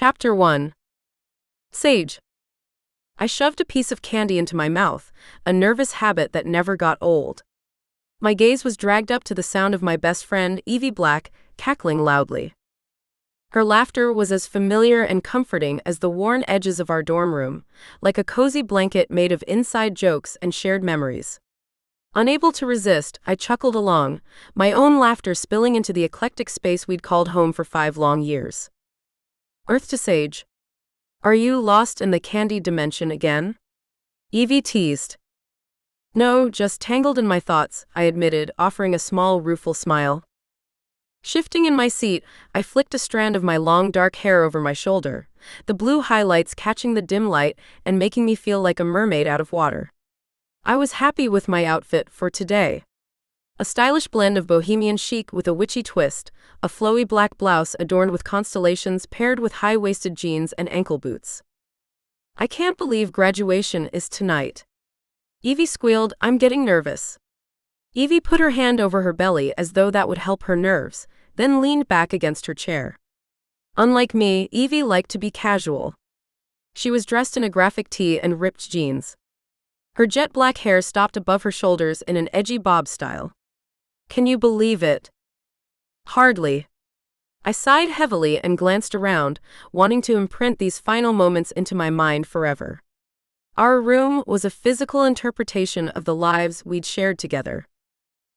Chapter 1. Sage. I shoved a piece of candy into my mouth, a nervous habit that never got old. My gaze was dragged up to the sound of my best friend, Evie Black, cackling loudly. Her laughter was as familiar and comforting as the worn edges of our dorm room, like a cozy blanket made of inside jokes and shared memories. Unable to resist, I chuckled along, my own laughter spilling into the eclectic space we'd called home for 5 long years. Earth to Sage. Are you lost in the candy dimension again? Evie teased. No, just tangled in my thoughts, I admitted, offering a small, rueful smile. Shifting in my seat, I flicked a strand of my long dark hair over my shoulder, the blue highlights catching the dim light and making me feel like a mermaid out of water. I was happy with my outfit for today. A stylish blend of bohemian chic with a witchy twist, a flowy black blouse adorned with constellations paired with high-waisted jeans and ankle boots. I can't believe graduation is tonight. Evie squealed, I'm getting nervous. Evie put her hand over her belly as though that would help her nerves, then leaned back against her chair. Unlike me, Evie liked to be casual. She was dressed in a graphic tee and ripped jeans. Her jet black hair stopped above her shoulders in an edgy bob style. Can you believe it? Hardly. I sighed heavily and glanced around, wanting to imprint these final moments into my mind forever. Our room was a physical interpretation of the lives we'd shared together.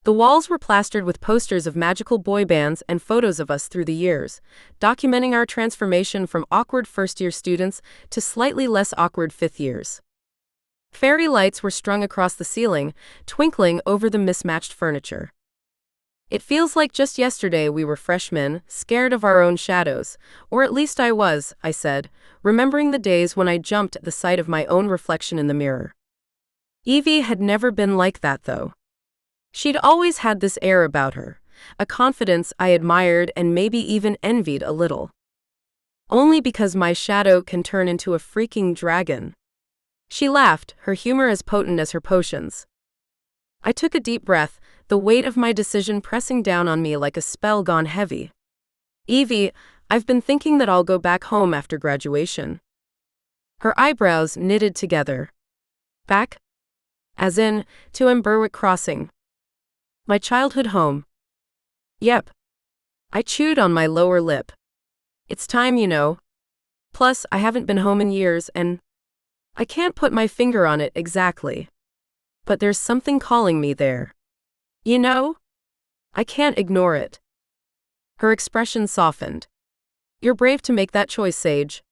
The walls were plastered with posters of magical boy bands and photos of us through the years, documenting our transformation from awkward first-year students to slightly less awkward fifth years. Fairy lights were strung across the ceiling, twinkling over the mismatched furniture. It feels like just yesterday we were freshmen, scared of our own shadows, or at least I was, I said, remembering the days when I jumped at the sight of my own reflection in the mirror. Evie had never been like that, though. She'd always had this air about her, a confidence I admired and maybe even envied a little. Only because my shadow can turn into a freaking dragon. She laughed, her humor as potent as her potions. I took a deep breath, the weight of my decision pressing down on me like a spell gone heavy. Evie, I've been thinking that I'll go back home after graduation. Her eyebrows knitted together. Back? As in, to Emberwick Crossing. My childhood home. Yep. I chewed on my lower lip. It's time, you know. Plus, I haven't been home in years and I can't put my finger on it exactly. But there's something calling me there. You know? I can't ignore it. Her expression softened. You're brave to make that choice, Sage.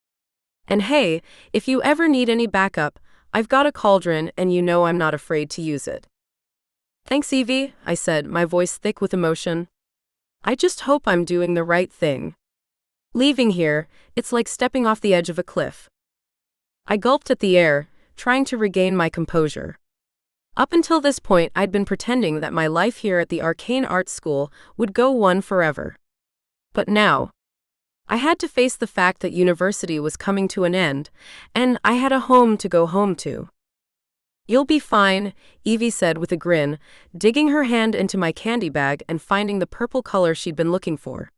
And hey, if you ever need any backup, I've got a cauldron and you know I'm not afraid to use it. Thanks, Evie, I said, my voice thick with emotion. I just hope I'm doing the right thing. Leaving here, it's like stepping off the edge of a cliff. I gulped at the air, trying to regain my composure. Up until this point, I'd been pretending that my life here at the Arcane Arts school would go on forever. But now, I had to face the fact that university was coming to an end, and I had a home to go home to. You'll be fine, Evie said with a grin, digging her hand into my candy bag and finding the purple color she'd been looking for.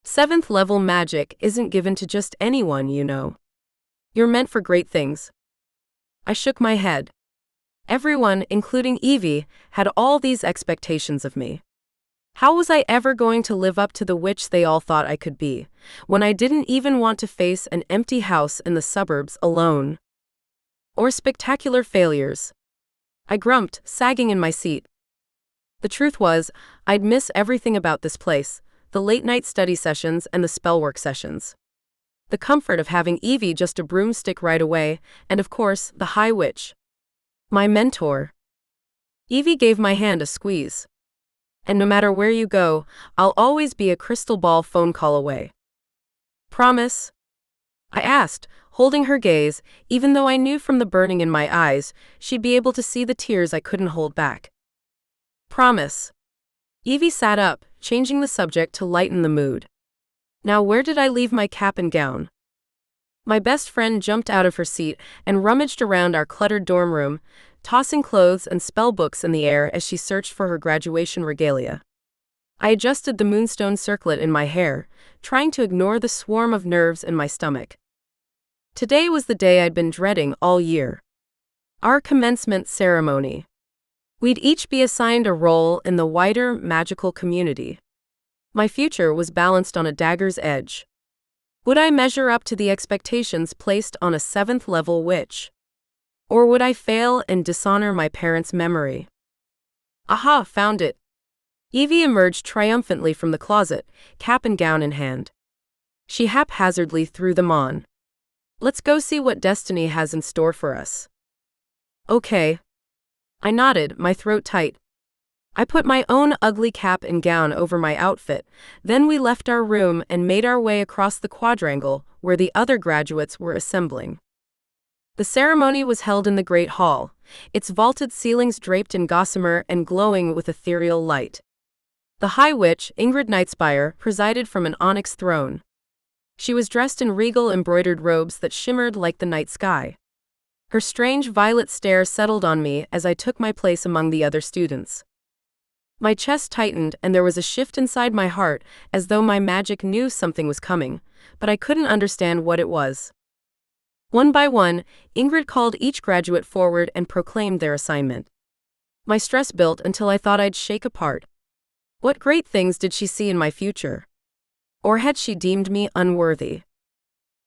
7th level magic isn't given to just anyone, you know. You're meant for great things. I shook my head. Everyone, including Evie, had all these expectations of me. How was I ever going to live up to the witch they all thought I could be, when I didn't even want to face an empty house in the suburbs alone? Or spectacular failures? I grumped, sagging in my seat. The truth was, I'd miss everything about this place, the late-night study sessions and the spellwork sessions. The comfort of having Evie just a broomstick right away, and of course, the High Witch. My mentor. Evie gave my hand a squeeze. And no matter where you go, I'll always be a crystal ball phone call away. Promise? I asked, holding her gaze, even though I knew from the burning in my eyes, she'd be able to see the tears I couldn't hold back. Promise. Evie sat up, changing the subject to lighten the mood. Now where did I leave my cap and gown? My best friend jumped out of her seat and rummaged around our cluttered dorm room, tossing clothes and spell books in the air as she searched for her graduation regalia. I adjusted the moonstone circlet in my hair, trying to ignore the swarm of nerves in my stomach. Today was the day I'd been dreading all year. Our commencement ceremony. We'd each be assigned a role in the wider magical community. My future was balanced on a dagger's edge. Would I measure up to the expectations placed on a 7th-level witch? Or would I fail and dishonor my parents' memory? Aha, found it. Evie emerged triumphantly from the closet, cap and gown in hand. She haphazardly threw them on. Let's go see what destiny has in store for us. Okay. I nodded, my throat tight. I put my own ugly cap and gown over my outfit, then we left our room and made our way across the quadrangle where the other graduates were assembling. The ceremony was held in the Great Hall, its vaulted ceilings draped in gossamer and glowing with ethereal light. The High Witch, Ingrid Nightspire, presided from an onyx throne. She was dressed in regal embroidered robes that shimmered like the night sky. Her strange violet stare settled on me as I took my place among the other students. My chest tightened and there was a shift inside my heart as though my magic knew something was coming, but I couldn't understand what it was. One by one, Ingrid called each graduate forward and proclaimed their assignment. My stress built until I thought I'd shake apart. What great things did she see in my future? Or had she deemed me unworthy?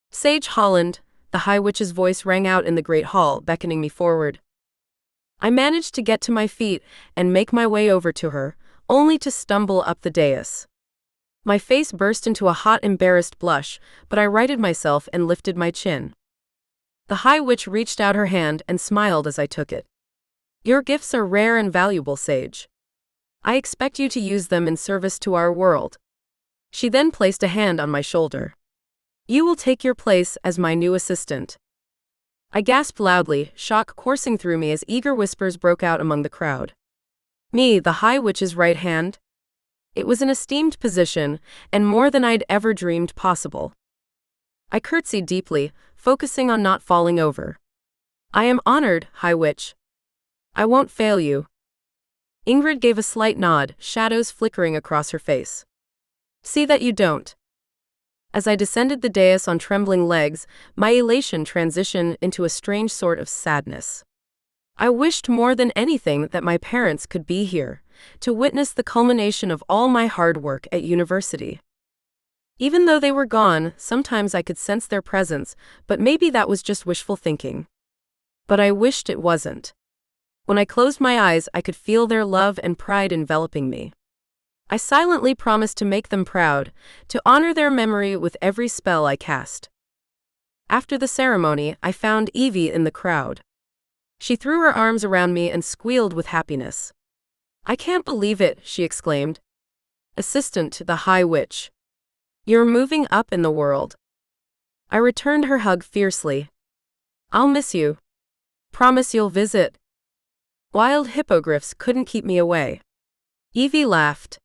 Sage Holland, the High Witch's voice rang out in the Great Hall, beckoning me forward. I managed to get to my feet and make my way over to her, only to stumble up the dais. My face burst into a hot, embarrassed blush, but I righted myself and lifted my chin. The High Witch reached out her hand and smiled as I took it. Your gifts are rare and valuable, Sage. I expect you to use them in service to our world. She then placed a hand on my shoulder. You will take your place as my new assistant. I gasped loudly, shock coursing through me as eager whispers broke out among the crowd. Me, the High Witch's right hand? It was an esteemed position, and more than I'd ever dreamed possible. I curtsied deeply, focusing on not falling over. I am honored, High Witch. I won't fail you. Ingrid gave a slight nod, shadows flickering across her face. See that you don't. As I descended the dais on trembling legs, my elation transitioned into a strange sort of sadness. I wished more than anything that my parents could be here, to witness the culmination of all my hard work at university. Even though they were gone, sometimes I could sense their presence, but maybe that was just wishful thinking. But I wished it wasn't. When I closed my eyes, I could feel their love and pride enveloping me. I silently promised to make them proud, to honor their memory with every spell I cast. After the ceremony, I found Evie in the crowd. She threw her arms around me and squealed with happiness. I can't believe it, she exclaimed. Assistant to the High Witch. You're moving up in the world. I returned her hug fiercely. I'll miss you. Promise you'll visit. Wild hippogriffs couldn't keep me away. Evie laughed.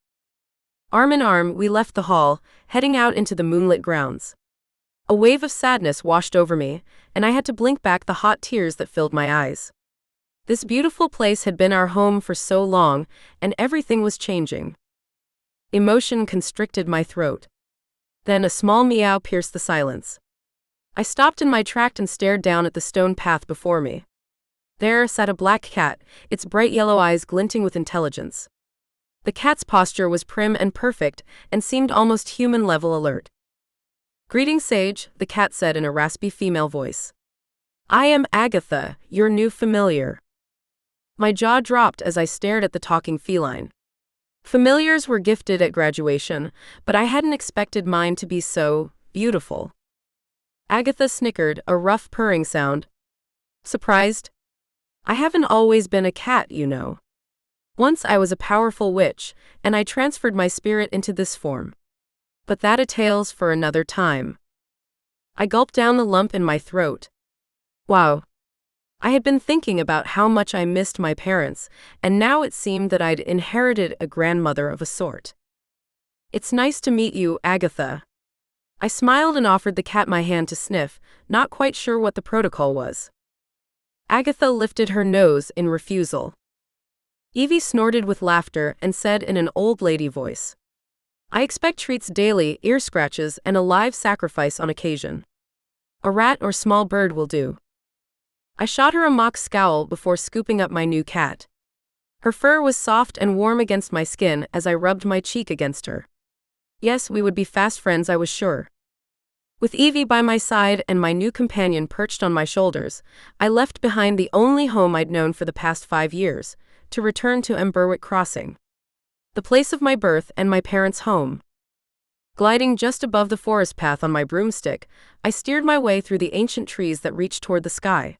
Arm in arm, we left the hall, heading out into the moonlit grounds. A wave of sadness washed over me, and I had to blink back the hot tears that filled my eyes. This beautiful place had been our home for so long, and everything was changing. Emotion constricted my throat. Then a small meow pierced the silence. I stopped in my tracks and stared down at the stone path before me. There sat a black cat, its bright yellow eyes glinting with intelligence. The cat's posture was prim and perfect, and seemed almost human-level alert. Greetings, Sage, the cat said in a raspy female voice. I am Agatha, your new familiar. My jaw dropped as I stared at the talking feline. Familiars were gifted at graduation, but I hadn't expected mine to be so beautiful. Agatha snickered, a rough purring sound. Surprised? I haven't always been a cat, you know. Once I was a powerful witch, and I transferred my spirit into this form. But that a tale's for another time. I gulped down the lump in my throat. Wow. I had been thinking about how much I missed my parents, and now it seemed that I'd inherited a grandmother of a sort. It's nice to meet you, Agatha. I smiled and offered the cat my hand to sniff, not quite sure what the protocol was. Agatha lifted her nose in refusal. Evie snorted with laughter and said in an old lady voice, "I expect treats daily, ear scratches, and a live sacrifice on occasion. A rat or small bird will do." I shot her a mock scowl before scooping up my new cat. Her fur was soft and warm against my skin as I rubbed my cheek against her. Yes, we would be fast friends, I was sure. With Evie by my side and my new companion perched on my shoulders, I left behind the only home I'd known for the past 5 years, to return to Emberwick Crossing, the place of my birth and my parents' home. Gliding just above the forest path on my broomstick, I steered my way through the ancient trees that reached toward the sky.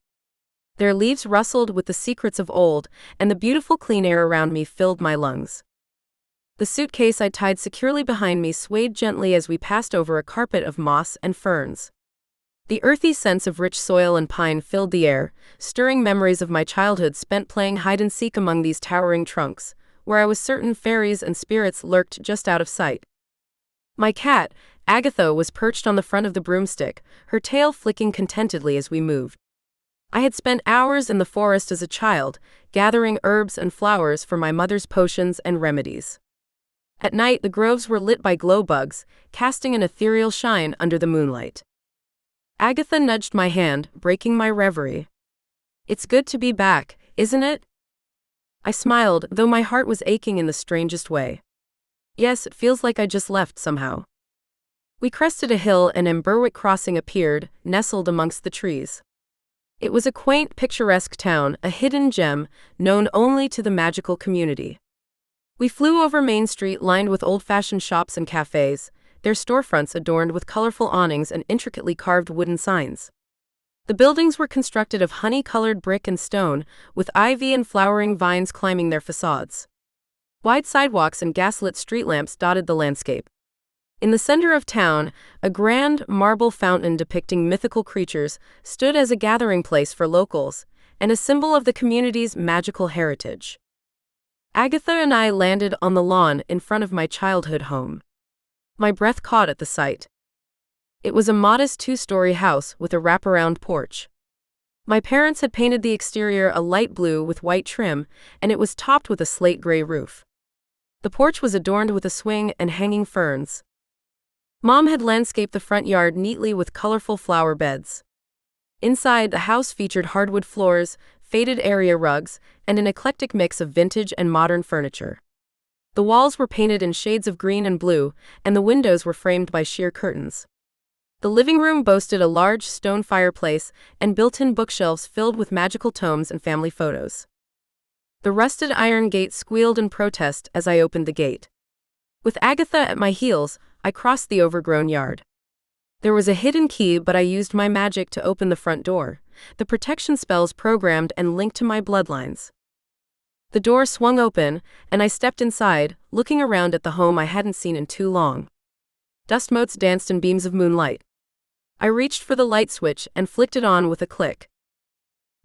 Their leaves rustled with the secrets of old, and the beautiful clean air around me filled my lungs. The suitcase I tied securely behind me swayed gently as we passed over a carpet of moss and ferns. The earthy scents of rich soil and pine filled the air, stirring memories of my childhood spent playing hide-and-seek among these towering trunks, where I was certain fairies and spirits lurked just out of sight. My cat, Agatha, was perched on the front of the broomstick, her tail flicking contentedly as we moved. I had spent hours in the forest as a child, gathering herbs and flowers for my mother's potions and remedies. At night, the groves were lit by glow bugs, casting an ethereal shine under the moonlight. Agatha nudged my hand, breaking my reverie. "It's good to be back, isn't it?" I smiled, though my heart was aching in the strangest way. Yes, it feels like I just left somehow. We crested a hill and Emberwick Crossing appeared, nestled amongst the trees. It was a quaint, picturesque town, a hidden gem, known only to the magical community. We flew over Main Street lined with old-fashioned shops and cafes, their storefronts adorned with colorful awnings and intricately carved wooden signs. The buildings were constructed of honey-colored brick and stone, with ivy and flowering vines climbing their facades. Wide sidewalks and gaslit street lamps dotted the landscape. In the center of town, a grand marble fountain depicting mythical creatures stood as a gathering place for locals, and a symbol of the community's magical heritage. Agatha and I landed on the lawn in front of my childhood home. My breath caught at the sight. It was a modest 2-story house with a wraparound porch. My parents had painted the exterior a light blue with white trim, and it was topped with a slate gray roof. The porch was adorned with a swing and hanging ferns. Mom had landscaped the front yard neatly with colorful flower beds. Inside, the house featured hardwood floors, faded area rugs, and an eclectic mix of vintage and modern furniture. The walls were painted in shades of green and blue, and the windows were framed by sheer curtains. The living room boasted a large stone fireplace and built-in bookshelves filled with magical tomes and family photos. The rusted iron gate squealed in protest as I opened the gate. With Agatha at my heels, I crossed the overgrown yard. There was a hidden key, but I used my magic to open the front door, the protection spells programmed and linked to my bloodlines. The door swung open, and I stepped inside, looking around at the home I hadn't seen in too long. Dust motes danced in beams of moonlight. I reached for the light switch and flicked it on with a click.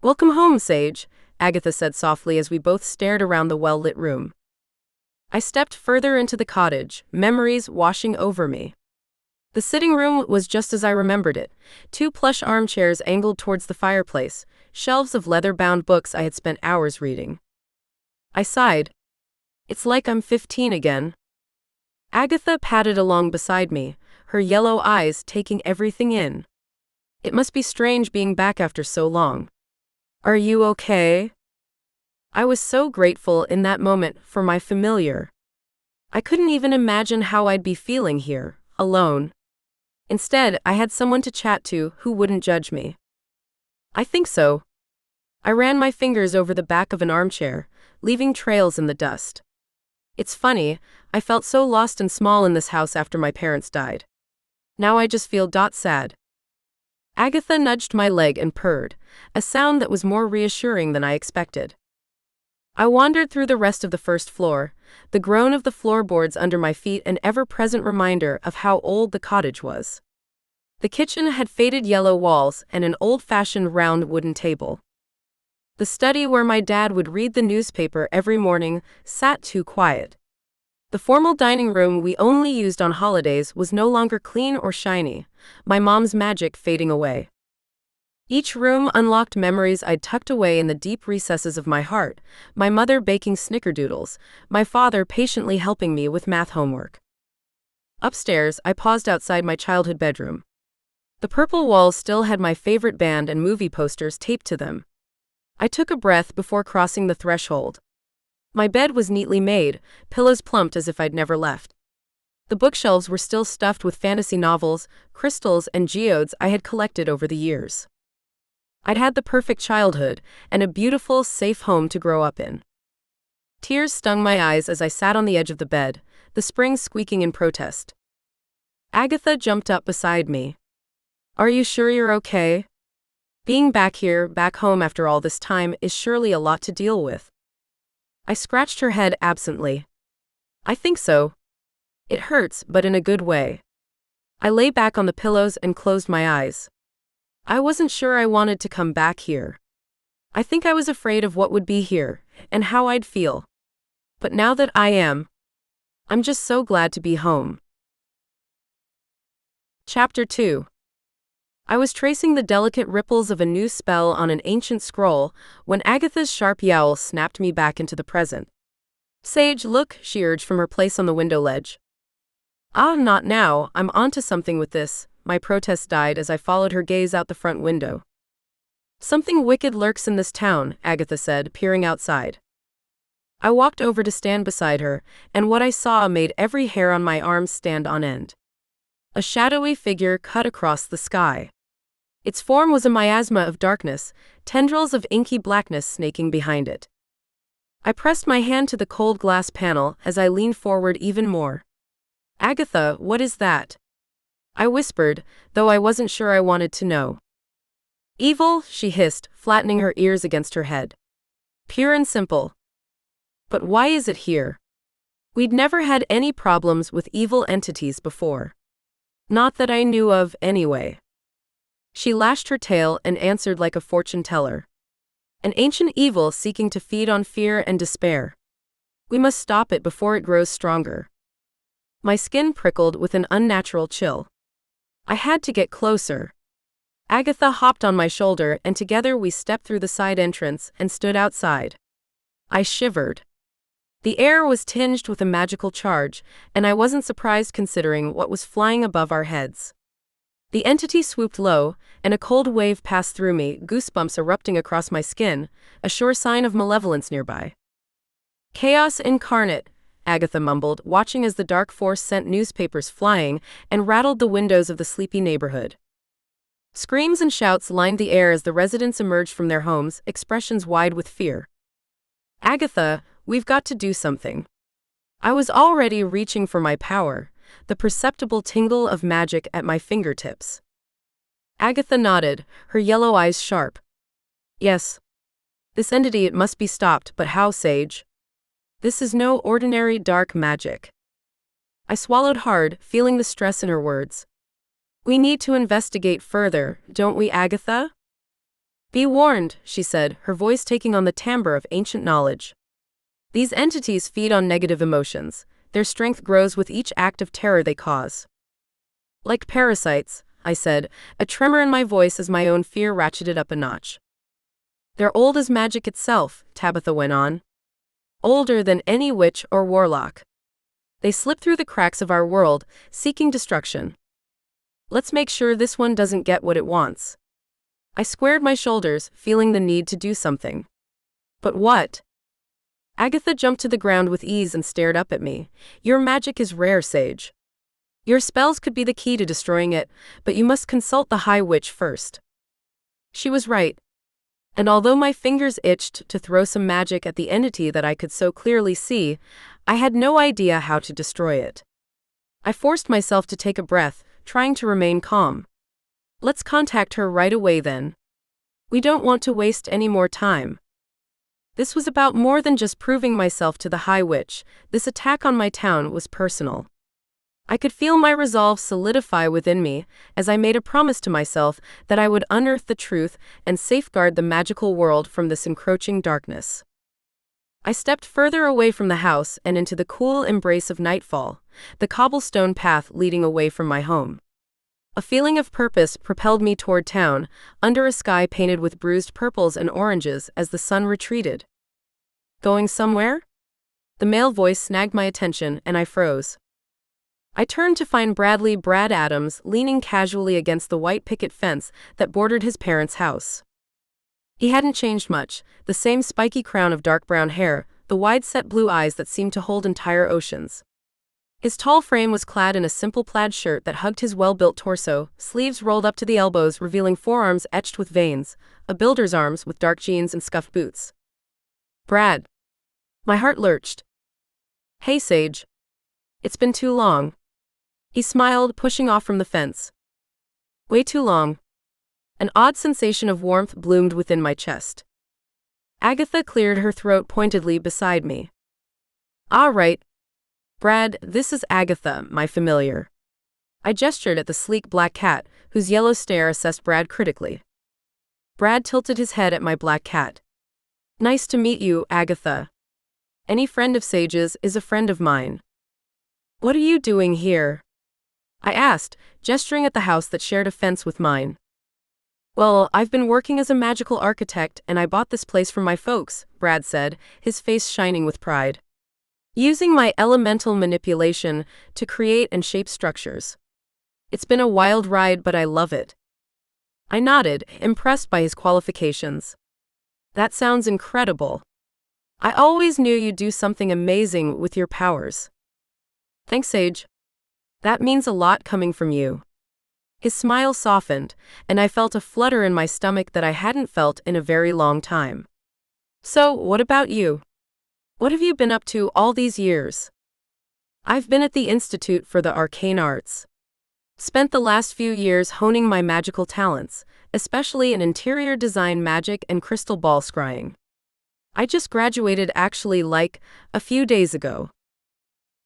"Welcome home, Sage," Agatha said softly as we both stared around the well-lit room. I stepped further into the cottage, memories washing over me. The sitting room was just as I remembered it, 2 plush armchairs angled towards the fireplace, shelves of leather-bound books I had spent hours reading. I sighed. It's like I'm 15 again. Agatha padded along beside me, her yellow eyes taking everything in. It must be strange being back after so long. "Are you okay?" I was so grateful in that moment for my familiar. I couldn't even imagine how I'd be feeling here, alone. Instead, I had someone to chat to who wouldn't judge me. "I think so." I ran my fingers over the back of an armchair, leaving trails in the dust. It's funny, I felt so lost and small in this house after my parents died. Now I just feel sad. Agatha nudged my leg and purred, a sound that was more reassuring than I expected. I wandered through the rest of the first floor, the groan of the floorboards under my feet an ever-present reminder of how old the cottage was. The kitchen had faded yellow walls and an old-fashioned round wooden table. The study where my dad would read the newspaper every morning sat too quiet. The formal dining room we only used on holidays was no longer clean or shiny, my mom's magic fading away. Each room unlocked memories I'd tucked away in the deep recesses of my heart, my mother baking snickerdoodles, my father patiently helping me with math homework. Upstairs, I paused outside my childhood bedroom. The purple walls still had my favorite band and movie posters taped to them. I took a breath before crossing the threshold. My bed was neatly made, pillows plumped as if I'd never left. The bookshelves were still stuffed with fantasy novels, crystals, and geodes I had collected over the years. I'd had the perfect childhood, and a beautiful, safe home to grow up in. Tears stung my eyes as I sat on the edge of the bed, the springs squeaking in protest. Agatha jumped up beside me. "Are you sure you're okay? Being back here, back home after all this time, is surely a lot to deal with." I scratched her head absently. "I think so. It hurts, but in a good way." I lay back on the pillows and closed my eyes. I wasn't sure I wanted to come back here. I think I was afraid of what would be here, and how I'd feel. But now that I am, I'm just so glad to be home. Chapter 2. I was tracing the delicate ripples of a new spell on an ancient scroll when Agatha's sharp yowl snapped me back into the present. "Sage, look," she urged from her place on the window ledge. "Ah, not now, I'm onto something with this," my protest died as I followed her gaze out the front window. "Something wicked lurks in this town," Agatha said, peering outside. I walked over to stand beside her, and what I saw made every hair on my arms stand on end. A shadowy figure cut across the sky. Its form was a miasma of darkness, tendrils of inky blackness snaking behind it. I pressed my hand to the cold glass panel as I leaned forward even more. "Agatha, what is that?" I whispered, though I wasn't sure I wanted to know. "Evil," she hissed, flattening her ears against her head. "Pure and simple." "But why is it here?" We'd never had any problems with evil entities before. Not that I knew of, anyway. She lashed her tail and answered like a fortune teller. "An ancient evil seeking to feed on fear and despair. We must stop it before it grows stronger." My skin prickled with an unnatural chill. I had to get closer. Agatha hopped on my shoulder and together we stepped through the side entrance and stood outside. I shivered. The air was tinged with a magical charge, and I wasn't surprised considering what was flying above our heads. The entity swooped low, and a cold wave passed through me, goosebumps erupting across my skin, a sure sign of malevolence nearby. "Chaos incarnate," Agatha mumbled, watching as the dark force sent newspapers flying and rattled the windows of the sleepy neighborhood. Screams and shouts lined the air as the residents emerged from their homes, expressions wide with fear. "Agatha, we've got to do something." I was already reaching for my power, the perceptible tingle of magic at my fingertips. Agatha nodded, her yellow eyes sharp. "Yes. This entity, it must be stopped, but how, Sage? This is no ordinary dark magic." I swallowed hard, feeling the stress in her words. "We need to investigate further, don't we, Agatha?" "Be warned," she said, her voice taking on the timbre of ancient knowledge. "These entities feed on negative emotions. Their strength grows with each act of terror they cause." "Like parasites," I said, a tremor in my voice as my own fear ratcheted up a notch. "They're old as magic itself," Tabitha went on. "Older than any witch or warlock. They slip through the cracks of our world, seeking destruction. Let's make sure this one doesn't get what it wants." I squared my shoulders, feeling the need to do something. "But what?" Agatha jumped to the ground with ease and stared up at me. "Your magic is rare, Sage. Your spells could be the key to destroying it, but you must consult the High Witch first." She was right. And although my fingers itched to throw some magic at the entity that I could so clearly see, I had no idea how to destroy it. I forced myself to take a breath, trying to remain calm. "Let's contact her right away then. We don't want to waste any more time." This was about more than just proving myself to the High Witch. This attack on my town was personal. I could feel my resolve solidify within me as I made a promise to myself that I would unearth the truth and safeguard the magical world from this encroaching darkness. I stepped further away from the house and into the cool embrace of nightfall, the cobblestone path leading away from my home. A feeling of purpose propelled me toward town, under a sky painted with bruised purples and oranges as the sun retreated. Going somewhere? The male voice snagged my attention, and I froze. I turned to find Brad Adams, leaning casually against the white picket fence that bordered his parents' house. He hadn't changed much, the same spiky crown of dark brown hair, the wide-set blue eyes that seemed to hold entire oceans. His tall frame was clad in a simple plaid shirt that hugged his well-built torso, sleeves rolled up to the elbows revealing forearms etched with veins, a builder's arms with dark jeans and scuffed boots. Brad. My heart lurched. Hey, Sage. It's been too long. He smiled, pushing off from the fence. Way too long. An odd sensation of warmth bloomed within my chest. Agatha cleared her throat pointedly beside me. All right. Brad, this is Agatha, my familiar. I gestured at the sleek black cat, whose yellow stare assessed Brad critically. Brad tilted his head at my black cat. Nice to meet you, Agatha. Any friend of Sage's is a friend of mine. What are you doing here? I asked, gesturing at the house that shared a fence with mine. Well, I've been working as a magical architect and I bought this place from my folks, Brad said, his face shining with pride. Using my elemental manipulation to create and shape structures. It's been a wild ride, but I love it. I nodded, impressed by his qualifications. That sounds incredible. I always knew you'd do something amazing with your powers. Thanks, Sage. That means a lot coming from you. His smile softened, and I felt a flutter in my stomach that I hadn't felt in a very long time. So, what about you? What have you been up to all these years? I've been at the Institute for the Arcane Arts. Spent the last few years honing my magical talents, especially in interior design magic and crystal ball scrying. I just graduated actually a few days ago.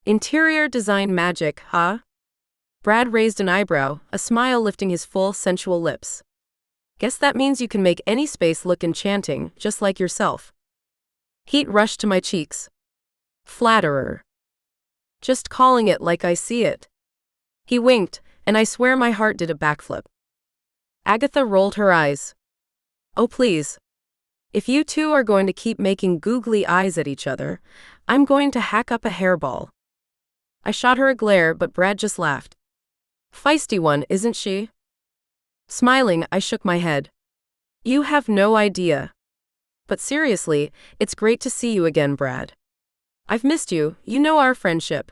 Interior design magic, huh? Brad raised an eyebrow, a smile lifting his full, sensual lips. Guess that means you can make any space look enchanting, just like yourself. Heat rushed to my cheeks. Flatterer. Just calling it like I see it. He winked, and I swear my heart did a backflip. Agatha rolled her eyes. Oh please. If you two are going to keep making googly eyes at each other, I'm going to hack up a hairball. I shot her a glare, but Brad just laughed. Feisty one, isn't she? Smiling, I shook my head. You have no idea. But seriously, it's great to see you again, Brad. I've missed you, you know our friendship.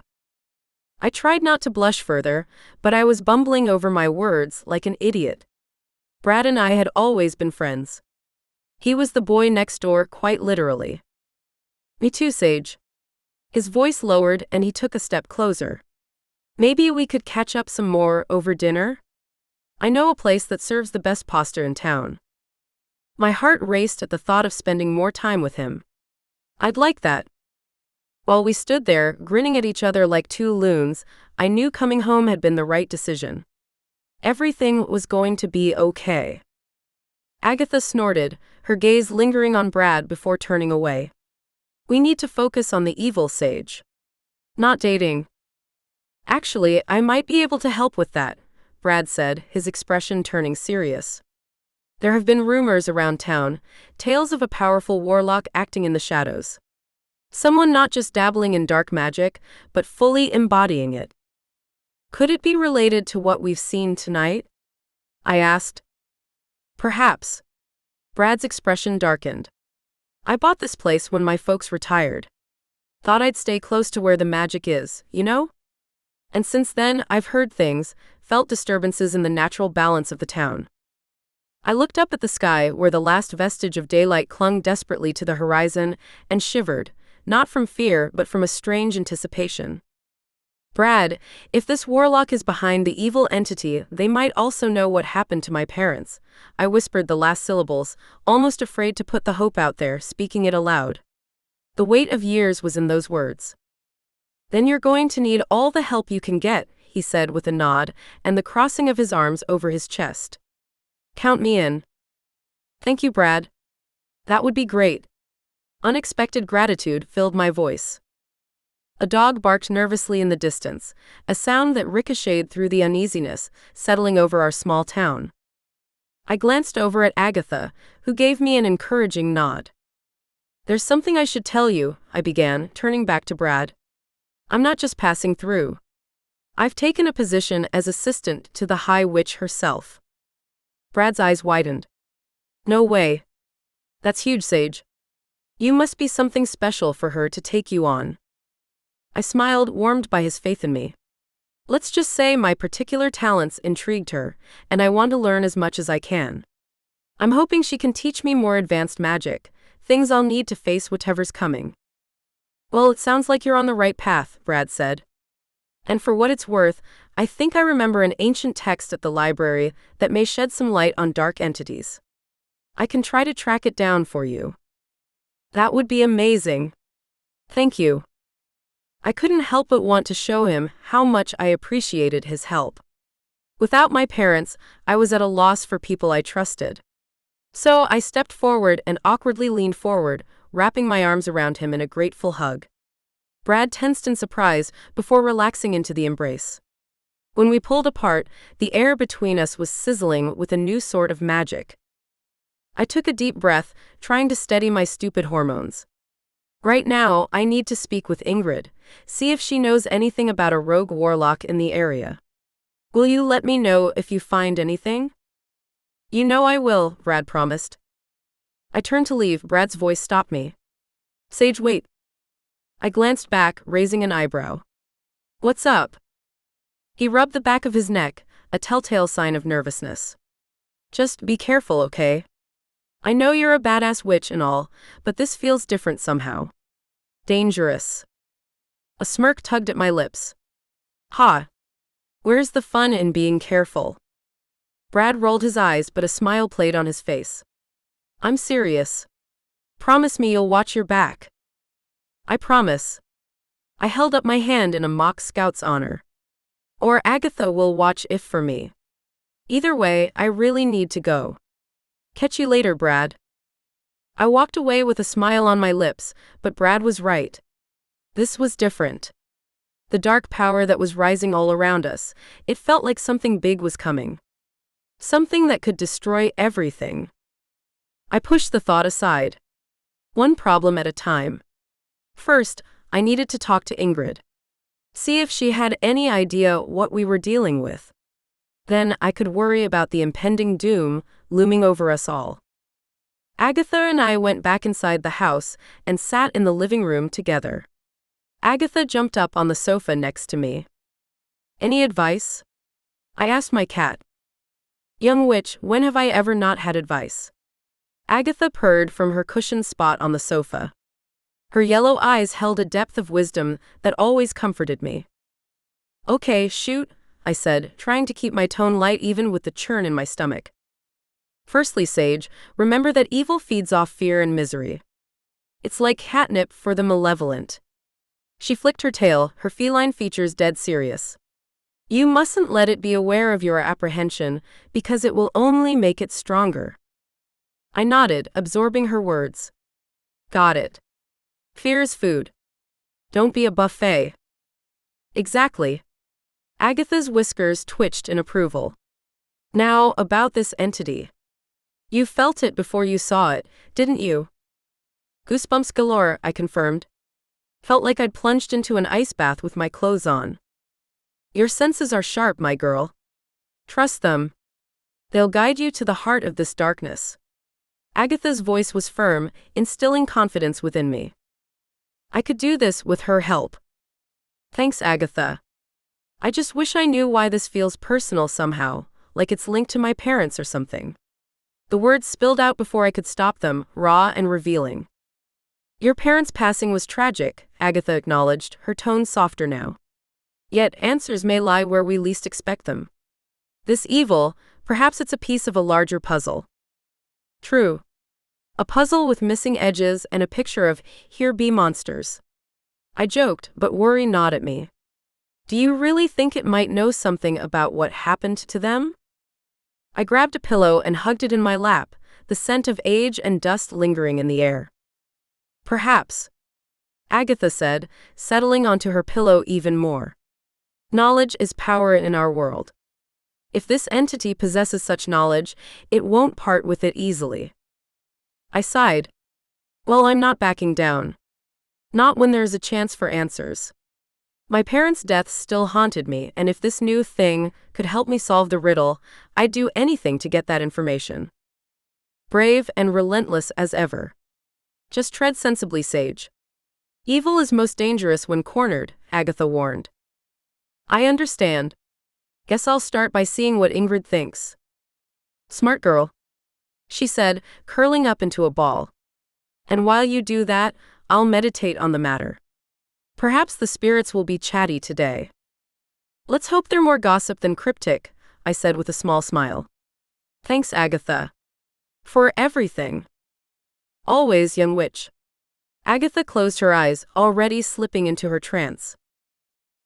I tried not to blush further, but I was bumbling over my words like an idiot. Brad and I had always been friends. He was the boy next door, quite literally. Me too, Sage. His voice lowered and he took a step closer. Maybe we could catch up some more over dinner? I know a place that serves the best pasta in town. My heart raced at the thought of spending more time with him. I'd like that. While we stood there, grinning at each other like two loons, I knew coming home had been the right decision. Everything was going to be okay. Agatha snorted, her gaze lingering on Brad before turning away. We need to focus on the evil, Sage. Not dating. Actually, I might be able to help with that, Brad said, his expression turning serious. There have been rumors around town, tales of a powerful warlock acting in the shadows. Someone not just dabbling in dark magic, but fully embodying it. Could it be related to what we've seen tonight? I asked. Perhaps. Brad's expression darkened. I bought this place when my folks retired. Thought I'd stay close to where the magic is, you know? And since then, I've heard things, felt disturbances in the natural balance of the town. I looked up at the sky where the last vestige of daylight clung desperately to the horizon and shivered, not from fear but from a strange anticipation. Brad, if this warlock is behind the evil entity, they might also know what happened to my parents. I whispered the last syllables, almost afraid to put the hope out there, speaking it aloud. The weight of years was in those words. Then you're going to need all the help you can get, he said with a nod, and the crossing of his arms over his chest. Count me in. Thank you, Brad. That would be great. Unexpected gratitude filled my voice. A dog barked nervously in the distance, a sound that ricocheted through the uneasiness, settling over our small town. I glanced over at Agatha, who gave me an encouraging nod. "There's something I should tell you," I began, turning back to Brad. "I'm not just passing through. I've taken a position as assistant to the High Witch herself." Brad's eyes widened. "No way. That's huge, Sage. You must be something special for her to take you on." I smiled, warmed by his faith in me. "Let's just say my particular talents intrigued her, and I want to learn as much as I can. I'm hoping she can teach me more advanced magic, things I'll need to face whatever's coming." "Well, it sounds like you're on the right path," Brad said. "And for what it's worth, I think I remember an ancient text at the library that may shed some light on dark entities. I can try to track it down for you." "That would be amazing. Thank you." I couldn't help but want to show him how much I appreciated his help. Without my parents, I was at a loss for people I trusted. So I stepped forward and awkwardly leaned forward, wrapping my arms around him in a grateful hug. Brad tensed in surprise before relaxing into the embrace. When we pulled apart, the air between us was sizzling with a new sort of magic. I took a deep breath, trying to steady my stupid hormones. Right now, I need to speak with Ingrid, see if she knows anything about a rogue warlock in the area. "Will you let me know if you find anything?" "You know I will," Brad promised. I turned to leave. Brad's voice stopped me. "Sage, wait." I glanced back, raising an eyebrow. "What's up?" He rubbed the back of his neck, a telltale sign of nervousness. "Just be careful, okay? I know you're a badass witch and all, but this feels different somehow. Dangerous." A smirk tugged at my lips. "Ha! Where's the fun in being careful?" Brad rolled his eyes, but a smile played on his face. "I'm serious. Promise me you'll watch your back." "I promise." I held up my hand in a mock scout's honor. "Or Agatha will watch if for me. Either way, I really need to go. Catch you later, Brad." I walked away with a smile on my lips, but Brad was right. This was different. The dark power that was rising all around us, it felt like something big was coming. Something that could destroy everything. I pushed the thought aside. One problem at a time. First, I needed to talk to Ingrid. See if she had any idea what we were dealing with. Then I could worry about the impending doom looming over us all. Agatha and I went back inside the house and sat in the living room together. Agatha jumped up on the sofa next to me. "Any advice?" I asked my cat. "Young witch, when have I ever not had advice?" Agatha purred from her cushioned spot on the sofa. Her yellow eyes held a depth of wisdom that always comforted me. "Okay, shoot," I said, trying to keep my tone light even with the churn in my stomach. "Firstly, Sage, remember that evil feeds off fear and misery. It's like catnip for the malevolent." She flicked her tail, her feline features dead serious. "You mustn't let it be aware of your apprehension, because it will only make it stronger." I nodded, absorbing her words. "Got it. Fear is food. Don't be a buffet." "Exactly." Agatha's whiskers twitched in approval. "Now, about this entity. You felt it before you saw it, didn't you?" "Goosebumps galore," I confirmed. "Felt like I'd plunged into an ice bath with my clothes on." "Your senses are sharp, my girl. Trust them. They'll guide you to the heart of this darkness." Agatha's voice was firm, instilling confidence within me. I could do this with her help. "Thanks, Agatha. I just wish I knew why this feels personal somehow, like it's linked to my parents or something." The words spilled out before I could stop them, raw and revealing. "Your parents' passing was tragic," Agatha acknowledged, her tone softer now. "Yet answers may lie where we least expect them. This evil, perhaps it's a piece of a larger puzzle." "True. A puzzle with missing edges and a picture of, 'Here be monsters.'" I joked, but worry gnawed at me. "Do you really think it might know something about what happened to them?" I grabbed a pillow and hugged it in my lap, the scent of age and dust lingering in the air. "Perhaps. Agatha said, settling onto her pillow even more. Knowledge is power in our world. If this entity possesses such knowledge, it won't part with it easily. I sighed. Well, I'm not backing down. Not when there's a chance for answers. My parents' deaths still haunted me, and if this new thing could help me solve the riddle, I'd do anything to get that information. Brave and relentless as ever. Just tread sensibly, Sage. Evil is most dangerous when cornered, Agatha warned. I understand. Guess I'll start by seeing what Ingrid thinks. Smart girl, she said, curling up into a ball. And while you do that, I'll meditate on the matter. Perhaps the spirits will be chatty today. Let's hope they're more gossip than cryptic, I said with a small smile. Thanks, Agatha. For everything. Always, young witch. Agatha closed her eyes, already slipping into her trance.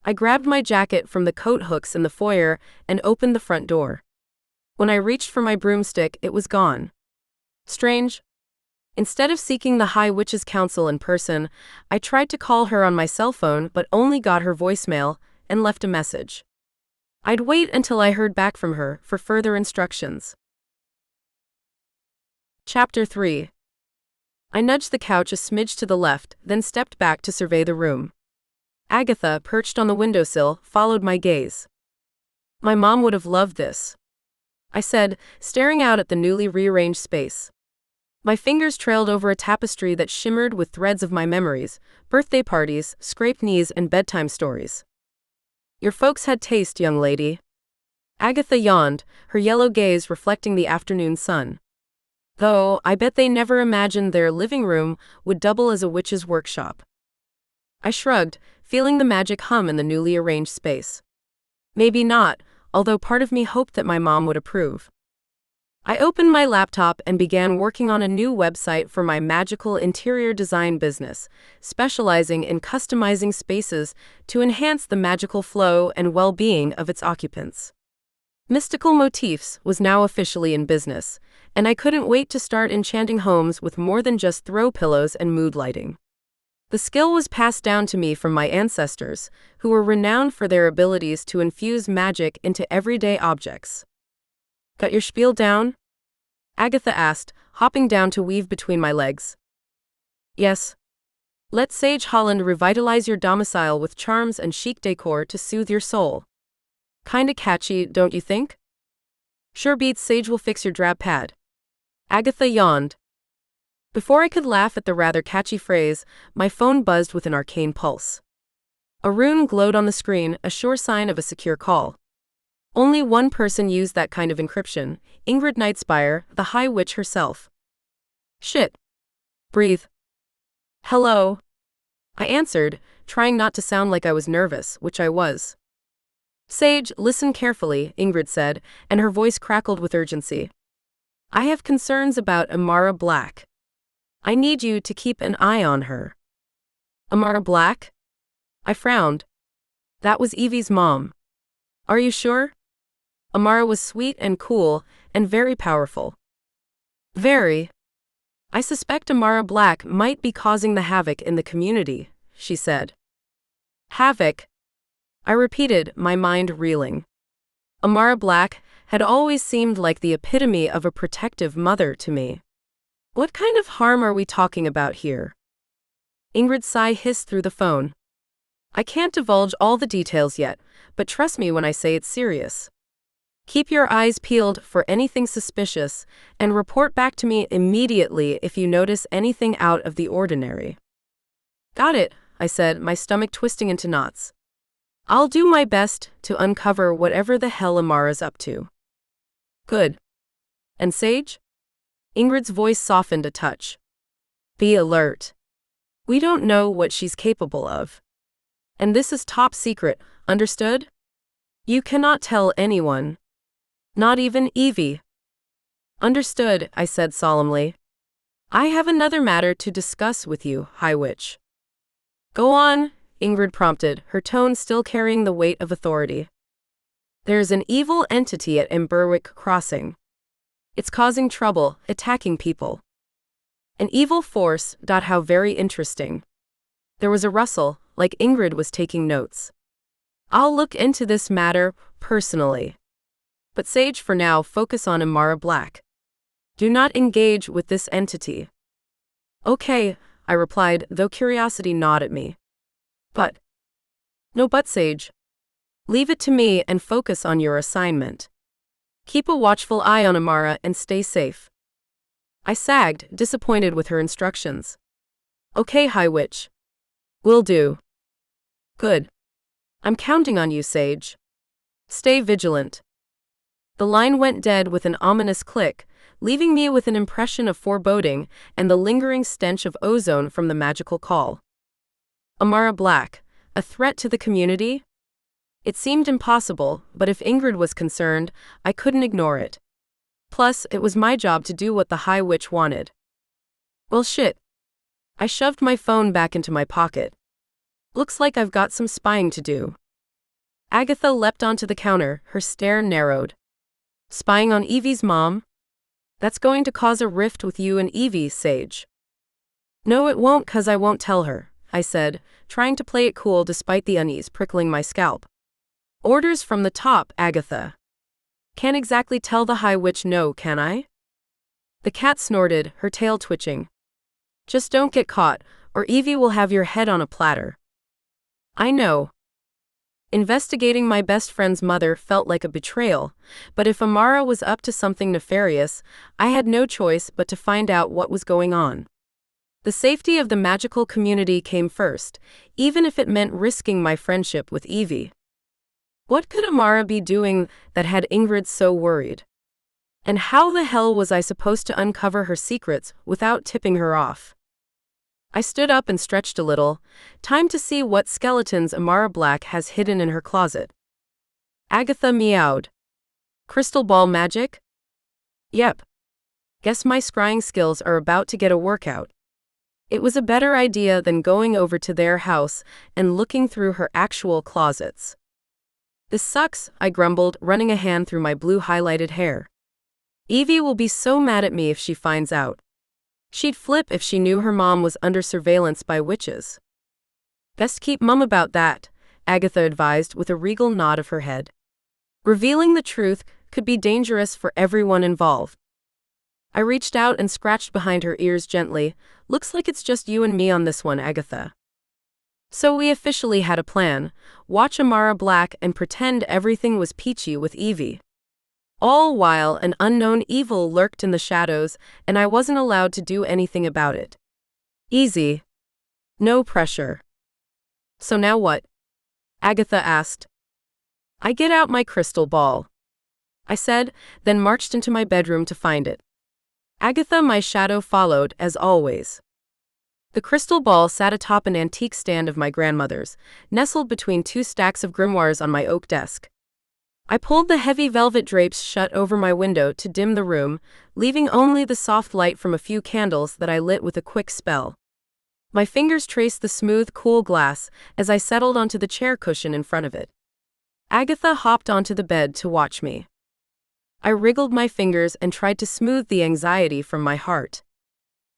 I grabbed my jacket from the coat hooks in the foyer and opened the front door. When I reached for my broomstick, it was gone. Strange. Instead of seeking the High Witch's counsel in person, I tried to call her on my cell phone but only got her voicemail and left a message. I'd wait until I heard back from her for further instructions. Chapter 3. I nudged the couch a smidge to the left, then stepped back to survey the room. Agatha, perched on the windowsill, followed my gaze. My mom would have loved this, I said, staring out at the newly rearranged space. My fingers trailed over a tapestry that shimmered with threads of my memories, birthday parties, scraped knees, and bedtime stories. Your folks had taste, young lady. Agatha yawned, her yellow gaze reflecting the afternoon sun. Though, I bet they never imagined their living room would double as a witch's workshop. I shrugged, feeling the magic hum in the newly arranged space. Maybe not, although part of me hoped that my mom would approve. I opened my laptop and began working on a new website for my magical interior design business, specializing in customizing spaces to enhance the magical flow and well-being of its occupants. Mystical Motifs was now officially in business, and I couldn't wait to start enchanting homes with more than just throw pillows and mood lighting. The skill was passed down to me from my ancestors, who were renowned for their abilities to infuse magic into everyday objects. Got your spiel down? Agatha asked, hopping down to weave between my legs. Yes. Let Sage Holland revitalize your domicile with charms and chic decor to soothe your soul. Kinda catchy, don't you think? Sure beats Sage will fix your drab pad. Agatha yawned. Before I could laugh at the rather catchy phrase, my phone buzzed with an arcane pulse. A rune glowed on the screen, a sure sign of a secure call. Only one person used that kind of encryption, Ingrid Nightspire, the High Witch herself. Shit. Breathe. Hello. I answered, trying not to sound like I was nervous, which I was. Sage, listen carefully, Ingrid said, and her voice crackled with urgency. I have concerns about Amara Black. I need you to keep an eye on her. Amara Black? I frowned. That was Evie's mom. Are you sure? Amara was sweet and cool, and very powerful. Very. I suspect Amara Black might be causing the havoc in the community, she said. Havoc? I repeated, my mind reeling. Amara Black had always seemed like the epitome of a protective mother to me. What kind of harm are we talking about here? Ingrid's sigh hissed through the phone. I can't divulge all the details yet, but trust me when I say it's serious. Keep your eyes peeled for anything suspicious, and report back to me immediately if you notice anything out of the ordinary. Got it, I said, my stomach twisting into knots. I'll do my best to uncover whatever the hell Amara's up to. Good. And Sage? Ingrid's voice softened a touch. Be alert. We don't know what she's capable of. And this is top secret, understood? You cannot tell anyone. Not even Evie. Understood, I said solemnly. I have another matter to discuss with you, High Witch. Go on, Ingrid prompted, her tone still carrying the weight of authority. There's an evil entity at Emberwick Crossing. It's causing trouble, attacking people. An evil force. How very interesting. There was a rustle, like Ingrid was taking notes. I'll look into this matter, personally. But Sage, for now, focus on Amara Black. Do not engage with this entity. Okay, I replied, though curiosity gnawed at me. But. No but, Sage. Leave it to me and focus on your assignment. Keep a watchful eye on Amara and stay safe. I sagged, disappointed with her instructions. Okay, High Witch. Will do. Good. I'm counting on you, Sage. Stay vigilant. The line went dead with an ominous click, leaving me with an impression of foreboding and the lingering stench of ozone from the magical call. Amara Black, a threat to the community? It seemed impossible, but if Ingrid was concerned, I couldn't ignore it. Plus, it was my job to do what the High Witch wanted. Well, shit. I shoved my phone back into my pocket. Looks like I've got some spying to do. Agatha leapt onto the counter, her stare narrowed. Spying on Evie's mom? That's going to cause a rift with you and Evie, Sage. No, it won't, 'cause I won't tell her, I said, trying to play it cool despite the unease prickling my scalp. Orders from the top, Agatha. Can't exactly tell the High Witch no, can I? The cat snorted, her tail twitching. Just don't get caught, or Evie will have your head on a platter. I know. Investigating my best friend's mother felt like a betrayal, but if Amara was up to something nefarious, I had no choice but to find out what was going on. The safety of the magical community came first, even if it meant risking my friendship with Evie. What could Amara be doing that had Ingrid so worried? And how the hell was I supposed to uncover her secrets without tipping her off? I stood up and stretched a little. Time to see what skeletons Amara Black has hidden in her closet. Agatha meowed. Crystal ball magic? Yep. Guess my scrying skills are about to get a workout. It was a better idea than going over to their house and looking through her actual closets. This sucks, I grumbled, running a hand through my blue highlighted hair. Evie will be so mad at me if she finds out. She'd flip if she knew her mom was under surveillance by witches. Best keep mum about that, Agatha advised with a regal nod of her head. Revealing the truth could be dangerous for everyone involved. I reached out and scratched behind her ears gently. Looks like it's just you and me on this one, Agatha. So we officially had a plan. Watch Amara Black and pretend everything was peachy with Evie. All while an unknown evil lurked in the shadows, and I wasn't allowed to do anything about it. Easy. No pressure. So now what? Agatha asked. I get out my crystal ball, I said, then marched into my bedroom to find it. Agatha, my shadow, followed, as always. The crystal ball sat atop an antique stand of my grandmother's, nestled between two stacks of grimoires on my oak desk. I pulled the heavy velvet drapes shut over my window to dim the room, leaving only the soft light from a few candles that I lit with a quick spell. My fingers traced the smooth, cool glass as I settled onto the chair cushion in front of it. Agatha hopped onto the bed to watch me. I wriggled my fingers and tried to smooth the anxiety from my heart.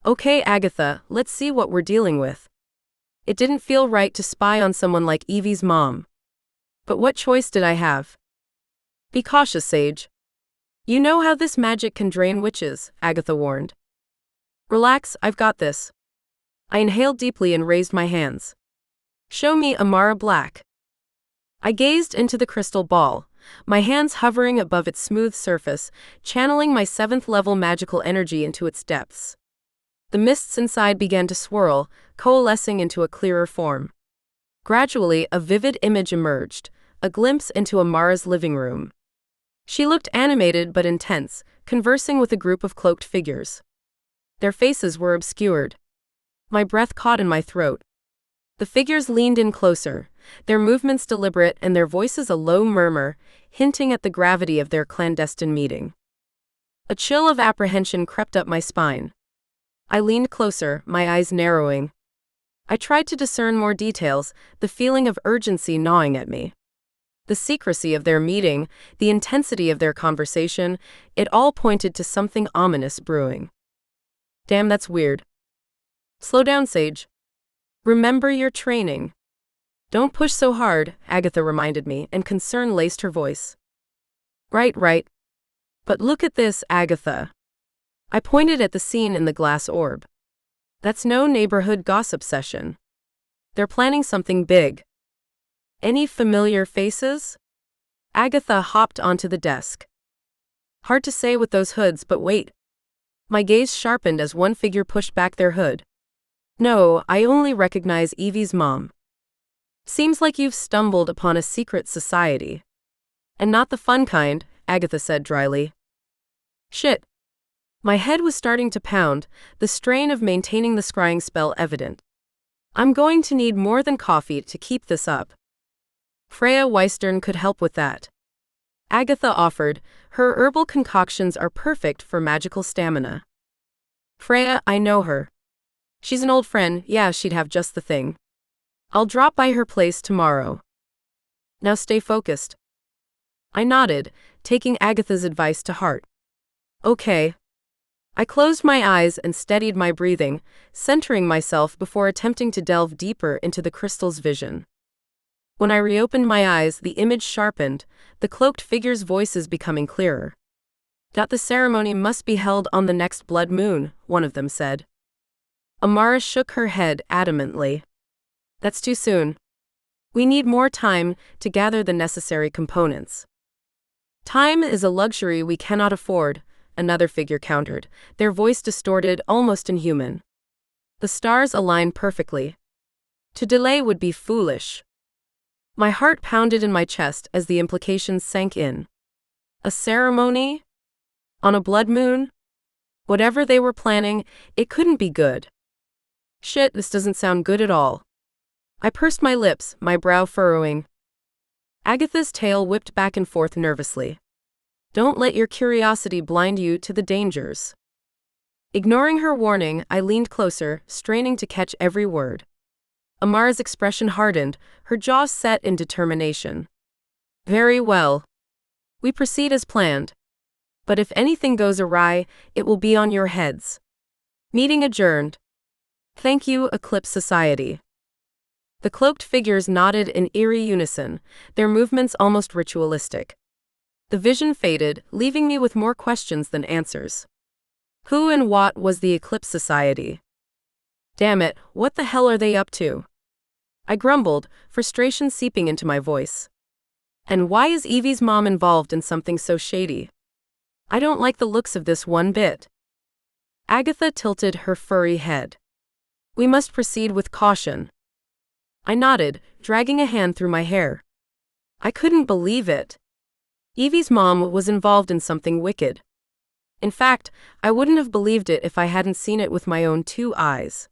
Okay, Agatha, let's see what we're dealing with. It didn't feel right to spy on someone like Evie's mom. But what choice did I have? Be cautious, Sage. You know how this magic can drain witches, Agatha warned. Relax, I've got this. I inhaled deeply and raised my hands. Show me Amara Black. I gazed into the crystal ball, my hands hovering above its smooth surface, channeling my 7th level magical energy into its depths. The mists inside began to swirl, coalescing into a clearer form. Gradually, a vivid image emerged, a glimpse into Amara's living room. She looked animated but intense, conversing with a group of cloaked figures. Their faces were obscured. My breath caught in my throat. The figures leaned in closer, their movements deliberate and their voices a low murmur, hinting at the gravity of their clandestine meeting. A chill of apprehension crept up my spine. I leaned closer, my eyes narrowing. I tried to discern more details, the feeling of urgency gnawing at me. The secrecy of their meeting, the intensity of their conversation, it all pointed to something ominous brewing. Damn, that's weird. Slow down, Sage. Remember your training. Don't push so hard, Agatha reminded me, and concern laced her voice. Right. But look at this, Agatha. I pointed at the scene in the glass orb. That's no neighborhood gossip session. They're planning something big. Any familiar faces? Agatha hopped onto the desk. Hard to say with those hoods, but wait. My gaze sharpened as one figure pushed back their hood. No, I only recognize Evie's mom. Seems like you've stumbled upon a secret society. And not the fun kind, Agatha said dryly. Shit. My head was starting to pound, the strain of maintaining the scrying spell evident. I'm going to need more than coffee to keep this up. Freya Weistern could help with that. Agatha offered, her herbal concoctions are perfect for magical stamina. Freya, I know her. She's an old friend, yeah, she'd have just the thing. I'll drop by her place tomorrow. Now stay focused. I nodded, taking Agatha's advice to heart. Okay. I closed my eyes and steadied my breathing, centering myself before attempting to delve deeper into the crystal's vision. When I reopened my eyes, the image sharpened, the cloaked figure's voices becoming clearer. The ceremony must be held on the next blood moon, one of them said. Amara shook her head adamantly. That's too soon. We need more time to gather the necessary components. Time is a luxury we cannot afford, another figure countered, their voice distorted, almost inhuman. The stars align perfectly. To delay would be foolish. My heart pounded in my chest as the implications sank in. A ceremony? On a blood moon? Whatever they were planning, it couldn't be good. Shit, this doesn't sound good at all. I pursed my lips, my brow furrowing. Agatha's tail whipped back and forth nervously. Don't let your curiosity blind you to the dangers. Ignoring her warning, I leaned closer, straining to catch every word. Amara's expression hardened, her jaws set in determination. Very well. We proceed as planned. But if anything goes awry, it will be on your heads. Meeting adjourned. Thank you, Eclipse Society. The cloaked figures nodded in eerie unison, their movements almost ritualistic. The vision faded, leaving me with more questions than answers. Who and what was the Eclipse Society? Damn it, what the hell are they up to? I grumbled, frustration seeping into my voice. And why is Evie's mom involved in something so shady? I don't like the looks of this one bit. Agatha tilted her furry head. We must proceed with caution. I nodded, dragging a hand through my hair. I couldn't believe it. Evie's mom was involved in something wicked. In fact, I wouldn't have believed it if I hadn't seen it with my own 2 eyes.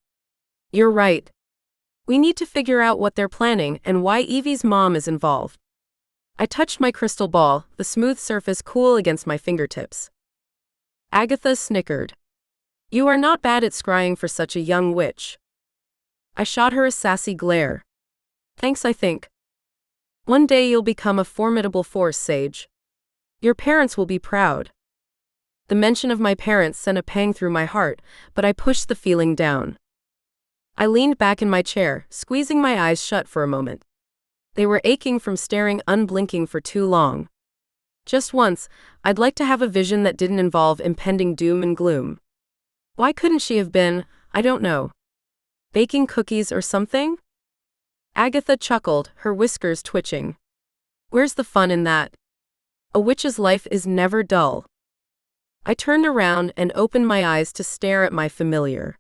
You're right. We need to figure out what they're planning and why Evie's mom is involved. I touched my crystal ball, the smooth surface cool against my fingertips. Agatha snickered. You are not bad at scrying for such a young witch. I shot her a sassy glare. Thanks, I think. One day you'll become a formidable force, Sage. Your parents will be proud. The mention of my parents sent a pang through my heart, but I pushed the feeling down. I leaned back in my chair, squeezing my eyes shut for a moment. They were aching from staring unblinking for too long. Just once, I'd like to have a vision that didn't involve impending doom and gloom. Why couldn't she have been, I don't know, baking cookies or something? Agatha chuckled, her whiskers twitching. Where's the fun in that? A witch's life is never dull. I turned around and opened my eyes to stare at my familiar.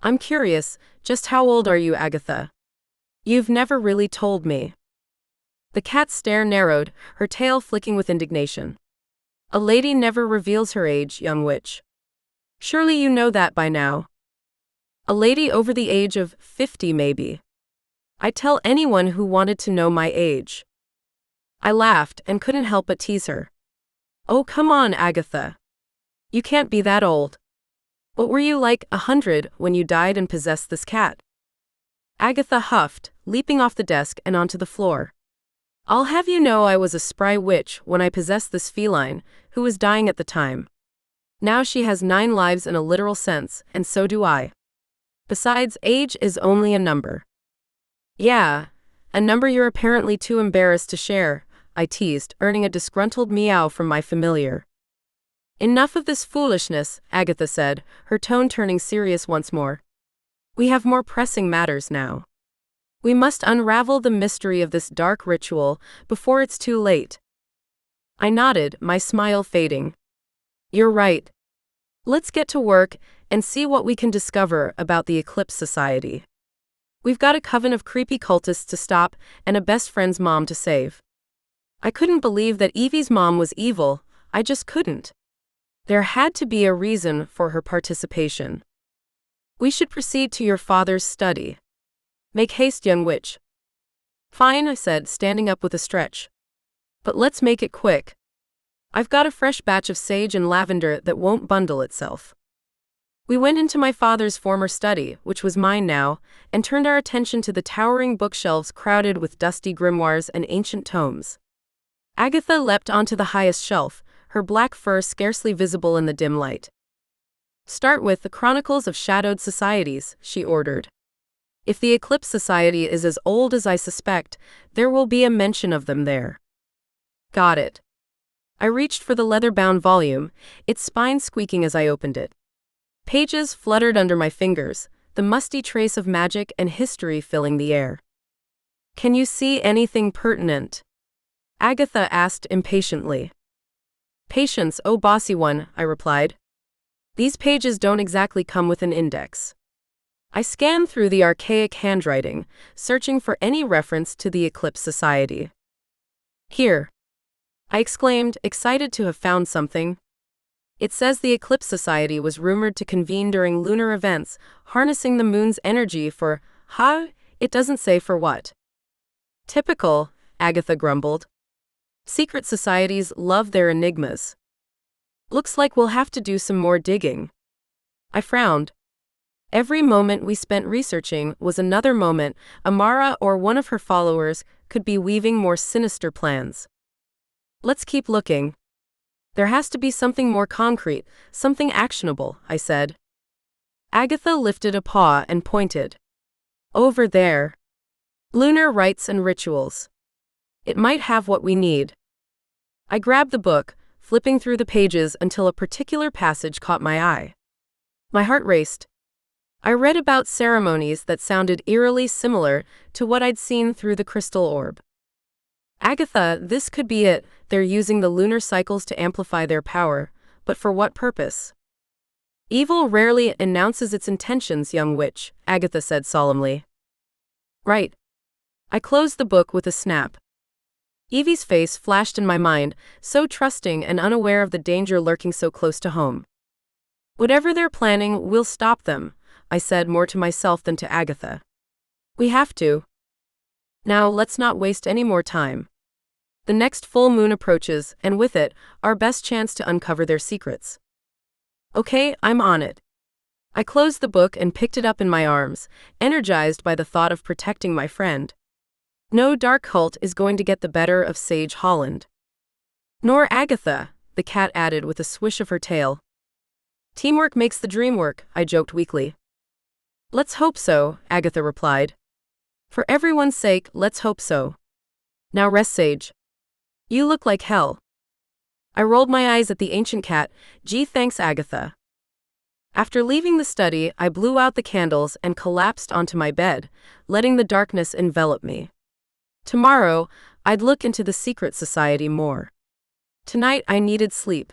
I'm curious, just how old are you, Agatha? You've never really told me. The cat's stare narrowed, her tail flicking with indignation. A lady never reveals her age, young witch. Surely you know that by now. A lady over the age of 50, maybe. I'd tell anyone who wanted to know my age. I laughed and couldn't help but tease her. Oh, come on, Agatha. You can't be that old. What were you, like 100 when you died and possessed this cat? Agatha huffed, leaping off the desk and onto the floor. I'll have you know I was a spry witch when I possessed this feline, who was dying at the time. Now she has 9 lives in a literal sense, and so do I. Besides, age is only a number. Yeah, a number you're apparently too embarrassed to share, I teased, earning a disgruntled meow from my familiar. Enough of this foolishness, Agatha said, her tone turning serious once more. We have more pressing matters now. We must unravel the mystery of this dark ritual before it's too late. I nodded, my smile fading. You're right. Let's get to work and see what we can discover about the Eclipse Society. We've got a coven of creepy cultists to stop and a best friend's mom to save. I couldn't believe that Evie's mom was evil, I just couldn't. There had to be a reason for her participation. We should proceed to your father's study. Make haste, young witch. Fine, I said, standing up with a stretch. But let's make it quick. I've got a fresh batch of sage and lavender that won't bundle itself. We went into my father's former study, which was mine now, and turned our attention to the towering bookshelves crowded with dusty grimoires and ancient tomes. Agatha leapt onto the highest shelf, her black fur scarcely visible in the dim light. Start with the Chronicles of Shadowed Societies, she ordered. If the Eclipse Society is as old as I suspect, there will be a mention of them there. Got it. I reached for the leather-bound volume, its spine squeaking as I opened it. Pages fluttered under my fingers, the musty trace of magic and history filling the air. Can you see anything pertinent? Agatha asked impatiently. Patience, oh bossy one, I replied. These pages don't exactly come with an index. I scanned through the archaic handwriting, searching for any reference to the Eclipse Society. Here, I exclaimed, excited to have found something. It says the Eclipse Society was rumored to convene during lunar events, harnessing the moon's energy for, it doesn't say for what. Typical, Agatha grumbled. Secret societies love their enigmas. Looks like we'll have to do some more digging. I frowned. Every moment we spent researching was another moment Amara or one of her followers could be weaving more sinister plans. Let's keep looking. There has to be something more concrete, something actionable, I said. Agatha lifted a paw and pointed. Over there. Lunar rites and rituals. It might have what we need. I grabbed the book, flipping through the pages until a particular passage caught my eye. My heart raced. I read about ceremonies that sounded eerily similar to what I'd seen through the crystal orb. Agatha, this could be it. They're using the lunar cycles to amplify their power, but for what purpose? Evil rarely announces its intentions, young witch, Agatha said solemnly. Right. I closed the book with a snap. Evie's face flashed in my mind, so trusting and unaware of the danger lurking so close to home. Whatever they're planning, we'll stop them, I said more to myself than to Agatha. We have to. Now let's not waste any more time. The next full moon approaches, and with it, our best chance to uncover their secrets. Okay, I'm on it. I closed the book and picked it up in my arms, energized by the thought of protecting my friend. No dark cult is going to get the better of Sage Holland. Nor Agatha, the cat added with a swish of her tail. Teamwork makes the dream work, I joked weakly. Let's hope so, Agatha replied. For everyone's sake, let's hope so. Now rest, Sage. You look like hell. I rolled my eyes at the ancient cat. Gee, thanks, Agatha. After leaving the study, I blew out the candles and collapsed onto my bed, letting the darkness envelop me. Tomorrow, I'd look into the secret society more. Tonight, I needed sleep.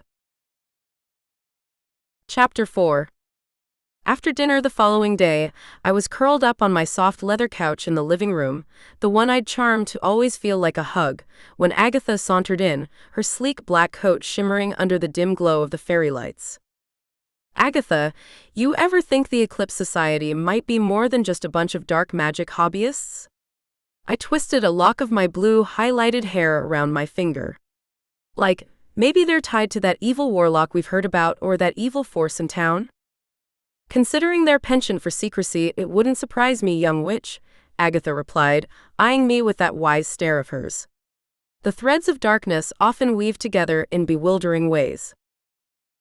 Chapter 4. After dinner the following day, I was curled up on my soft leather couch in the living room, the one I'd charmed to always feel like a hug, when Agatha sauntered in, her sleek black coat shimmering under the dim glow of the fairy lights. Agatha, you ever think the Eclipse Society might be more than just a bunch of dark magic hobbyists? I twisted a lock of my blue highlighted hair around my finger. Like, maybe they're tied to that evil warlock we've heard about or that evil force in town? Considering their penchant for secrecy, it wouldn't surprise me, young witch, Agatha replied, eyeing me with that wise stare of hers. The threads of darkness often weave together in bewildering ways.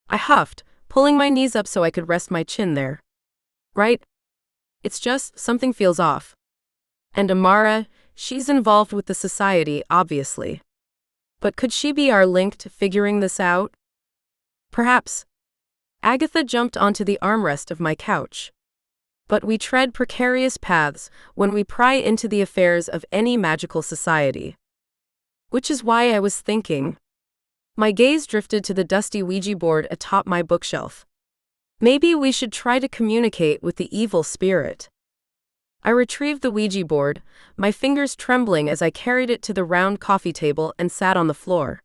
I huffed, pulling my knees up so I could rest my chin there. Right? It's just, something feels off. And Amara, she's involved with the society, obviously. But could she be our link to figuring this out? Perhaps. Agatha jumped onto the armrest of my couch. But we tread precarious paths when we pry into the affairs of any magical society. Which is why I was thinking. My gaze drifted to the dusty Ouija board atop my bookshelf. Maybe we should try to communicate with the evil spirit. I retrieved the Ouija board, my fingers trembling as I carried it to the round coffee table and sat on the floor.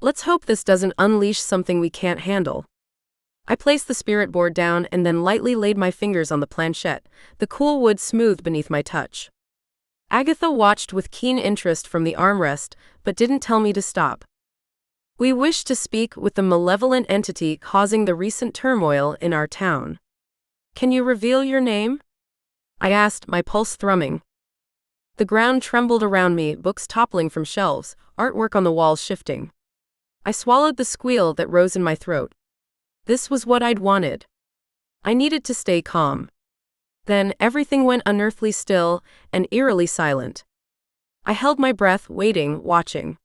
Let's hope this doesn't unleash something we can't handle. I placed the spirit board down and then lightly laid my fingers on the planchette, the cool wood smooth beneath my touch. Agatha watched with keen interest from the armrest, but didn't tell me to stop. We wish to speak with the malevolent entity causing the recent turmoil in our town. Can you reveal your name? I asked, my pulse thrumming. The ground trembled around me, books toppling from shelves, artwork on the walls shifting. I swallowed the squeal that rose in my throat. This was what I'd wanted. I needed to stay calm. Then, everything went unearthly still and eerily silent. I held my breath, waiting, watching.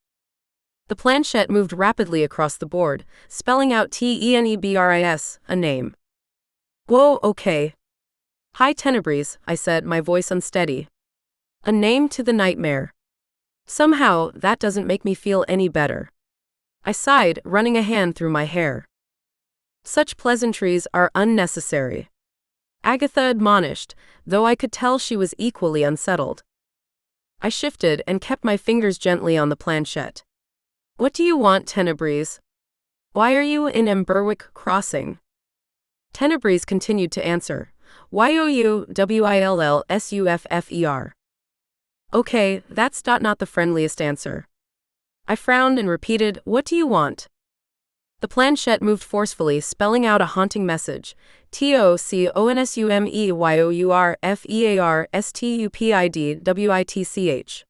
The planchette moved rapidly across the board, spelling out Tenebris, a name. Whoa, okay. Hi Tenebris, I said, my voice unsteady. A name to the nightmare. Somehow, that doesn't make me feel any better. I sighed, running a hand through my hair. Such pleasantries are unnecessary. Agatha admonished, though I could tell she was equally unsettled. I shifted and kept my fingers gently on the planchette. What do you want, Tenebris? Why are you in Emberwick Crossing? Tenebris continued to answer. Youwillsuffer. Okay, that's not the friendliest answer. I frowned and repeated, what do you want? The planchette moved forcefully, spelling out a haunting message. TOCONSUMEYOURFEARSTUPIDWITCH.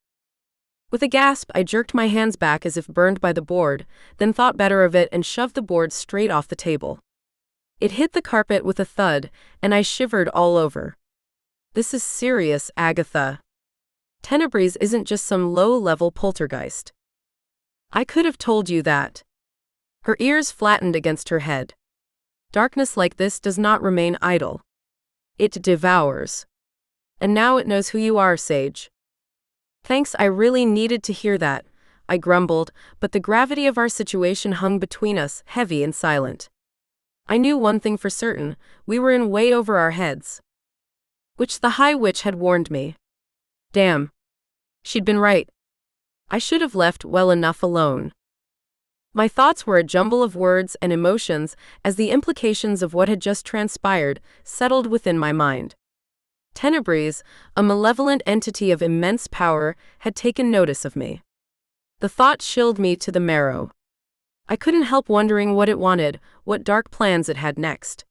With a gasp, I jerked my hands back as if burned by the board, then thought better of it and shoved the board straight off the table. It hit the carpet with a thud, and I shivered all over. This is serious, Agatha. Tenebris isn't just some low-level poltergeist. I could have told you that. Her ears flattened against her head. Darkness like this does not remain idle. It devours. And now it knows who you are, Sage. Thanks, I really needed to hear that, I grumbled, but the gravity of our situation hung between us, heavy and silent. I knew one thing for certain, we were in way over our heads. Which the High Witch had warned me. Damn. She'd been right. I should have left well enough alone. My thoughts were a jumble of words and emotions as the implications of what had just transpired settled within my mind. Tenebris, a malevolent entity of immense power, had taken notice of me. The thought chilled me to the marrow. I couldn't help wondering what it wanted, what dark plans it had next.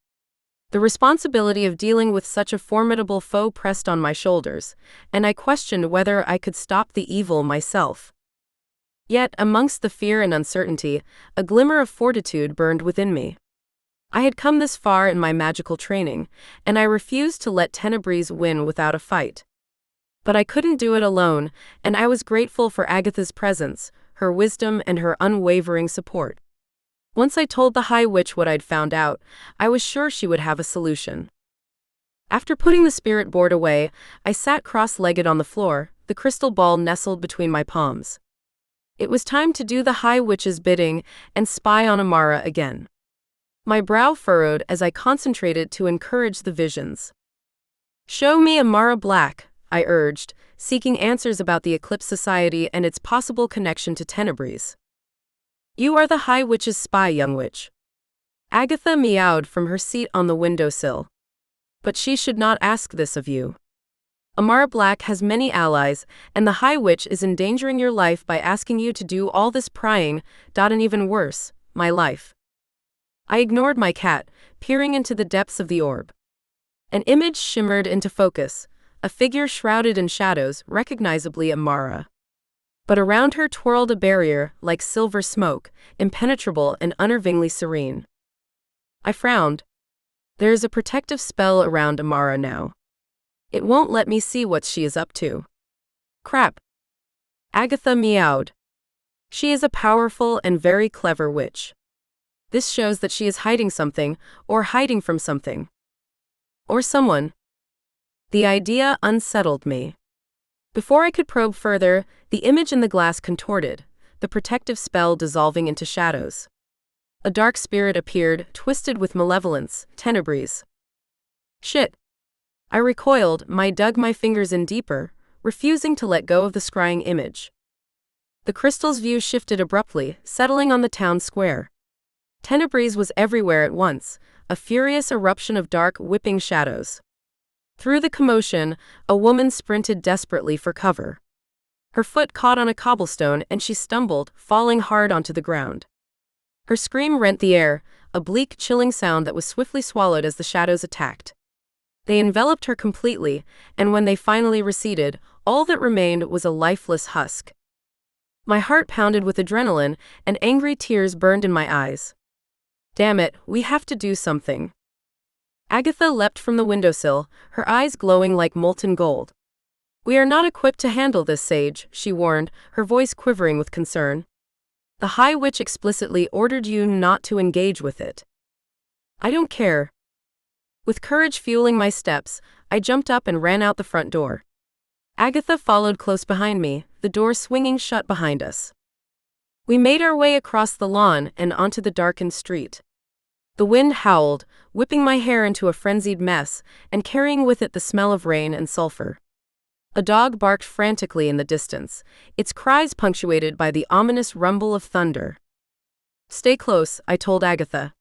The responsibility of dealing with such a formidable foe pressed on my shoulders, and I questioned whether I could stop the evil myself. Yet, amongst the fear and uncertainty, a glimmer of fortitude burned within me. I had come this far in my magical training, and I refused to let Tenebris win without a fight. But I couldn't do it alone, and I was grateful for Agatha's presence, her wisdom, and her unwavering support. Once I told the High Witch what I'd found out, I was sure she would have a solution. After putting the spirit board away, I sat cross-legged on the floor, the crystal ball nestled between my palms. It was time to do the High Witch's bidding and spy on Amara again. My brow furrowed as I concentrated to encourage the visions. Show me Amara Black, I urged, seeking answers about the Eclipse Society and its possible connection to Tenebris. You are the High Witch's spy, young witch. Agatha meowed from her seat on the windowsill. But she should not ask this of you. Amara Black has many allies, and the High Witch is endangering your life by asking you to do all this prying, and even worse, my life. I ignored my cat, peering into the depths of the orb. An image shimmered into focus, a figure shrouded in shadows, recognizably Amara. But around her twirled a barrier, like silver smoke, impenetrable and unnervingly serene. I frowned. There is a protective spell around Amara now. It won't let me see what she is up to. Crap. Agatha meowed. She is a powerful and very clever witch. This shows that she is hiding something, or hiding from something. Or someone. The idea unsettled me. Before I could probe further, the image in the glass contorted, the protective spell dissolving into shadows. A dark spirit appeared, twisted with malevolence, tenebris. Shit. I recoiled, dug my fingers in deeper, refusing to let go of the scrying image. The crystal's view shifted abruptly, settling on the town square. Tenebris was everywhere at once, a furious eruption of dark, whipping shadows. Through the commotion, a woman sprinted desperately for cover. Her foot caught on a cobblestone and she stumbled, falling hard onto the ground. Her scream rent the air, a bleak, chilling sound that was swiftly swallowed as the shadows attacked. They enveloped her completely, and when they finally receded, all that remained was a lifeless husk. My heart pounded with adrenaline, and angry tears burned in my eyes. Damn it, we have to do something. Agatha leapt from the windowsill, her eyes glowing like molten gold. We are not equipped to handle this, Sage, she warned, her voice quivering with concern. The High Witch explicitly ordered you not to engage with it. I don't care. With courage fueling my steps, I jumped up and ran out the front door. Agatha followed close behind me, the door swinging shut behind us. We made our way across the lawn and onto the darkened street. The wind howled, whipping my hair into a frenzied mess, and carrying with it the smell of rain and sulfur. A dog barked frantically in the distance, its cries punctuated by the ominous rumble of thunder. Stay close, I told Agatha.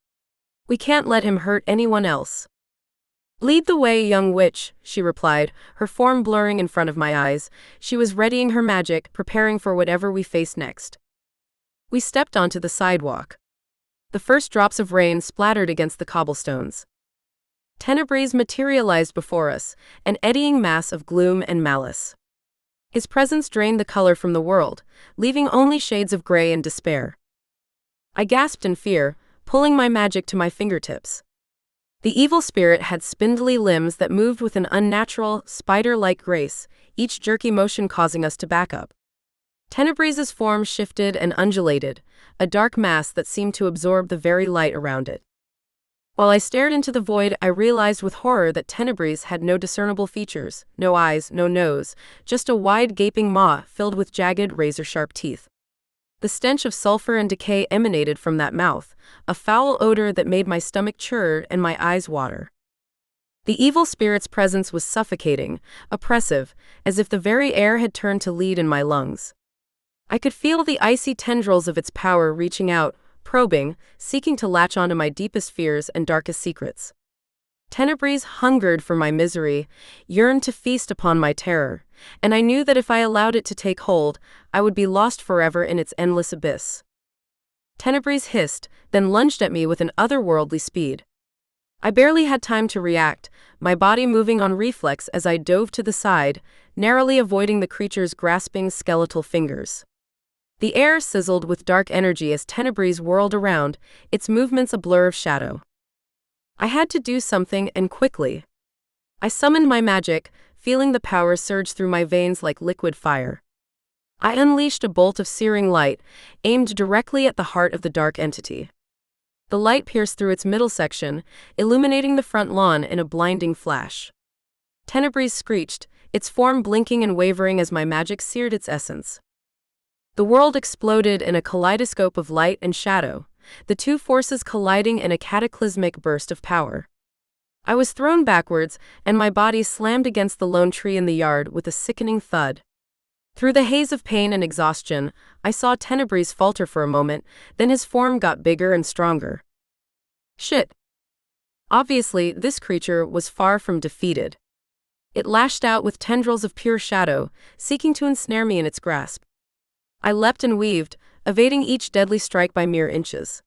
We can't let him hurt anyone else. Lead the way, young witch, she replied, her form blurring in front of my eyes. She was readying her magic, preparing for whatever we faced next. We stepped onto the sidewalk. The first drops of rain splattered against the cobblestones. Tenebris materialized before us, an eddying mass of gloom and malice. His presence drained the color from the world, leaving only shades of gray and despair. I gasped in fear, pulling my magic to my fingertips. The evil spirit had spindly limbs that moved with an unnatural, spider-like grace, each jerky motion causing us to back up. Tenebris's form shifted and undulated, a dark mass that seemed to absorb the very light around it. While I stared into the void, I realized with horror that Tenebris had no discernible features, no eyes, no nose, just a wide gaping maw filled with jagged, razor-sharp teeth. The stench of sulfur and decay emanated from that mouth, a foul odor that made my stomach churn and my eyes water. The evil spirit's presence was suffocating, oppressive, as if the very air had turned to lead in my lungs. I could feel the icy tendrils of its power reaching out, probing, seeking to latch onto my deepest fears and darkest secrets. Tenebris hungered for my misery, yearned to feast upon my terror, and I knew that if I allowed it to take hold, I would be lost forever in its endless abyss. Tenebris hissed, then lunged at me with an otherworldly speed. I barely had time to react, my body moving on reflex as I dove to the side, narrowly avoiding the creature's grasping skeletal fingers. The air sizzled with dark energy as Tenebris whirled around, its movements a blur of shadow. I had to do something, and quickly. I summoned my magic, feeling the power surge through my veins like liquid fire. I unleashed a bolt of searing light, aimed directly at the heart of the dark entity. The light pierced through its middle section, illuminating the front lawn in a blinding flash. Tenebris screeched, its form blinking and wavering as my magic seared its essence. The world exploded in a kaleidoscope of light and shadow, the two forces colliding in a cataclysmic burst of power. I was thrown backwards, and my body slammed against the lone tree in the yard with a sickening thud. Through the haze of pain and exhaustion, I saw Tenebris falter for a moment, then his form got bigger and stronger. Shit. Obviously, this creature was far from defeated. It lashed out with tendrils of pure shadow, seeking to ensnare me in its grasp. I leapt and weaved, evading each deadly strike by mere inches.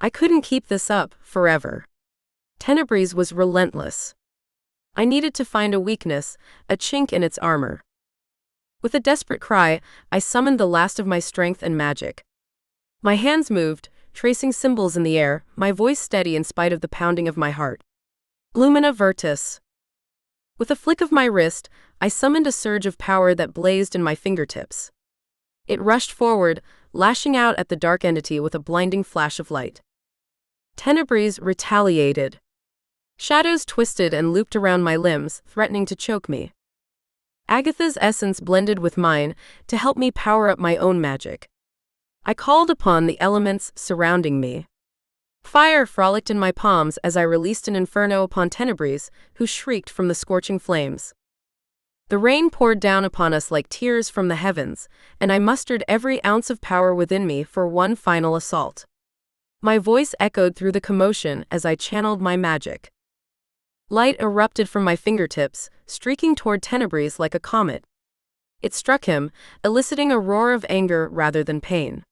I couldn't keep this up forever. Tenebris was relentless. I needed to find a weakness, a chink in its armor. With a desperate cry, I summoned the last of my strength and magic. My hands moved, tracing symbols in the air, my voice steady in spite of the pounding of my heart. Lumina Virtus. With a flick of my wrist, I summoned a surge of power that blazed in my fingertips. It rushed forward, lashing out at the dark entity with a blinding flash of light. Tenebris retaliated. Shadows twisted and looped around my limbs, threatening to choke me. Agatha's essence blended with mine to help me power up my own magic. I called upon the elements surrounding me. Fire frolicked in my palms as I released an inferno upon Tenebris, who shrieked from the scorching flames. The rain poured down upon us like tears from the heavens, and I mustered every ounce of power within me for one final assault. My voice echoed through the commotion as I channeled my magic. Light erupted from my fingertips, streaking toward Tenebris like a comet. It struck him, eliciting a roar of anger rather than pain.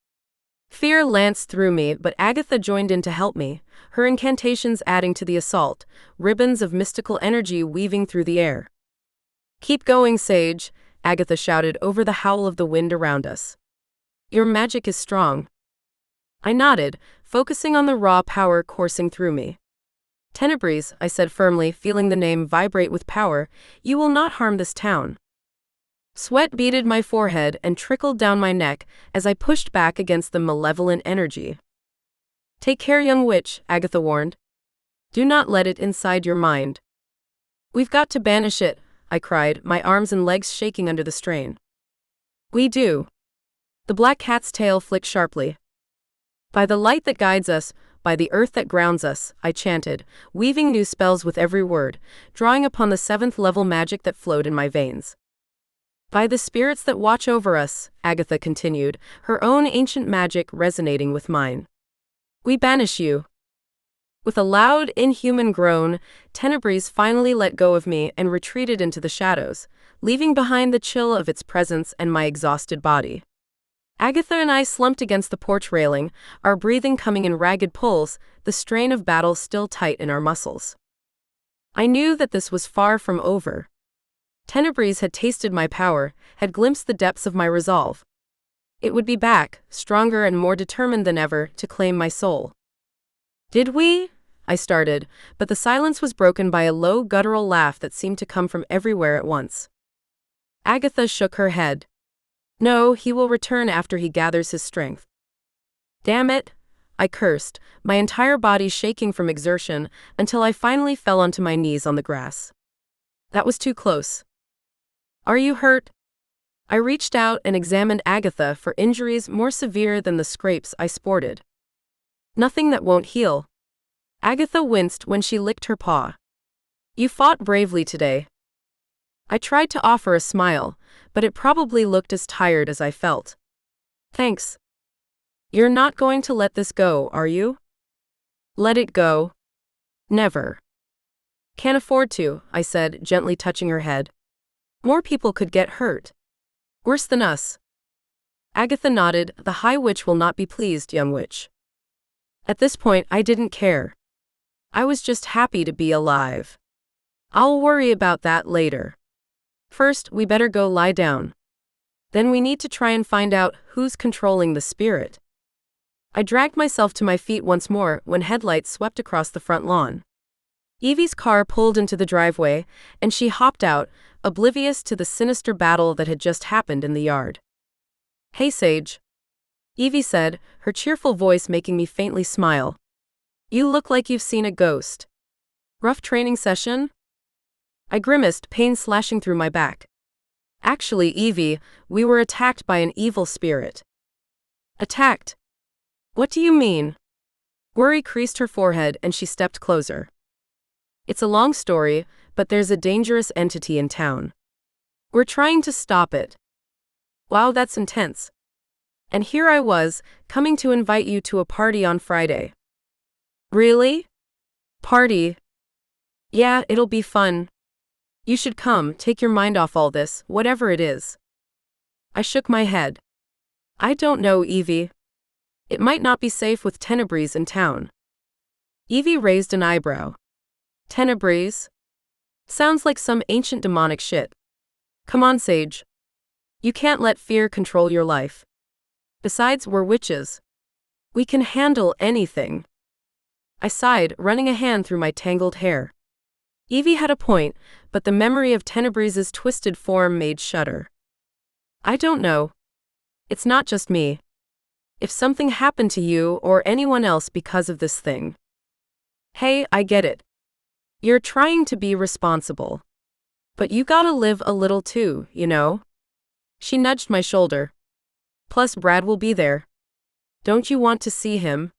Fear lanced through me, but Agatha joined in to help me, her incantations adding to the assault, ribbons of mystical energy weaving through the air. "Keep going, Sage," Agatha shouted over the howl of the wind around us. "Your magic is strong." I nodded, focusing on the raw power coursing through me. "Tenebris," I said firmly, feeling the name vibrate with power, "you will not harm this town." Sweat beaded my forehead and trickled down my neck as I pushed back against the malevolent energy. "Take care, young witch," Agatha warned. "Do not let it inside your mind." "We've got to banish it," I cried, my arms and legs shaking under the strain. "We do." The black cat's tail flicked sharply. "By the light that guides us, by the earth that grounds us," I chanted, weaving new spells with every word, drawing upon the 7th level magic that flowed in my veins. "By the spirits that watch over us," Agatha continued, her own ancient magic resonating with mine. "We banish you." With a loud, inhuman groan, Tenebris finally let go of me and retreated into the shadows, leaving behind the chill of its presence and my exhausted body. Agatha and I slumped against the porch railing, our breathing coming in ragged pulls, the strain of battle still tight in our muscles. I knew that this was far from over. Tenebris had tasted my power, had glimpsed the depths of my resolve. It would be back, stronger and more determined than ever, to claim my soul. "Did we?" I started, but the silence was broken by a low guttural laugh that seemed to come from everywhere at once. Agatha shook her head. "No, he will return after he gathers his strength." "Damn it," I cursed, my entire body shaking from exertion, until I finally fell onto my knees on the grass. That was too close. "Are you hurt?" I reached out and examined Agatha for injuries more severe than the scrapes I sported. "Nothing that won't heal." Agatha winced when she licked her paw. "You fought bravely today." I tried to offer a smile, but it probably looked as tired as I felt. "Thanks." "You're not going to let this go, are you?" "Let it go? Never." "Can't afford to," I said, gently touching her head. "More people could get hurt. Worse than us." Agatha nodded. "The High Witch will not be pleased, young witch." At this point, I didn't care. I was just happy to be alive. "I'll worry about that later. First, we better go lie down. Then we need to try and find out who's controlling the spirit." I dragged myself to my feet once more when headlights swept across the front lawn. Evie's car pulled into the driveway, and she hopped out, oblivious to the sinister battle that had just happened in the yard. "Hey, Sage," Evie said, her cheerful voice making me faintly smile. "You look like you've seen a ghost. Rough training session?" I grimaced, pain slashing through my back. "Actually, Evie, we were attacked by an evil spirit." "Attacked? What do you mean?" Worry creased her forehead and she stepped closer. "It's a long story, but there's a dangerous entity in town. We're trying to stop it." "Wow, that's intense. And here I was, coming to invite you to a party on Friday." "Really? Party?" "Yeah, it'll be fun. You should come, take your mind off all this, whatever it is." I shook my head. "I don't know, Evie. It might not be safe with Tenebris in town." Evie raised an eyebrow. "Tenebris? Sounds like some ancient demonic shit. Come on, Sage. You can't let fear control your life. Besides, we're witches. We can handle anything." I sighed, running a hand through my tangled hair. Evie had a point, but the memory of Tenebris's twisted form made shudder. I don't know. It's not just me. If something happened to you or anyone else because of this thing. Hey, I get it. You're trying to be responsible. But you gotta live a little too, you know? She nudged my shoulder. Plus, Brad will be there. Don't you want to see him?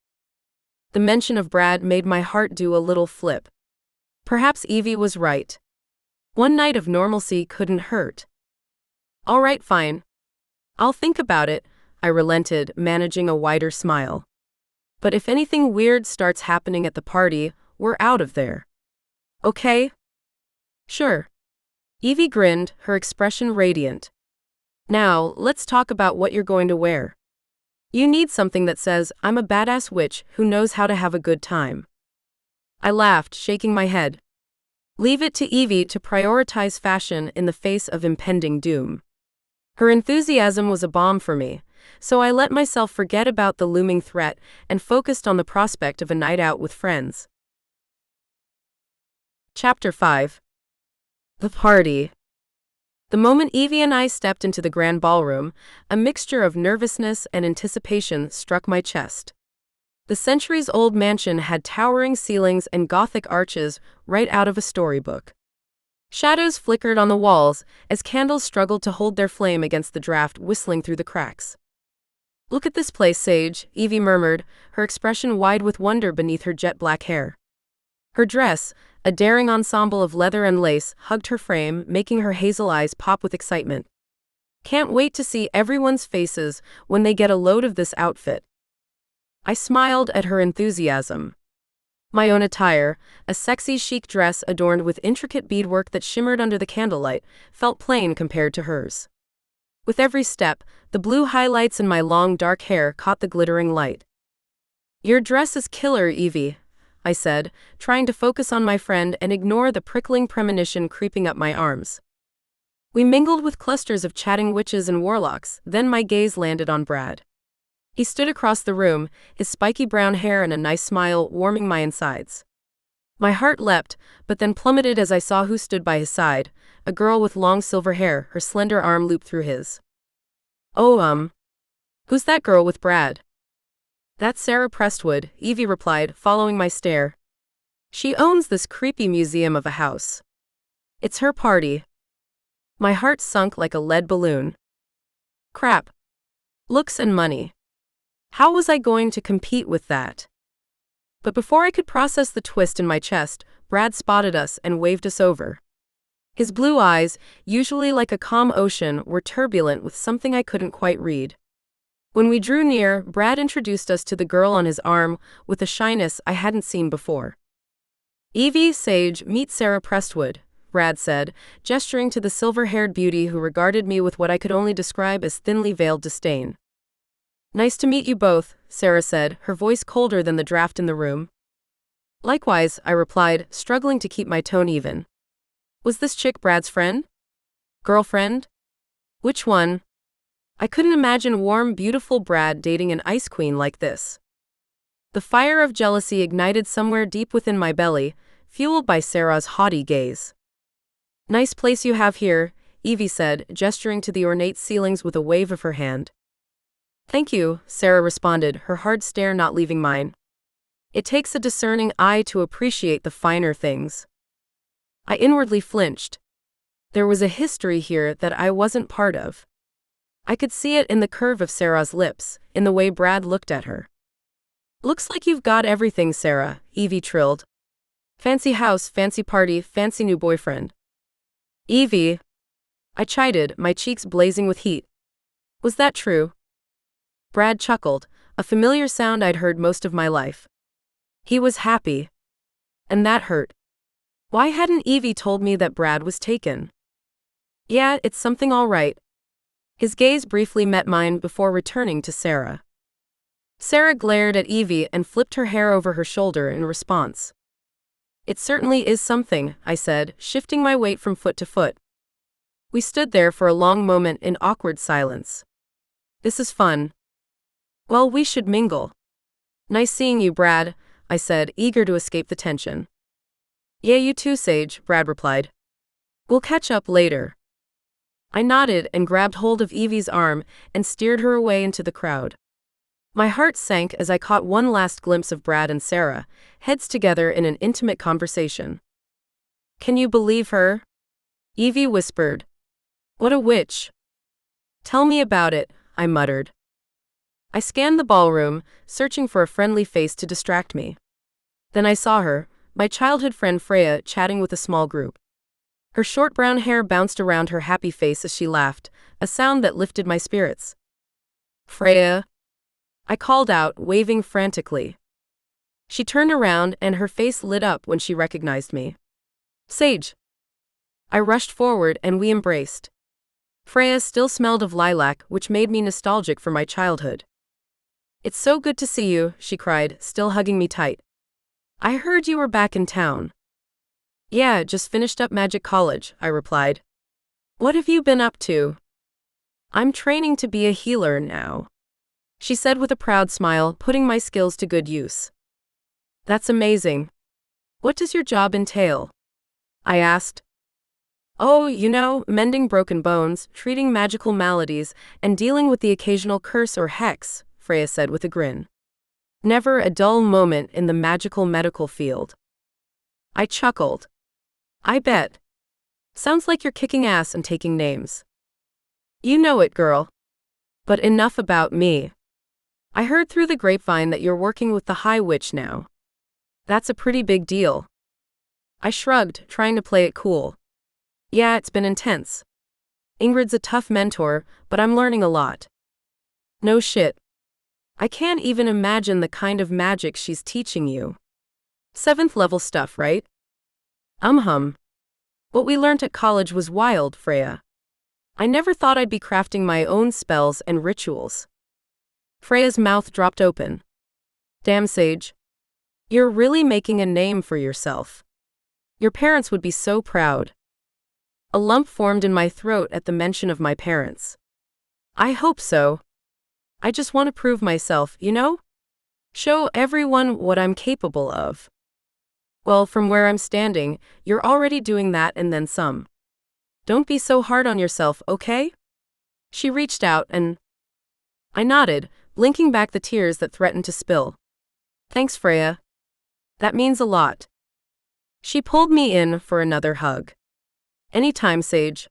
The mention of Brad made my heart do a little flip. Perhaps Evie was right. One night of normalcy couldn't hurt. All right, fine. I'll think about it, I relented, managing a wider smile. But if anything weird starts happening at the party, we're out of there. Okay? Sure. Evie grinned, her expression radiant. Now, let's talk about what you're going to wear. You need something that says, I'm a badass witch who knows how to have a good time. I laughed, shaking my head. Leave it to Evie to prioritize fashion in the face of impending doom. Her enthusiasm was a balm for me, so I let myself forget about the looming threat and focused on the prospect of a night out with friends. Chapter 5. The Party. The moment Evie and I stepped into the grand ballroom, a mixture of nervousness and anticipation struck my chest. The centuries-old mansion had towering ceilings and Gothic arches right out of a storybook. Shadows flickered on the walls as candles struggled to hold their flame against the draft whistling through the cracks. Look at this place, Sage, Evie murmured, her expression wide with wonder beneath her jet-black hair. Her dress, a daring ensemble of leather and lace, hugged her frame, making her hazel eyes pop with excitement. Can't wait to see everyone's faces when they get a load of this outfit. I smiled at her enthusiasm. My own attire, a sexy chic dress adorned with intricate beadwork that shimmered under the candlelight, felt plain compared to hers. With every step, the blue highlights in my long dark hair caught the glittering light. Your dress is killer, Evie, I said, trying to focus on my friend and ignore the prickling premonition creeping up my arms. We mingled with clusters of chatting witches and warlocks, then my gaze landed on Brad. He stood across the room, his spiky brown hair and a nice smile warming my insides. My heart leapt, but then plummeted as I saw who stood by his side, a girl with long silver hair, her slender arm looped through his. Oh, who's that girl with Brad? That's Sarah Prestwood, Evie replied, following my stare. She owns this creepy museum of a house. It's her party. My heart sunk like a lead balloon. Crap. Looks and money. How was I going to compete with that? But before I could process the twist in my chest, Brad spotted us and waved us over. His blue eyes, usually like a calm ocean, were turbulent with something I couldn't quite read. When we drew near, Brad introduced us to the girl on his arm with a shyness I hadn't seen before. Evie, Sage, meet Sarah Prestwood, Brad said, gesturing to the silver-haired beauty who regarded me with what I could only describe as thinly veiled disdain. Nice to meet you both, Sarah said, her voice colder than the draft in the room. Likewise, I replied, struggling to keep my tone even. Was this chick Brad's friend? Girlfriend? Which one? I couldn't imagine warm, beautiful Brad dating an ice queen like this. The fire of jealousy ignited somewhere deep within my belly, fueled by Sarah's haughty gaze. Nice place you have here, Evie said, gesturing to the ornate ceilings with a wave of her hand. Thank you, Sarah responded, her hard stare not leaving mine. It takes a discerning eye to appreciate the finer things. I inwardly flinched. There was a history here that I wasn't part of. I could see it in the curve of Sarah's lips, in the way Brad looked at her. Looks like you've got everything, Sarah, Evie trilled. Fancy house, fancy party, fancy new boyfriend. Evie, I chided, my cheeks blazing with heat. Was that true? Brad chuckled, a familiar sound I'd heard most of my life. He was happy. And that hurt. Why hadn't Evie told me that Brad was taken? Yeah, it's something all right. His gaze briefly met mine before returning to Sarah. Sarah glared at Evie and flipped her hair over her shoulder in response. It certainly is something, I said, shifting my weight from foot to foot. We stood there for a long moment in awkward silence. This is fun. Well, we should mingle. Nice seeing you, Brad, I said, eager to escape the tension. Yeah, you too, Sage, Brad replied. We'll catch up later. I nodded and grabbed hold of Evie's arm and steered her away into the crowd. My heart sank as I caught one last glimpse of Brad and Sarah, heads together in an intimate conversation. Can you believe her? Evie whispered. What a witch. Tell me about it, I muttered. I scanned the ballroom, searching for a friendly face to distract me. Then I saw her, my childhood friend Freya, chatting with a small group. Her short brown hair bounced around her happy face as she laughed, a sound that lifted my spirits. Freya? I called out, waving frantically. She turned around and her face lit up when she recognized me. Sage. I rushed forward and we embraced. Freya still smelled of lilac, which made me nostalgic for my childhood. It's so good to see you, she cried, still hugging me tight. I heard you were back in town. Yeah, just finished up Magic College, I replied. What have you been up to? I'm training to be a healer now, she said with a proud smile, putting my skills to good use. That's amazing. What does your job entail? I asked. Oh, mending broken bones, treating magical maladies, and dealing with the occasional curse or hex, Freya said with a grin. Never a dull moment in the magical medical field. I chuckled. I bet. Sounds like you're kicking ass and taking names. You know it, girl. But enough about me. I heard through the grapevine that you're working with the High Witch now. That's a pretty big deal. I shrugged, trying to play it cool. Yeah, it's been intense. Ingrid's a tough mentor, but I'm learning a lot. No shit. I can't even imagine the kind of magic she's teaching you. 7th level stuff, right? What we learned at college was wild, Freya. I never thought I'd be crafting my own spells and rituals. Freya's mouth dropped open. Damn, Sage. You're really making a name for yourself. Your parents would be so proud. A lump formed in my throat at the mention of my parents. I hope so. I just want to prove myself, Show everyone what I'm capable of. Well, from where I'm standing, you're already doing that and then some. Don't be so hard on yourself, okay? She reached out and I nodded, blinking back the tears that threatened to spill. Thanks, Freya. That means a lot. She pulled me in for another hug. Anytime, Sage.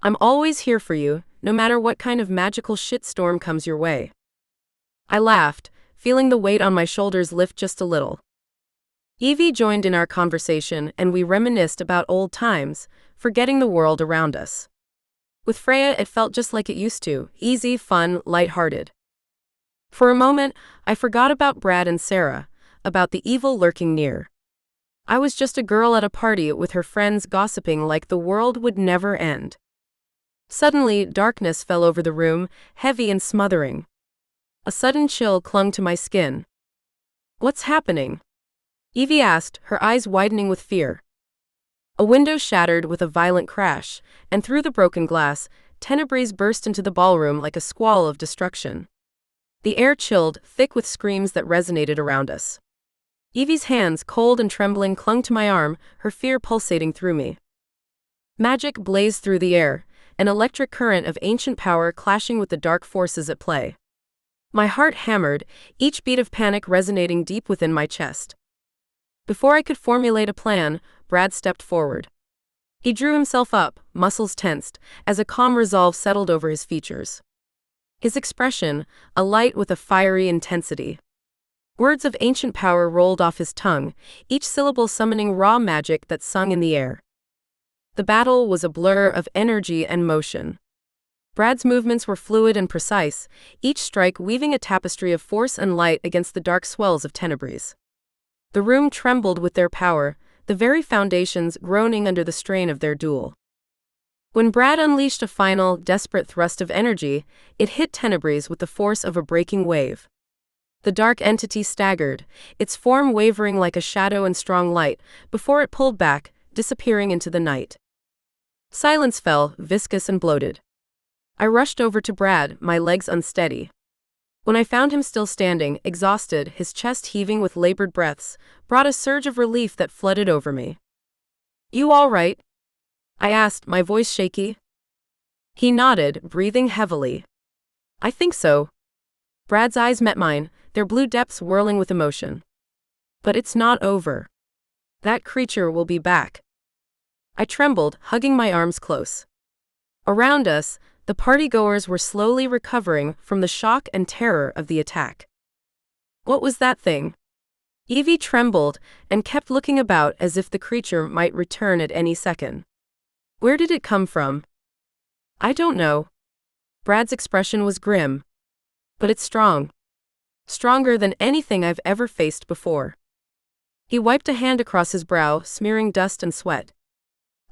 I'm always here for you, no matter what kind of magical shitstorm comes your way. I laughed, feeling the weight on my shoulders lift just a little. Evie joined in our conversation and we reminisced about old times, forgetting the world around us. With Freya, it felt just like it used to, easy, fun, lighthearted. For a moment, I forgot about Brad and Sarah, about the evil lurking near. I was just a girl at a party with her friends gossiping like the world would never end. Suddenly, darkness fell over the room, heavy and smothering. A sudden chill clung to my skin. What's happening? Evie asked, her eyes widening with fear. A window shattered with a violent crash, and through the broken glass, Tenebris burst into the ballroom like a squall of destruction. The air chilled, thick with screams that resonated around us. Evie's hands, cold and trembling, clung to my arm, her fear pulsating through me. Magic blazed through the air, an electric current of ancient power clashing with the dark forces at play. My heart hammered, each beat of panic resonating deep within my chest. Before I could formulate a plan, Brad stepped forward. He drew himself up, muscles tensed, as a calm resolve settled over his features. His expression, alight with a fiery intensity. Words of ancient power rolled off his tongue, each syllable summoning raw magic that sung in the air. The battle was a blur of energy and motion. Brad's movements were fluid and precise, each strike weaving a tapestry of force and light against the dark swells of Tenebris. The room trembled with their power, the very foundations groaning under the strain of their duel. When Brad unleashed a final, desperate thrust of energy, it hit Tenebris with the force of a breaking wave. The dark entity staggered, its form wavering like a shadow in strong light, before it pulled back, disappearing into the night. Silence fell, viscous and bloated. I rushed over to Brad, my legs unsteady. When I found him still standing, exhausted, his chest heaving with labored breaths, brought a surge of relief that flooded over me. You all right? I asked, my voice shaky. He nodded, breathing heavily. I think so. Brad's eyes met mine, their blue depths whirling with emotion. But it's not over. That creature will be back. I trembled, hugging my arms close. Around us, the partygoers were slowly recovering from the shock and terror of the attack. What was that thing? Evie trembled and kept looking about as if the creature might return at any second. Where did it come from? I don't know. Brad's expression was grim. But it's strong. Stronger than anything I've ever faced before. He wiped a hand across his brow, smearing dust and sweat.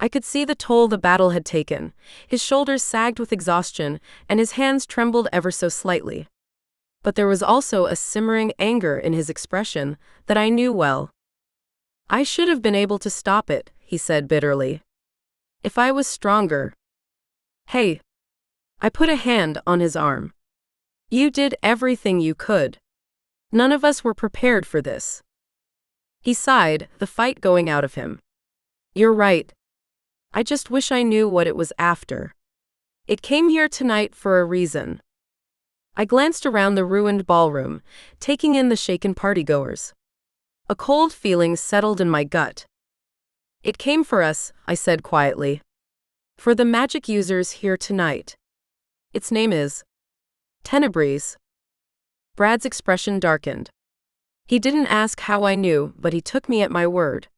I could see the toll the battle had taken. His shoulders sagged with exhaustion, and his hands trembled ever so slightly. But there was also a simmering anger in his expression that I knew well. I should have been able to stop it, he said bitterly. If I was stronger. Hey. I put a hand on his arm. You did everything you could. None of us were prepared for this. He sighed, the fight going out of him. You're right. I just wish I knew what it was after. It came here tonight for a reason. I glanced around the ruined ballroom, taking in the shaken partygoers. A cold feeling settled in my gut. It came for us, I said quietly. For the magic users here tonight. Its name is Tenebrae. Brad's expression darkened. He didn't ask how I knew, but he took me at my word.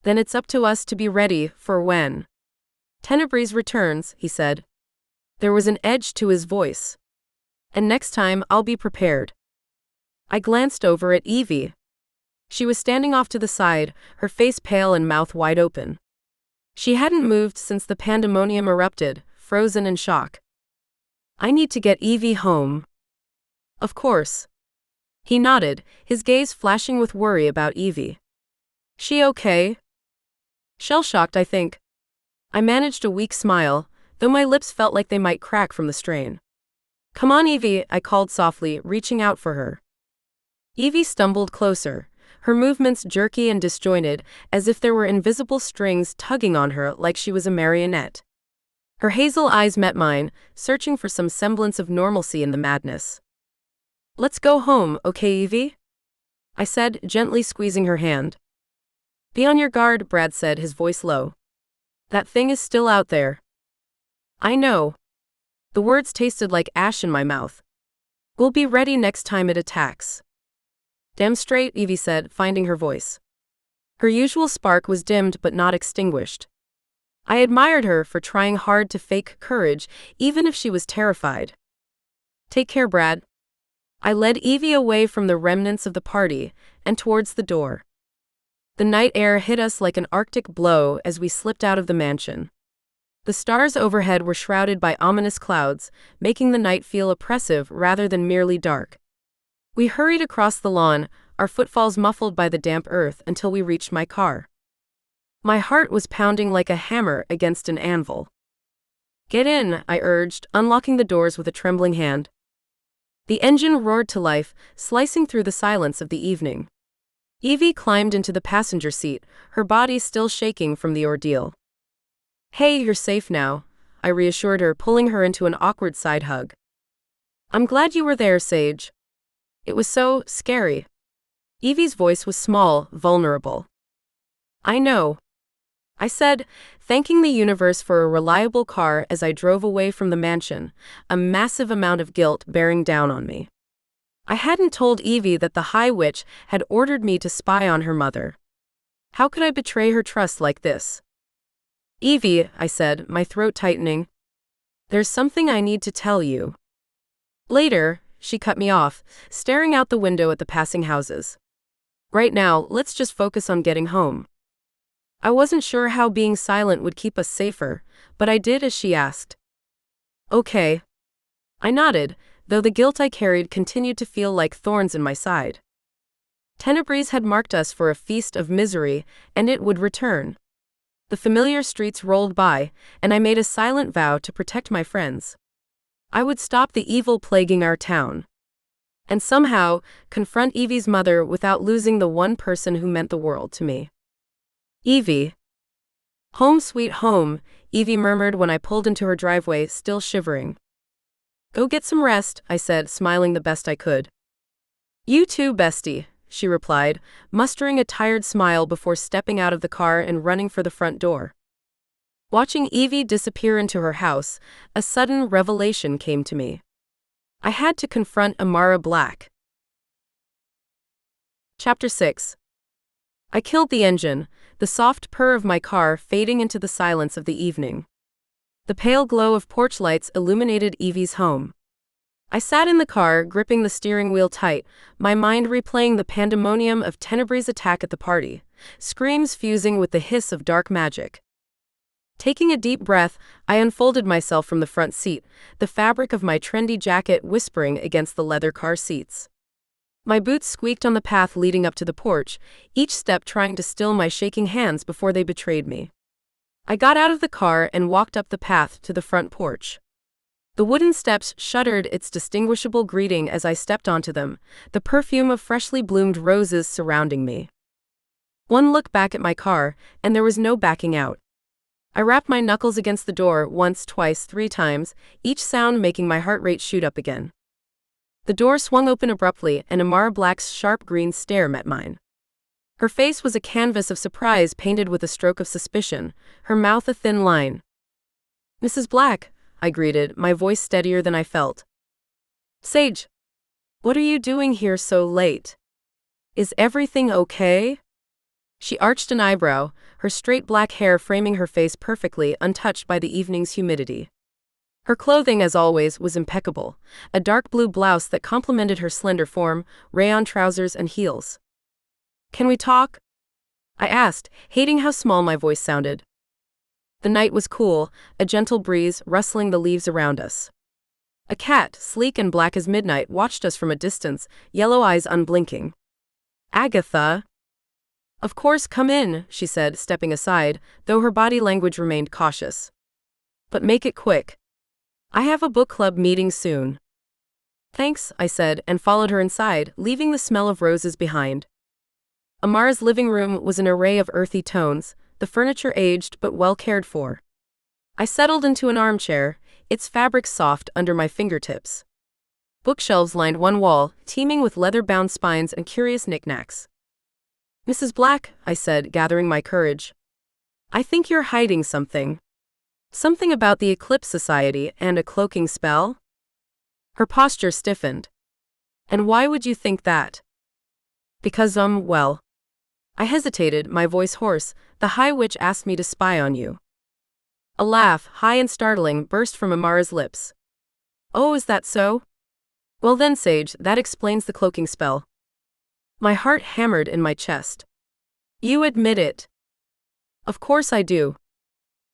Then it's up to us to be ready for when Tenebrae returns, he said. There was an edge to his voice. And next time I'll be prepared. I glanced over at Evie. She was standing off to the side, her face pale and mouth wide open. She hadn't moved since the pandemonium erupted, frozen in shock. I need to get Evie home. Of course. He nodded, his gaze flashing with worry about Evie. She okay? Shell-shocked, I think. I managed a weak smile, though my lips felt like they might crack from the strain. Come on, Evie, I called softly, reaching out for her. Evie stumbled closer, her movements jerky and disjointed, as if there were invisible strings tugging on her like she was a marionette. Her hazel eyes met mine, searching for some semblance of normalcy in the madness. Let's go home, okay, Evie? I said, gently squeezing her hand. Be on your guard, Brad said, his voice low. That thing is still out there. I know. The words tasted like ash in my mouth. We'll be ready next time it attacks. Damn straight, Evie said, finding her voice. Her usual spark was dimmed but not extinguished. I admired her for trying hard to fake courage, even if she was terrified. Take care, Brad. I led Evie away from the remnants of the party and towards the door. The night air hit us like an arctic blow as we slipped out of the mansion. The stars overhead were shrouded by ominous clouds, making the night feel oppressive rather than merely dark. We hurried across the lawn, our footfalls muffled by the damp earth until we reached my car. My heart was pounding like a hammer against an anvil. Get in, I urged, unlocking the doors with a trembling hand. The engine roared to life, slicing through the silence of the evening. Evie climbed into the passenger seat, her body still shaking from the ordeal. Hey, you're safe now, I reassured her, pulling her into an awkward side hug. I'm glad you were there, Sage. It was so scary. Evie's voice was small, vulnerable. I know. I said, thanking the universe for a reliable car as I drove away from the mansion, a massive amount of guilt bearing down on me. I hadn't told Evie that the High Witch had ordered me to spy on her mother. How could I betray her trust like this? Evie, I said, my throat tightening. There's something I need to tell you. Later, she cut me off, staring out the window at the passing houses. Right now, let's just focus on getting home. I wasn't sure how being silent would keep us safer, but I did as she asked. Okay. I nodded, though the guilt I carried continued to feel like thorns in my side. Tenebrae had marked us for a feast of misery, and it would return. The familiar streets rolled by, and I made a silent vow to protect my friends. I would stop the evil plaguing our town. And somehow, confront Evie's mother without losing the one person who meant the world to me. Evie. Home sweet home, Evie murmured when I pulled into her driveway, still shivering. Go get some rest, I said, smiling the best I could. You too, bestie, she replied, mustering a tired smile before stepping out of the car and running for the front door. Watching Evie disappear into her house, a sudden revelation came to me. I had to confront Amara Black. Chapter 6. I killed the engine, the soft purr of my car fading into the silence of the evening. The pale glow of porch lights illuminated Evie's home. I sat in the car, gripping the steering wheel tight, my mind replaying the pandemonium of Tenebrae's attack at the party, screams fusing with the hiss of dark magic. Taking a deep breath, I unfolded myself from the front seat, the fabric of my trendy jacket whispering against the leather car seats. My boots squeaked on the path leading up to the porch, each step trying to still my shaking hands before they betrayed me. I got out of the car and walked up the path to the front porch. The wooden steps shuddered its distinguishable greeting as I stepped onto them, the perfume of freshly bloomed roses surrounding me. One look back at my car, and there was no backing out. I rapped my knuckles against the door once, twice, 3 times, each sound making my heart rate shoot up again. The door swung open abruptly, and Amara Black's sharp green stare met mine. Her face was a canvas of surprise painted with a stroke of suspicion, her mouth a thin line. Mrs. Black, I greeted, my voice steadier than I felt. Sage, what are you doing here so late? Is everything okay? She arched an eyebrow, her straight black hair framing her face perfectly, untouched by the evening's humidity. Her clothing, as always, was impeccable, a dark blue blouse that complemented her slender form, rayon trousers and heels. Can we talk? I asked, hating how small my voice sounded. The night was cool, a gentle breeze rustling the leaves around us. A cat, sleek and black as midnight, watched us from a distance, yellow eyes unblinking. Agatha. Of course, come in, she said, stepping aside, though her body language remained cautious. But make it quick. I have a book club meeting soon. Thanks, I said, and followed her inside, leaving the smell of roses behind. Amara's living room was an array of earthy tones, the furniture aged but well cared for. I settled into an armchair, its fabric soft under my fingertips. Bookshelves lined one wall, teeming with leather-bound spines and curious knickknacks. Mrs. Black, I said, gathering my courage. I think you're hiding something. Something about the Eclipse Society and a cloaking spell? Her posture stiffened. And why would you think that? Because, well. I hesitated, my voice hoarse, the high witch asked me to spy on you. A laugh, high and startling, burst from Amara's lips. Oh, is that so? Well then, Sage, that explains the cloaking spell. My heart hammered in my chest. You admit it. Of course I do.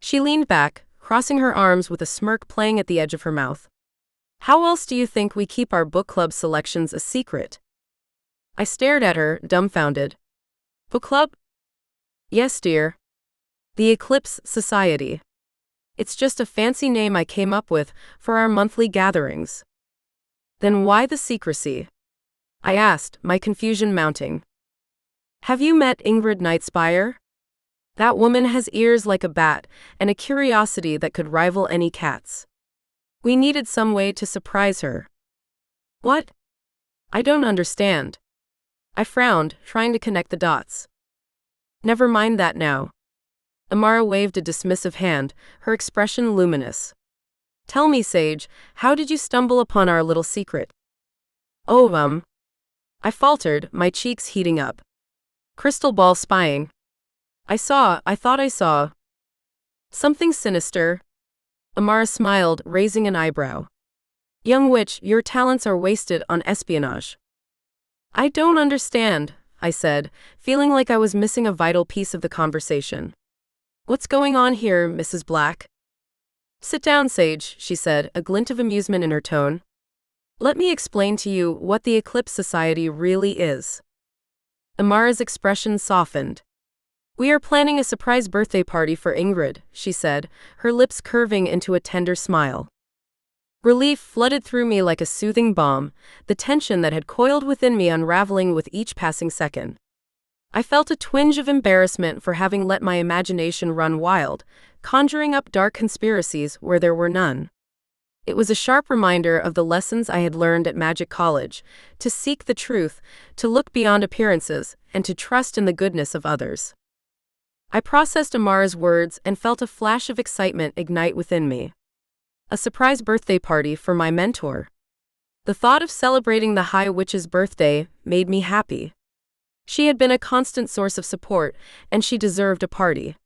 She leaned back, crossing her arms with a smirk playing at the edge of her mouth. How else do you think we keep our book club selections a secret? I stared at her, dumbfounded. Book club? Yes, dear. The Eclipse Society. It's just a fancy name I came up with for our monthly gatherings. Then why the secrecy? I asked, my confusion mounting. Have you met Ingrid Nightspire? That woman has ears like a bat and a curiosity that could rival any cat's. We needed some way to surprise her. What? I don't understand. I frowned, trying to connect the dots. Never mind that now. Amara waved a dismissive hand, her expression luminous. Tell me, Sage, how did you stumble upon our little secret? Oh, I faltered, my cheeks heating up. Crystal ball spying. I thought I saw. Something sinister. Amara smiled, raising an eyebrow. Young witch, your talents are wasted on espionage. I don't understand, I said, feeling like I was missing a vital piece of the conversation. What's going on here, Mrs. Black? Sit down, Sage, she said, a glint of amusement in her tone. Let me explain to you what the Eclipse Society really is. Amara's expression softened. We are planning a surprise birthday party for Ingrid, she said, her lips curving into a tender smile. Relief flooded through me like a soothing balm, the tension that had coiled within me unraveling with each passing second. I felt a twinge of embarrassment for having let my imagination run wild, conjuring up dark conspiracies where there were none. It was a sharp reminder of the lessons I had learned at Magic College: to seek the truth, to look beyond appearances, and to trust in the goodness of others. I processed Amara's words and felt a flash of excitement ignite within me. A surprise birthday party for my mentor. The thought of celebrating the High Witch's birthday made me happy. She had been a constant source of support, and she deserved a party.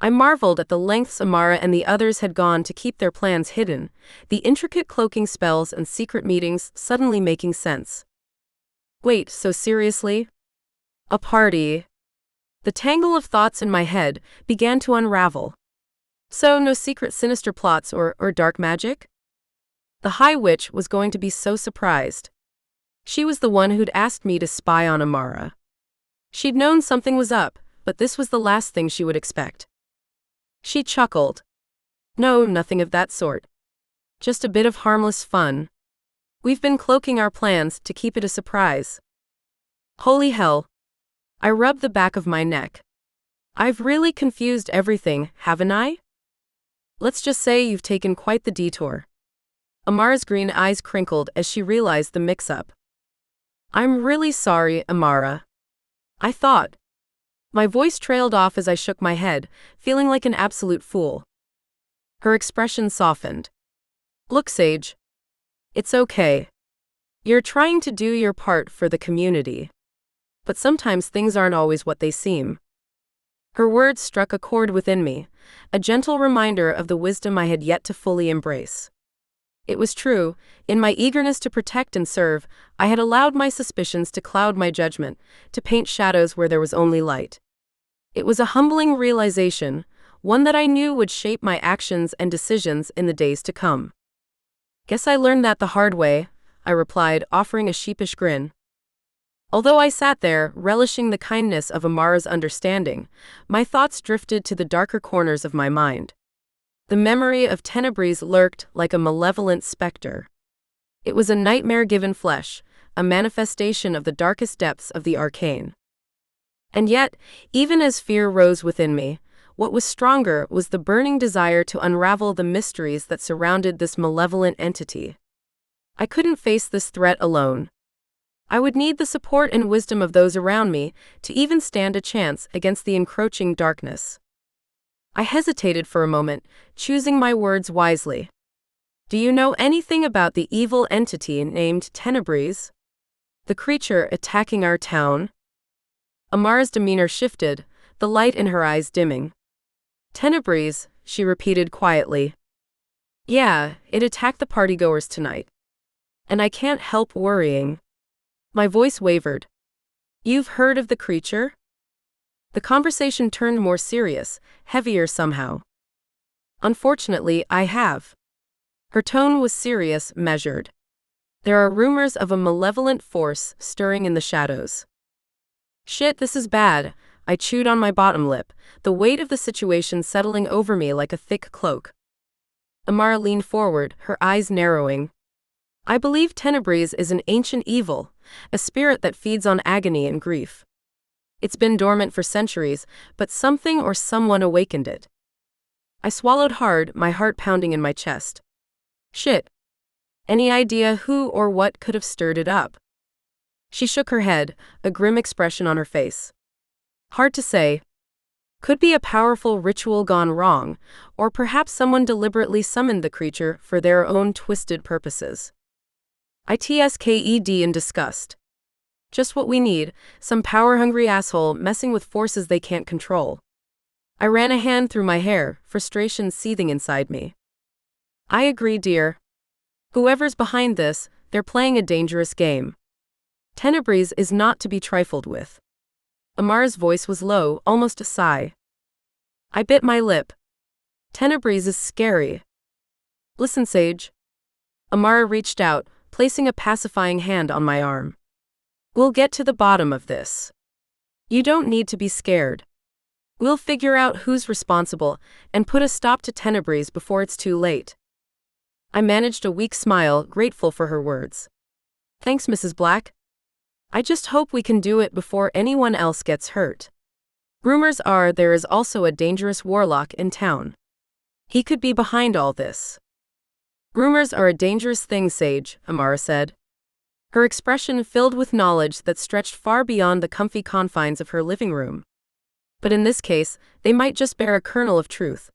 I marveled at the lengths Amara and the others had gone to keep their plans hidden, the intricate cloaking spells and secret meetings suddenly making sense. Wait, so seriously? A party? The tangle of thoughts in my head began to unravel. So, no secret sinister plots or dark magic? The High Witch was going to be so surprised. She was the one who'd asked me to spy on Amara. She'd known something was up, but this was the last thing she would expect. She chuckled. No, nothing of that sort. Just a bit of harmless fun. We've been cloaking our plans to keep it a surprise. Holy hell. I rubbed the back of my neck. I've really confused everything, haven't I? Let's just say you've taken quite the detour. Amara's green eyes crinkled as she realized the mix-up. I'm really sorry, Amara. I thought. My voice trailed off as I shook my head, feeling like an absolute fool. Her expression softened. Look, Sage. It's okay. You're trying to do your part for the community. But sometimes things aren't always what they seem. Her words struck a chord within me, a gentle reminder of the wisdom I had yet to fully embrace. It was true, in my eagerness to protect and serve, I had allowed my suspicions to cloud my judgment, to paint shadows where there was only light. It was a humbling realization, one that I knew would shape my actions and decisions in the days to come. Guess I learned that the hard way, I replied, offering a sheepish grin. Although I sat there, relishing the kindness of Amara's understanding, my thoughts drifted to the darker corners of my mind. The memory of Tenebris lurked like a malevolent specter. It was a nightmare-given flesh, a manifestation of the darkest depths of the arcane. And yet, even as fear rose within me, what was stronger was the burning desire to unravel the mysteries that surrounded this malevolent entity. I couldn't face this threat alone. I would need the support and wisdom of those around me to even stand a chance against the encroaching darkness. I hesitated for a moment, choosing my words wisely. Do you know anything about the evil entity named Tenebris? The creature attacking our town? Amara's demeanor shifted, the light in her eyes dimming. Tenebris, she repeated quietly. Yeah, it attacked the partygoers tonight. And I can't help worrying. My voice wavered. You've heard of the creature? The conversation turned more serious, heavier somehow. Unfortunately, I have. Her tone was serious, measured. There are rumors of a malevolent force stirring in the shadows. Shit, this is bad. I chewed on my bottom lip, the weight of the situation settling over me like a thick cloak. Amara leaned forward, her eyes narrowing. I believe Tenebris is an ancient evil, a spirit that feeds on agony and grief. It's been dormant for centuries, but something or someone awakened it. I swallowed hard, my heart pounding in my chest. Shit. Any idea who or what could have stirred it up? She shook her head, a grim expression on her face. Hard to say. Could be a powerful ritual gone wrong, or perhaps someone deliberately summoned the creature for their own twisted purposes. ITSKED in disgust. Just what we need, some power-hungry asshole messing with forces they can't control. I ran a hand through my hair, frustration seething inside me. I agree, dear. Whoever's behind this, they're playing a dangerous game. Tenebris is not to be trifled with. Amara's voice was low, almost a sigh. I bit my lip. Tenebris is scary. Listen, Sage. Amara reached out, placing a pacifying hand on my arm. We'll get to the bottom of this. You don't need to be scared. We'll figure out who's responsible and put a stop to Tenebris before it's too late. I managed a weak smile, grateful for her words. Thanks, Mrs. Black. I just hope we can do it before anyone else gets hurt. Rumors are there is also a dangerous warlock in town. He could be behind all this. Rumors are a dangerous thing, Sage, Amara said. Her expression filled with knowledge that stretched far beyond the comfy confines of her living room. But in this case, they might just bear a kernel of truth.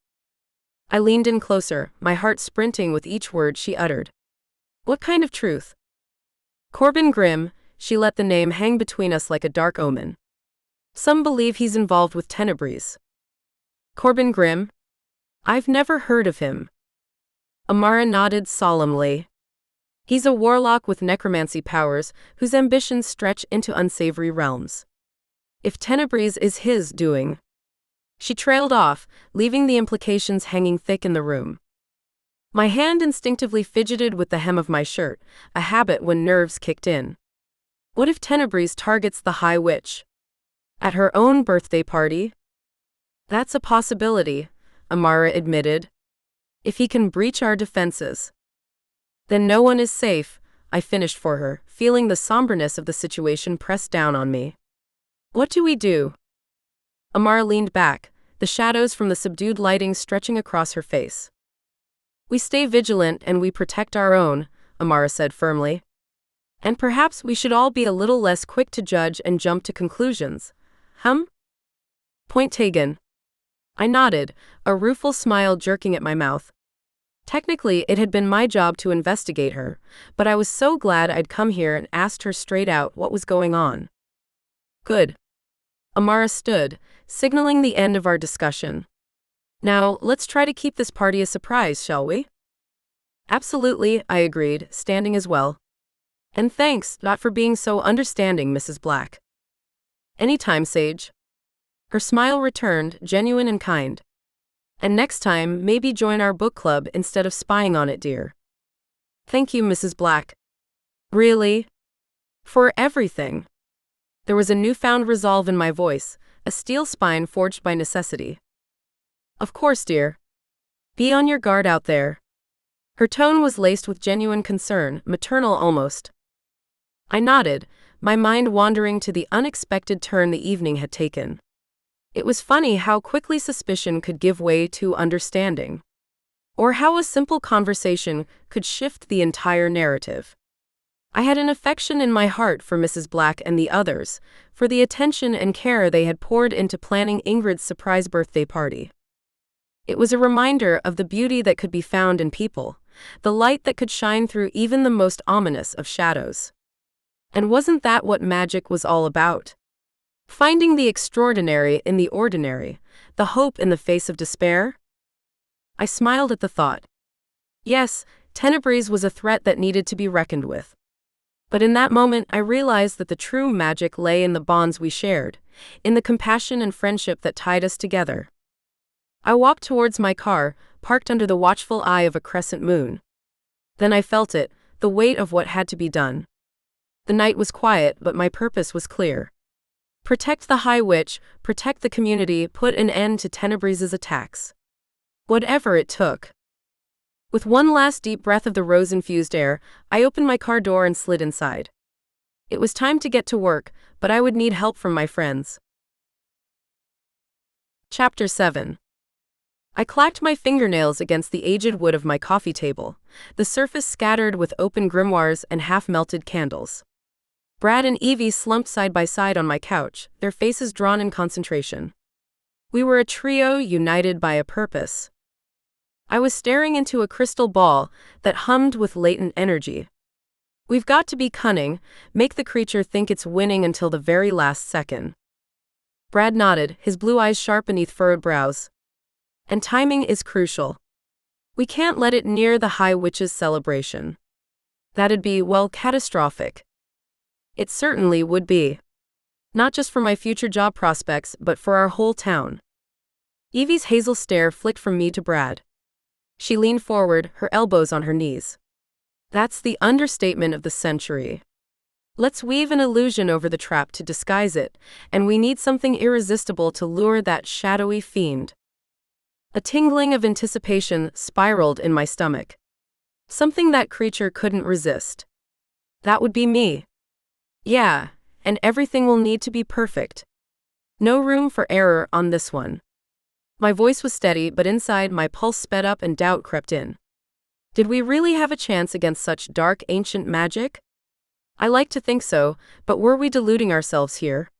I leaned in closer, my heart sprinting with each word she uttered. What kind of truth? Corbin Grimm, she let the name hang between us like a dark omen. Some believe he's involved with Tenebris. Corbin Grimm? I've never heard of him. Amara nodded solemnly. He's a warlock with necromancy powers whose ambitions stretch into unsavory realms. If Tenebris is his doing. She trailed off, leaving the implications hanging thick in the room. My hand instinctively fidgeted with the hem of my shirt, a habit when nerves kicked in. What if Tenebris targets the High Witch? At her own birthday party? That's a possibility, Amara admitted. If he can breach our defenses. Then no one is safe, I finished for her, feeling the somberness of the situation press down on me. What do we do? Amara leaned back, the shadows from the subdued lighting stretching across her face. We stay vigilant and we protect our own, Amara said firmly. And perhaps we should all be a little less quick to judge and jump to conclusions. Point taken. I nodded, a rueful smile jerking at my mouth. Technically, it had been my job to investigate her, but I was so glad I'd come here and asked her straight out what was going on. Good. Amara stood, signaling the end of our discussion. Now, let's try to keep this party a surprise, shall we? Absolutely, I agreed, standing as well. And thanks, not for being so understanding, Mrs. Black. Anytime, Sage. Her smile returned, genuine and kind. And next time, maybe join our book club instead of spying on it, dear. Thank you, Mrs. Black. Really? For everything. There was a newfound resolve in my voice, a steel spine forged by necessity. Of course, dear. Be on your guard out there. Her tone was laced with genuine concern, maternal almost. I nodded, my mind wandering to the unexpected turn the evening had taken. It was funny how quickly suspicion could give way to understanding. Or how a simple conversation could shift the entire narrative. I had an affection in my heart for Mrs. Black and the others, for the attention and care they had poured into planning Ingrid's surprise birthday party. It was a reminder of the beauty that could be found in people, the light that could shine through even the most ominous of shadows. And wasn't that what magic was all about? Finding the extraordinary in the ordinary, the hope in the face of despair? I smiled at the thought. Yes, Tenebris was a threat that needed to be reckoned with. But in that moment I realized that the true magic lay in the bonds we shared, in the compassion and friendship that tied us together. I walked towards my car, parked under the watchful eye of a crescent moon. Then I felt it, the weight of what had to be done. The night was quiet, but my purpose was clear. Protect the High Witch, protect the community, put an end to Tenebris's attacks. Whatever it took. With one last deep breath of the rose-infused air, I opened my car door and slid inside. It was time to get to work, but I would need help from my friends. Chapter 7. I clacked my fingernails against the aged wood of my coffee table, the surface scattered with open grimoires and half-melted candles. Brad and Evie slumped side by side on my couch, their faces drawn in concentration. We were a trio united by a purpose. I was staring into a crystal ball that hummed with latent energy. We've got to be cunning, make the creature think it's winning until the very last second. Brad nodded, his blue eyes sharp beneath furrowed brows. And timing is crucial. We can't let it near the High Witch's celebration. That'd be, well, catastrophic. It certainly would be. Not just for my future job prospects, but for our whole town. Evie's hazel stare flicked from me to Brad. She leaned forward, her elbows on her knees. That's the understatement of the century. Let's weave an illusion over the trap to disguise it, and we need something irresistible to lure that shadowy fiend. A tingling of anticipation spiraled in my stomach. Something that creature couldn't resist. That would be me. Yeah, and everything will need to be perfect. No room for error on this one. My voice was steady, but inside my pulse sped up and doubt crept in. Did we really have a chance against such dark ancient magic? I like to think so, but were we deluding ourselves here?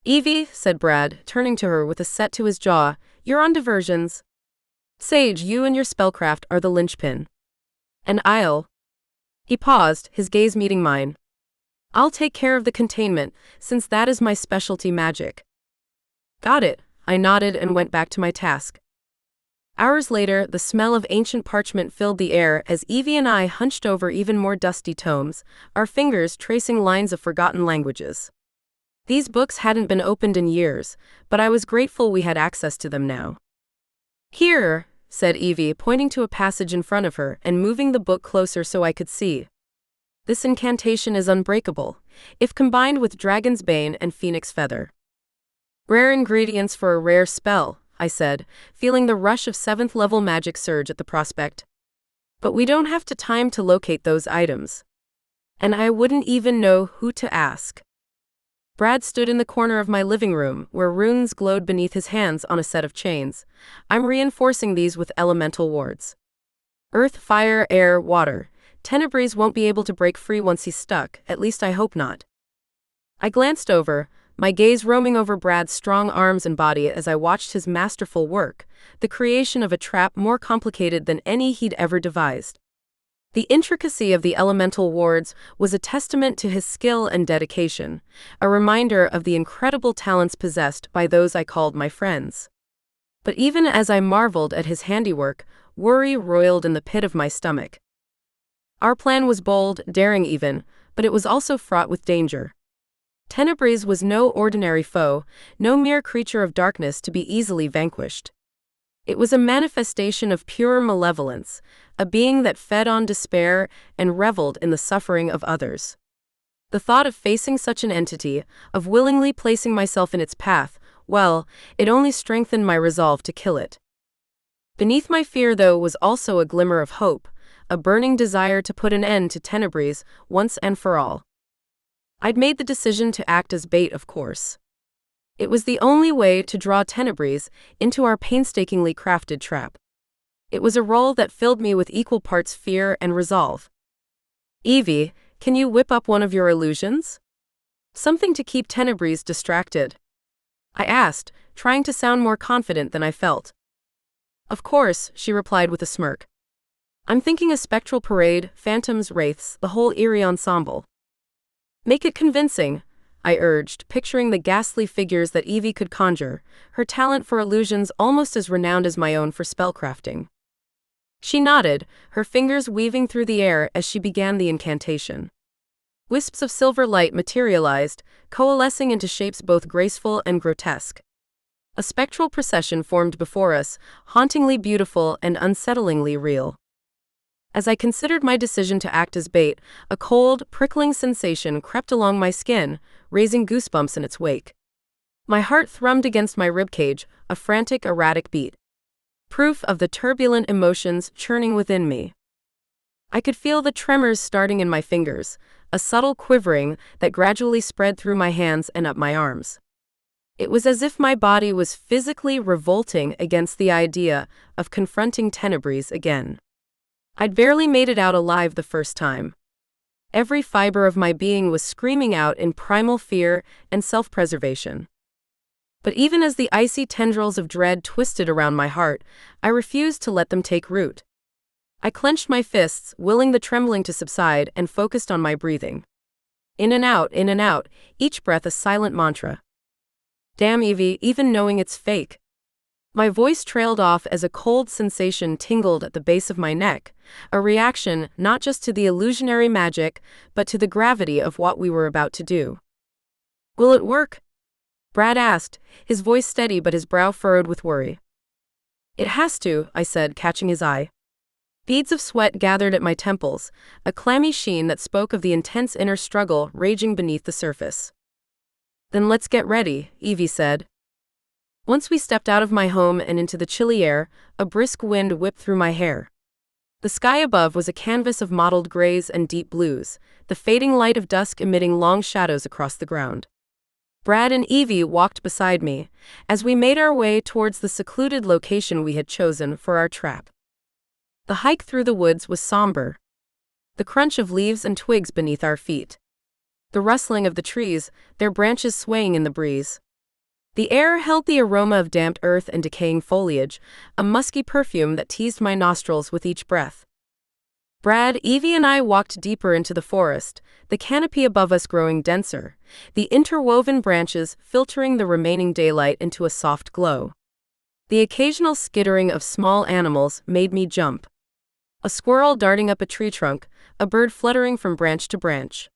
Evie, said Brad, turning to her with a set to his jaw, you're on diversions. Sage, you and your spellcraft are the linchpin. And I'll. He paused, his gaze meeting mine. I'll take care of the containment, since that is my specialty magic. Got it, I nodded and went back to my task. Hours later, the smell of ancient parchment filled the air as Evie and I hunched over even more dusty tomes, our fingers tracing lines of forgotten languages. These books hadn't been opened in years, but I was grateful we had access to them now. Here, said Evie, pointing to a passage in front of her and moving the book closer so I could see. This incantation is unbreakable, if combined with Dragon's Bane and Phoenix Feather. Rare ingredients for a rare spell, I said, feeling the rush of 7th-level magic surge at the prospect. But we don't have time to locate those items. And I wouldn't even know who to ask. Brad stood in the corner of my living room, where runes glowed beneath his hands on a set of chains. I'm reinforcing these with elemental wards. Earth, fire, air, water. Tenebris won't be able to break free once he's stuck, at least I hope not. I glanced over, my gaze roaming over Brad's strong arms and body as I watched his masterful work, the creation of a trap more complicated than any he'd ever devised. The intricacy of the elemental wards was a testament to his skill and dedication, a reminder of the incredible talents possessed by those I called my friends. But even as I marveled at his handiwork, worry roiled in the pit of my stomach. Our plan was bold, daring even, but it was also fraught with danger. Tenebris was no ordinary foe, no mere creature of darkness to be easily vanquished. It was a manifestation of pure malevolence, a being that fed on despair and reveled in the suffering of others. The thought of facing such an entity, of willingly placing myself in its path, well, it only strengthened my resolve to kill it. Beneath my fear, though, was also a glimmer of hope, a burning desire to put an end to Tenebris once and for all. I'd made the decision to act as bait, of course. It was the only way to draw Tenebris into our painstakingly crafted trap. It was a role that filled me with equal parts fear and resolve. Evie, can you whip up one of your illusions? Something to keep Tenebris distracted. I asked, trying to sound more confident than I felt. Of course, she replied with a smirk. I'm thinking a spectral parade, phantoms, wraiths, the whole eerie ensemble. Make it convincing, I urged, picturing the ghastly figures that Evie could conjure, her talent for illusions almost as renowned as my own for spellcrafting. She nodded, her fingers weaving through the air as she began the incantation. Wisps of silver light materialized, coalescing into shapes both graceful and grotesque. A spectral procession formed before us, hauntingly beautiful and unsettlingly real. As I considered my decision to act as bait, a cold, prickling sensation crept along my skin, raising goosebumps in its wake. My heart thrummed against my ribcage, a frantic, erratic beat. Proof of the turbulent emotions churning within me. I could feel the tremors starting in my fingers, a subtle quivering that gradually spread through my hands and up my arms. It was as if my body was physically revolting against the idea of confronting Tenebris again. I'd barely made it out alive the first time. Every fiber of my being was screaming out in primal fear and self-preservation. But even as the icy tendrils of dread twisted around my heart, I refused to let them take root. I clenched my fists, willing the trembling to subside, and focused on my breathing. In and out, each breath a silent mantra. Damn Evie, even knowing it's fake. My voice trailed off as a cold sensation tingled at the base of my neck, a reaction not just to the illusionary magic, but to the gravity of what we were about to do. Will it work? Brad asked, his voice steady but his brow furrowed with worry. It has to, I said, catching his eye. Beads of sweat gathered at my temples, a clammy sheen that spoke of the intense inner struggle raging beneath the surface. Then let's get ready, Evie said. Once we stepped out of my home and into the chilly air, a brisk wind whipped through my hair. The sky above was a canvas of mottled grays and deep blues, the fading light of dusk emitting long shadows across the ground. Brad and Evie walked beside me as we made our way towards the secluded location we had chosen for our trap. The hike through the woods was somber, the crunch of leaves and twigs beneath our feet, the rustling of the trees, their branches swaying in the breeze. The air held the aroma of damp earth and decaying foliage, a musky perfume that teased my nostrils with each breath. Brad, Evie, and I walked deeper into the forest, the canopy above us growing denser, the interwoven branches filtering the remaining daylight into a soft glow. The occasional skittering of small animals made me jump. A squirrel darting up a tree trunk, a bird fluttering from branch to branch.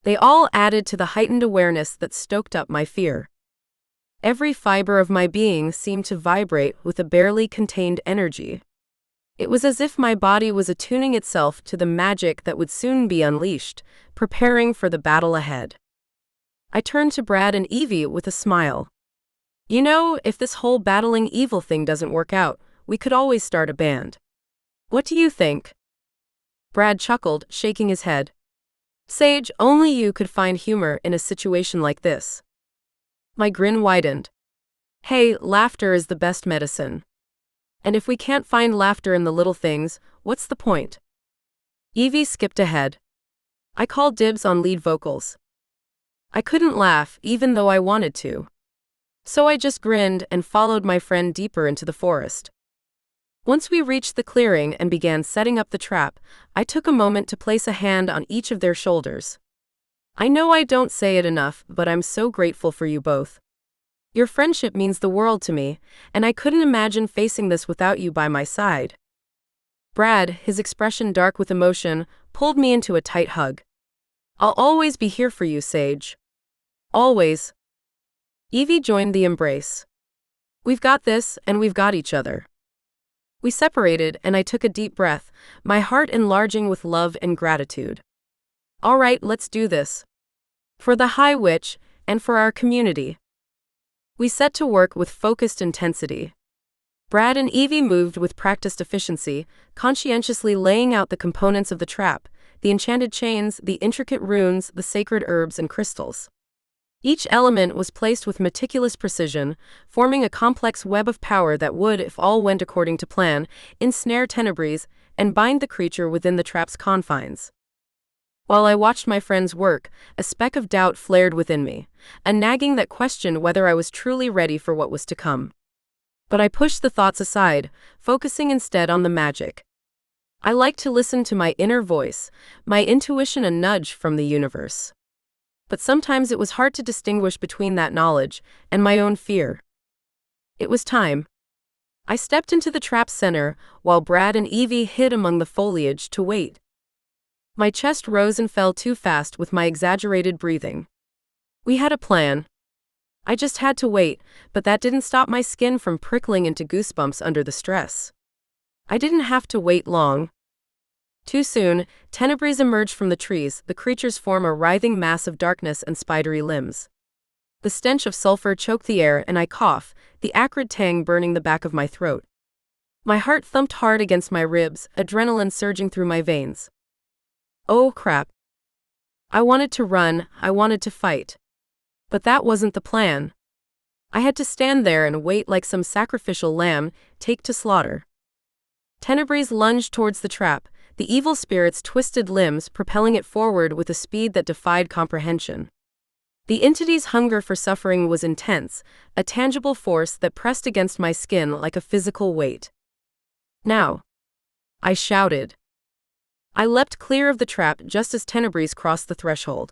They all added to the heightened awareness that stoked up my fear. Every fiber of my being seemed to vibrate with a barely contained energy. It was as if my body was attuning itself to the magic that would soon be unleashed, preparing for the battle ahead. I turned to Brad and Evie with a smile. You know, if this whole battling evil thing doesn't work out, we could always start a band. What do you think? Brad chuckled, shaking his head. Sage, only you could find humor in a situation like this. My grin widened. Hey, laughter is the best medicine. And if we can't find laughter in the little things, what's the point? Evie skipped ahead. I called dibs on lead vocals. I couldn't laugh, even though I wanted to. So I just grinned and followed my friend deeper into the forest. Once we reached the clearing and began setting up the trap, I took a moment to place a hand on each of their shoulders. I know I don't say it enough, but I'm so grateful for you both. Your friendship means the world to me, and I couldn't imagine facing this without you by my side. Brad, his expression dark with emotion, pulled me into a tight hug. I'll always be here for you, Sage. Always. Evie joined the embrace. We've got this, and we've got each other. We separated, and I took a deep breath, my heart enlarging with love and gratitude. All right, let's do this. For the High Witch, and for our community. We set to work with focused intensity. Brad and Evie moved with practiced efficiency, conscientiously laying out the components of the trap, the enchanted chains, the intricate runes, the sacred herbs and crystals. Each element was placed with meticulous precision, forming a complex web of power that would, if all went according to plan, ensnare Tenebris and bind the creature within the trap's confines. While I watched my friends work, a speck of doubt flared within me, a nagging that questioned whether I was truly ready for what was to come. But I pushed the thoughts aside, focusing instead on the magic. I liked to listen to my inner voice, my intuition, a nudge from the universe. But sometimes it was hard to distinguish between that knowledge and my own fear. It was time. I stepped into the trap's center, while Brad and Evie hid among the foliage to wait. My chest rose and fell too fast with my exaggerated breathing. We had a plan. I just had to wait, but that didn't stop my skin from prickling into goosebumps under the stress. I didn't have to wait long. Too soon, Tenebris emerged from the trees, the creatures form a writhing mass of darkness and spidery limbs. The stench of sulfur choked the air and I coughed, the acrid tang burning the back of my throat. My heart thumped hard against my ribs, adrenaline surging through my veins. Oh crap. I wanted to run, I wanted to fight. But that wasn't the plan. I had to stand there and wait like some sacrificial lamb, take to slaughter. Tenebris lunged towards the trap, the evil spirit's twisted limbs propelling it forward with a speed that defied comprehension. The entity's hunger for suffering was intense, a tangible force that pressed against my skin like a physical weight. Now! I shouted. I leapt clear of the trap just as Tenebris crossed the threshold.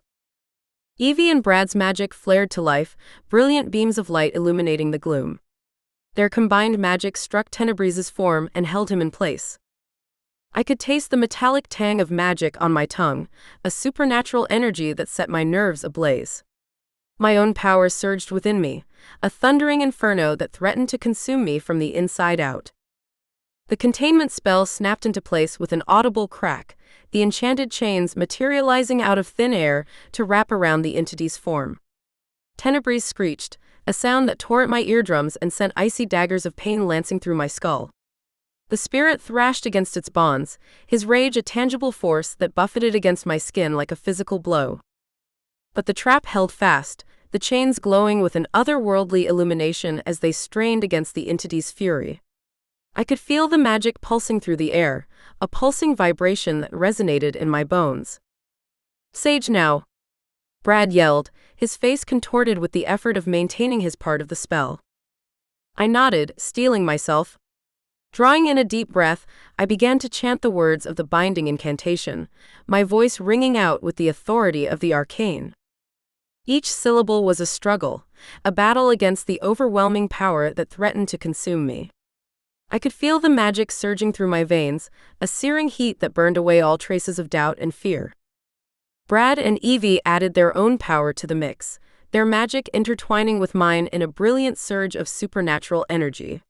Evie and Brad's magic flared to life, brilliant beams of light illuminating the gloom. Their combined magic struck Tenebris's form and held him in place. I could taste the metallic tang of magic on my tongue, a supernatural energy that set my nerves ablaze. My own power surged within me, a thundering inferno that threatened to consume me from the inside out. The containment spell snapped into place with an audible crack, the enchanted chains materializing out of thin air to wrap around the entity's form. Tenebris screeched, a sound that tore at my eardrums and sent icy daggers of pain lancing through my skull. The spirit thrashed against its bonds, his rage a tangible force that buffeted against my skin like a physical blow. But the trap held fast, the chains glowing with an otherworldly illumination as they strained against the entity's fury. I could feel the magic pulsing through the air, a pulsing vibration that resonated in my bones. "Sage now!" Brad yelled, his face contorted with the effort of maintaining his part of the spell. I nodded, steeling myself. Drawing in a deep breath, I began to chant the words of the binding incantation, my voice ringing out with the authority of the arcane. Each syllable was a struggle, a battle against the overwhelming power that threatened to consume me. I could feel the magic surging through my veins, a searing heat that burned away all traces of doubt and fear. Brad and Evie added their own power to the mix, their magic intertwining with mine in a brilliant surge of supernatural energy.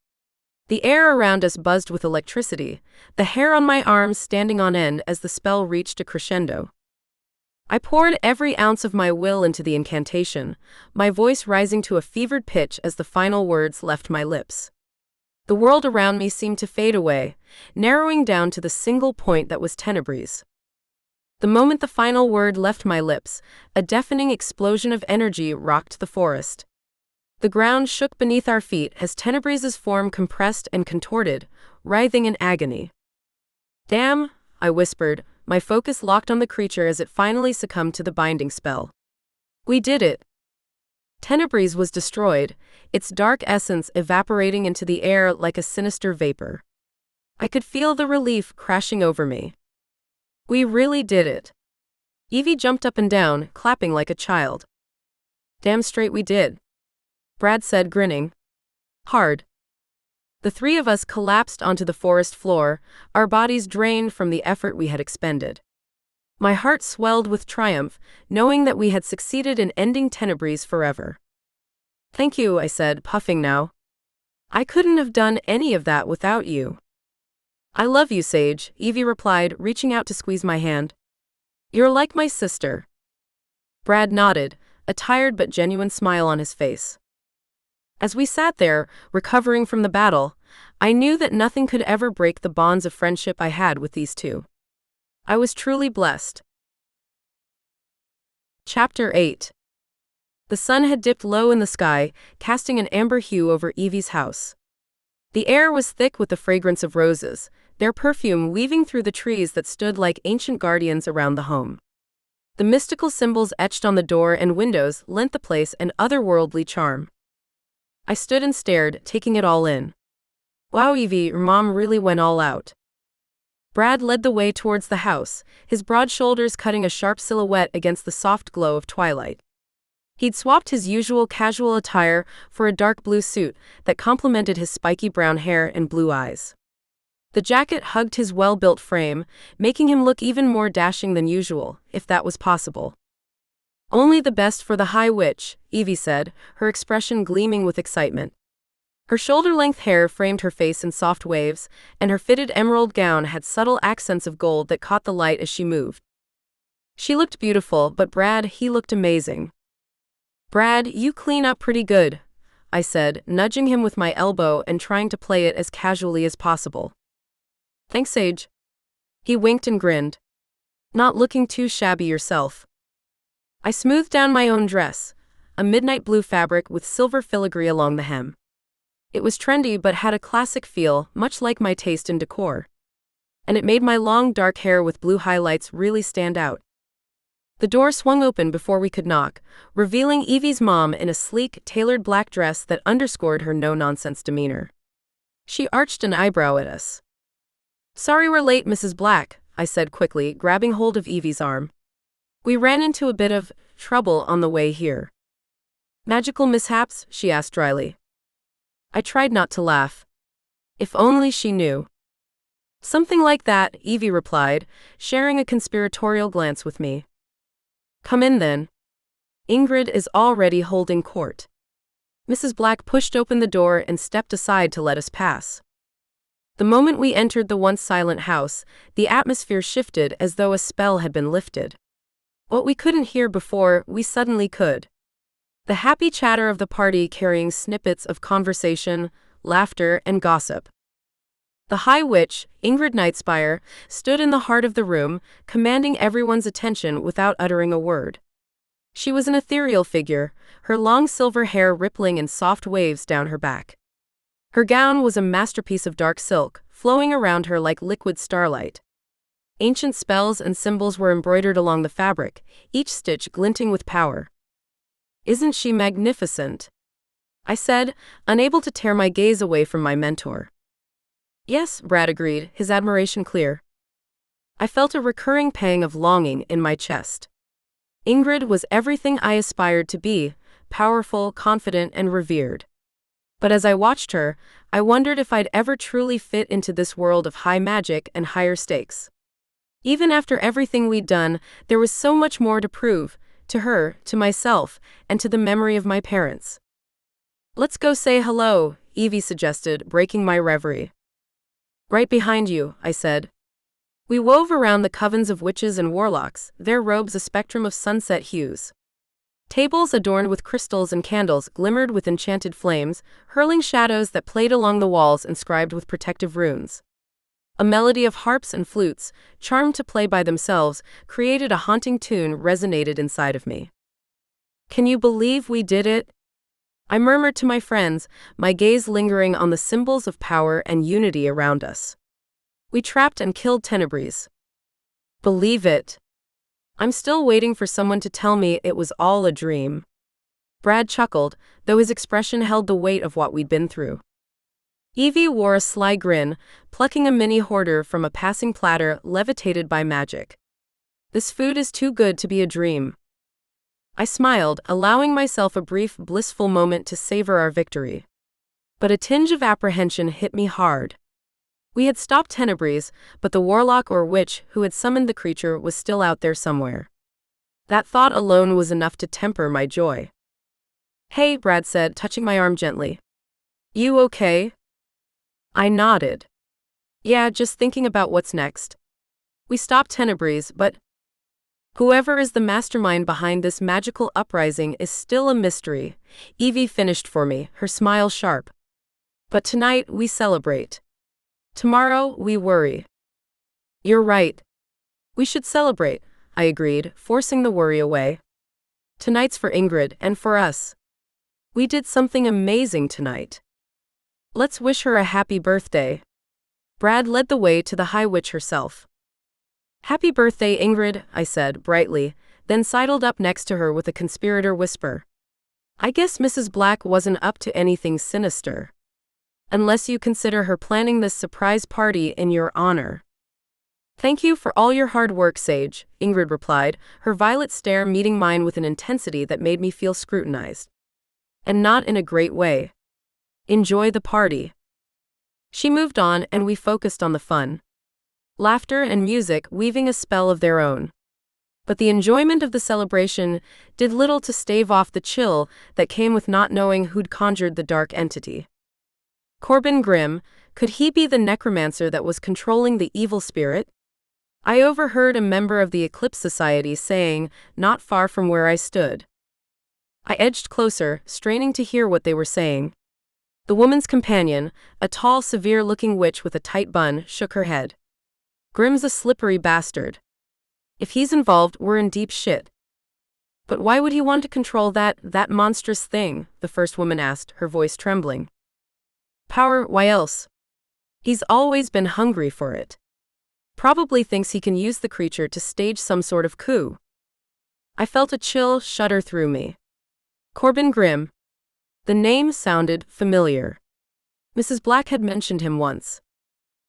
The air around us buzzed with electricity, the hair on my arms standing on end as the spell reached a crescendo. I poured every ounce of my will into the incantation, my voice rising to a fevered pitch as the final words left my lips. The world around me seemed to fade away, narrowing down to the single point that was Tenebris. The moment the final word left my lips, a deafening explosion of energy rocked the forest. The ground shook beneath our feet as Tenebris's form compressed and contorted, writhing in agony. "Damn," I whispered, my focus locked on the creature as it finally succumbed to the binding spell. "We did it." Tenebris was destroyed, its dark essence evaporating into the air like a sinister vapor. I could feel the relief crashing over me. "We really did it." Evie jumped up and down, clapping like a child. "Damn straight we did," Brad said, grinning hard. The three of us collapsed onto the forest floor, our bodies drained from the effort we had expended. My heart swelled with triumph, knowing that we had succeeded in ending Tenebris forever. "Thank you," I said, puffing now. "I couldn't have done any of that without you." "I love you, Sage," Evie replied, reaching out to squeeze my hand. "You're like my sister." Brad nodded, a tired but genuine smile on his face. As we sat there, recovering from the battle, I knew that nothing could ever break the bonds of friendship I had with these two. I was truly blessed. Chapter 8. The sun had dipped low in the sky, casting an amber hue over Evie's house. The air was thick with the fragrance of roses, their perfume weaving through the trees that stood like ancient guardians around the home. The mystical symbols etched on the door and windows lent the place an otherworldly charm. I stood and stared, taking it all in. "Wow, Evie, your mom really went all out." Brad led the way towards the house, his broad shoulders cutting a sharp silhouette against the soft glow of twilight. He'd swapped his usual casual attire for a dark blue suit that complemented his spiky brown hair and blue eyes. The jacket hugged his well-built frame, making him look even more dashing than usual, if that was possible. "Only the best for the High Witch," Evie said, her expression gleaming with excitement. Her shoulder-length hair framed her face in soft waves, and her fitted emerald gown had subtle accents of gold that caught the light as she moved. She looked beautiful, but Brad, he looked amazing. "Brad, you clean up pretty good," I said, nudging him with my elbow and trying to play it as casually as possible. "Thanks, Sage." He winked and grinned. "Not looking too shabby yourself." I smoothed down my own dress, a midnight blue fabric with silver filigree along the hem. It was trendy but had a classic feel, much like my taste in decor. And it made my long dark hair with blue highlights really stand out. The door swung open before we could knock, revealing Evie's mom in a sleek, tailored black dress that underscored her no-nonsense demeanor. She arched an eyebrow at us. "Sorry we're late, Mrs. Black," I said quickly, grabbing hold of Evie's arm. "We ran into a bit of trouble on the way here." "Magical mishaps?" she asked dryly. I tried not to laugh. If only she knew. "Something like that," Evie replied, sharing a conspiratorial glance with me. "Come in then. Ingrid is already holding court." Mrs. Black pushed open the door and stepped aside to let us pass. The moment we entered the once silent house, the atmosphere shifted as though a spell had been lifted. What we couldn't hear before, we suddenly could. The happy chatter of the party carrying snippets of conversation, laughter, and gossip. The High Witch, Ingrid Nightspire, stood in the heart of the room, commanding everyone's attention without uttering a word. She was an ethereal figure, her long silver hair rippling in soft waves down her back. Her gown was a masterpiece of dark silk, flowing around her like liquid starlight. Ancient spells and symbols were embroidered along the fabric, each stitch glinting with power. "Isn't she magnificent?" I said, unable to tear my gaze away from my mentor. "Yes," Brad agreed, his admiration clear. I felt a recurring pang of longing in my chest. Ingrid was everything I aspired to be, powerful, confident, and revered. But as I watched her, I wondered if I'd ever truly fit into this world of high magic and higher stakes. Even after everything we'd done, there was so much more to prove, to her, to myself, and to the memory of my parents. "Let's go say hello," Evie suggested, breaking my reverie. "Right behind you," I said. We wove around the covens of witches and warlocks, their robes a spectrum of sunset hues. Tables adorned with crystals and candles glimmered with enchanted flames, hurling shadows that played along the walls inscribed with protective runes. A melody of harps and flutes, charmed to play by themselves, created a haunting tune resonated inside of me. "Can you believe we did it?" I murmured to my friends, my gaze lingering on the symbols of power and unity around us. "We trapped and killed Tenebris." "Believe it." "I'm still waiting for someone to tell me it was all a dream." Brad chuckled, though his expression held the weight of what we'd been through. Evie wore a sly grin, plucking a mini hoarder from a passing platter levitated by magic. "This food is too good to be a dream." I smiled, allowing myself a brief, blissful moment to savor our victory. But a tinge of apprehension hit me hard. We had stopped Tenebris, but the warlock or witch who had summoned the creature was still out there somewhere. That thought alone was enough to temper my joy. "Hey," Brad said, touching my arm gently. "You okay?" I nodded. "Yeah, just thinking about what's next. We stopped Tenebris, but whoever is the mastermind behind this magical uprising is still a mystery," Evie finished for me, her smile sharp. "But tonight we celebrate. Tomorrow we worry." "You're right. We should celebrate," I agreed, forcing the worry away. "Tonight's for Ingrid and for us. We did something amazing tonight. Let's wish her a happy birthday." Brad led the way to the High Witch herself. "Happy birthday, Ingrid," I said, brightly, then sidled up next to her with a conspirator whisper. "I guess Mrs. Black wasn't up to anything sinister. Unless you consider her planning this surprise party in your honor." "Thank you for all your hard work, Sage," Ingrid replied, her violet stare meeting mine with an intensity that made me feel scrutinized. "And not in a great way. Enjoy the party." She moved on and we focused on the fun. Laughter and music weaving a spell of their own. But the enjoyment of the celebration did little to stave off the chill that came with not knowing who'd conjured the dark entity. Corbin Grimm, could he be the necromancer that was controlling the evil spirit? I overheard a member of the Eclipse Society saying, not far from where I stood. I edged closer, straining to hear what they were saying. The woman's companion, a tall, severe-looking witch with a tight bun, shook her head. "Grimm's a slippery bastard. If he's involved, we're in deep shit." "But why would he want to control that monstrous thing?" the first woman asked, her voice trembling. "Power, why else? He's always been hungry for it. Probably thinks he can use the creature to stage some sort of coup." I felt a chill shudder through me. Corbin Grimm. The name sounded familiar. Mrs. Black had mentioned him once.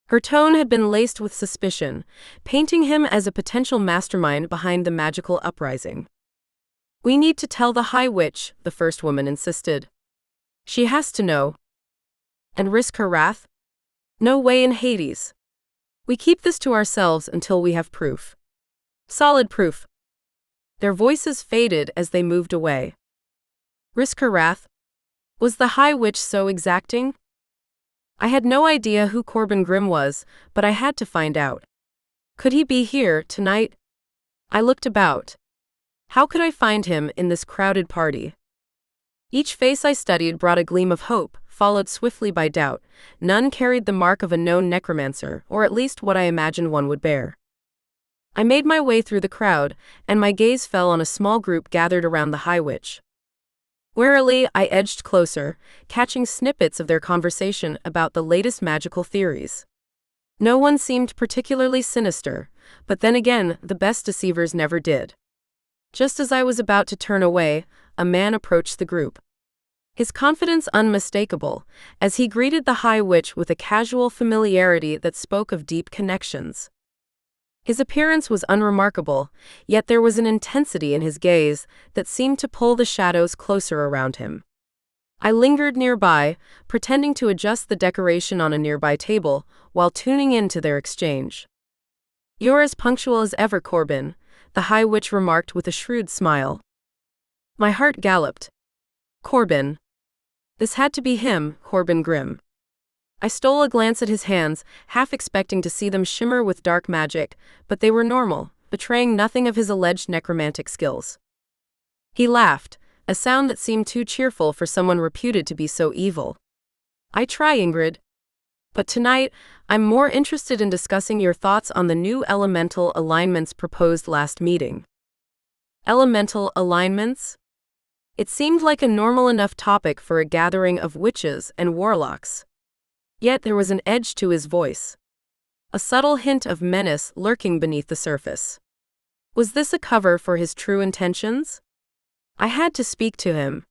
Her tone had been laced with suspicion, painting him as a potential mastermind behind the magical uprising. "We need to tell the High Witch," the first woman insisted. "She has to know." "And risk her wrath? No way in Hades. We keep this to ourselves until we have proof. Solid proof." Their voices faded as they moved away. Risk her wrath? Was the High Witch so exacting? I had no idea who Corbin Grimm was, but I had to find out. Could he be here tonight? I looked about. How could I find him in this crowded party? Each face I studied brought a gleam of hope, followed swiftly by doubt. None carried the mark of a known necromancer, or at least what I imagined one would bear. I made my way through the crowd, and my gaze fell on a small group gathered around the High Witch. Warily, I edged closer, catching snippets of their conversation about the latest magical theories. No one seemed particularly sinister, but then again, the best deceivers never did. Just as I was about to turn away, a man approached the group. His confidence unmistakable, as he greeted the High Witch with a casual familiarity that spoke of deep connections. His appearance was unremarkable, yet there was an intensity in his gaze that seemed to pull the shadows closer around him. I lingered nearby, pretending to adjust the decoration on a nearby table, while tuning in to their exchange. "You're as punctual as ever, Corbin," the High Witch remarked with a shrewd smile. My heart galloped. Corbin. This had to be him, Corbin Grimm. I stole a glance at his hands, half expecting to see them shimmer with dark magic, but they were normal, betraying nothing of his alleged necromantic skills. He laughed, a sound that seemed too cheerful for someone reputed to be so evil. "I try, Ingrid. But tonight, I'm more interested in discussing your thoughts on the new elemental alignments proposed last meeting." Elemental alignments? It seemed like a normal enough topic for a gathering of witches and warlocks. Yet there was an edge to his voice. A subtle hint of menace lurking beneath the surface. Was this a cover for his true intentions? I had to speak to him.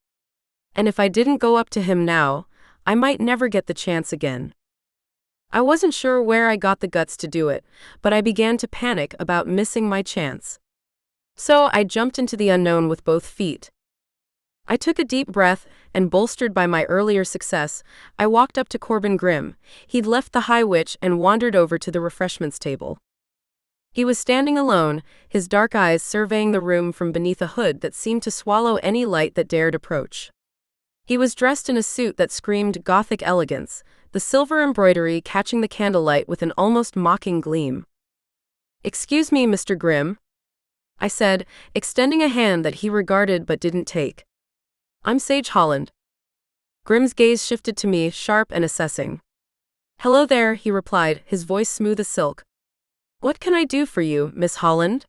And if I didn't go up to him now, I might never get the chance again. I wasn't sure where I got the guts to do it, but I began to panic about missing my chance. So I jumped into the unknown with both feet. I took a deep breath, and bolstered by my earlier success, I walked up to Corbin Grimm. He'd left the High Witch and wandered over to the refreshments table. He was standing alone, his dark eyes surveying the room from beneath a hood that seemed to swallow any light that dared approach. He was dressed in a suit that screamed Gothic elegance, the silver embroidery catching the candlelight with an almost mocking gleam. "Excuse me, Mr. Grimm," I said, extending a hand that he regarded but didn't take. "I'm Sage Holland." Grimm's gaze shifted to me, sharp and assessing. "Hello there," he replied, his voice smooth as silk. "What can I do for you, Miss Holland?"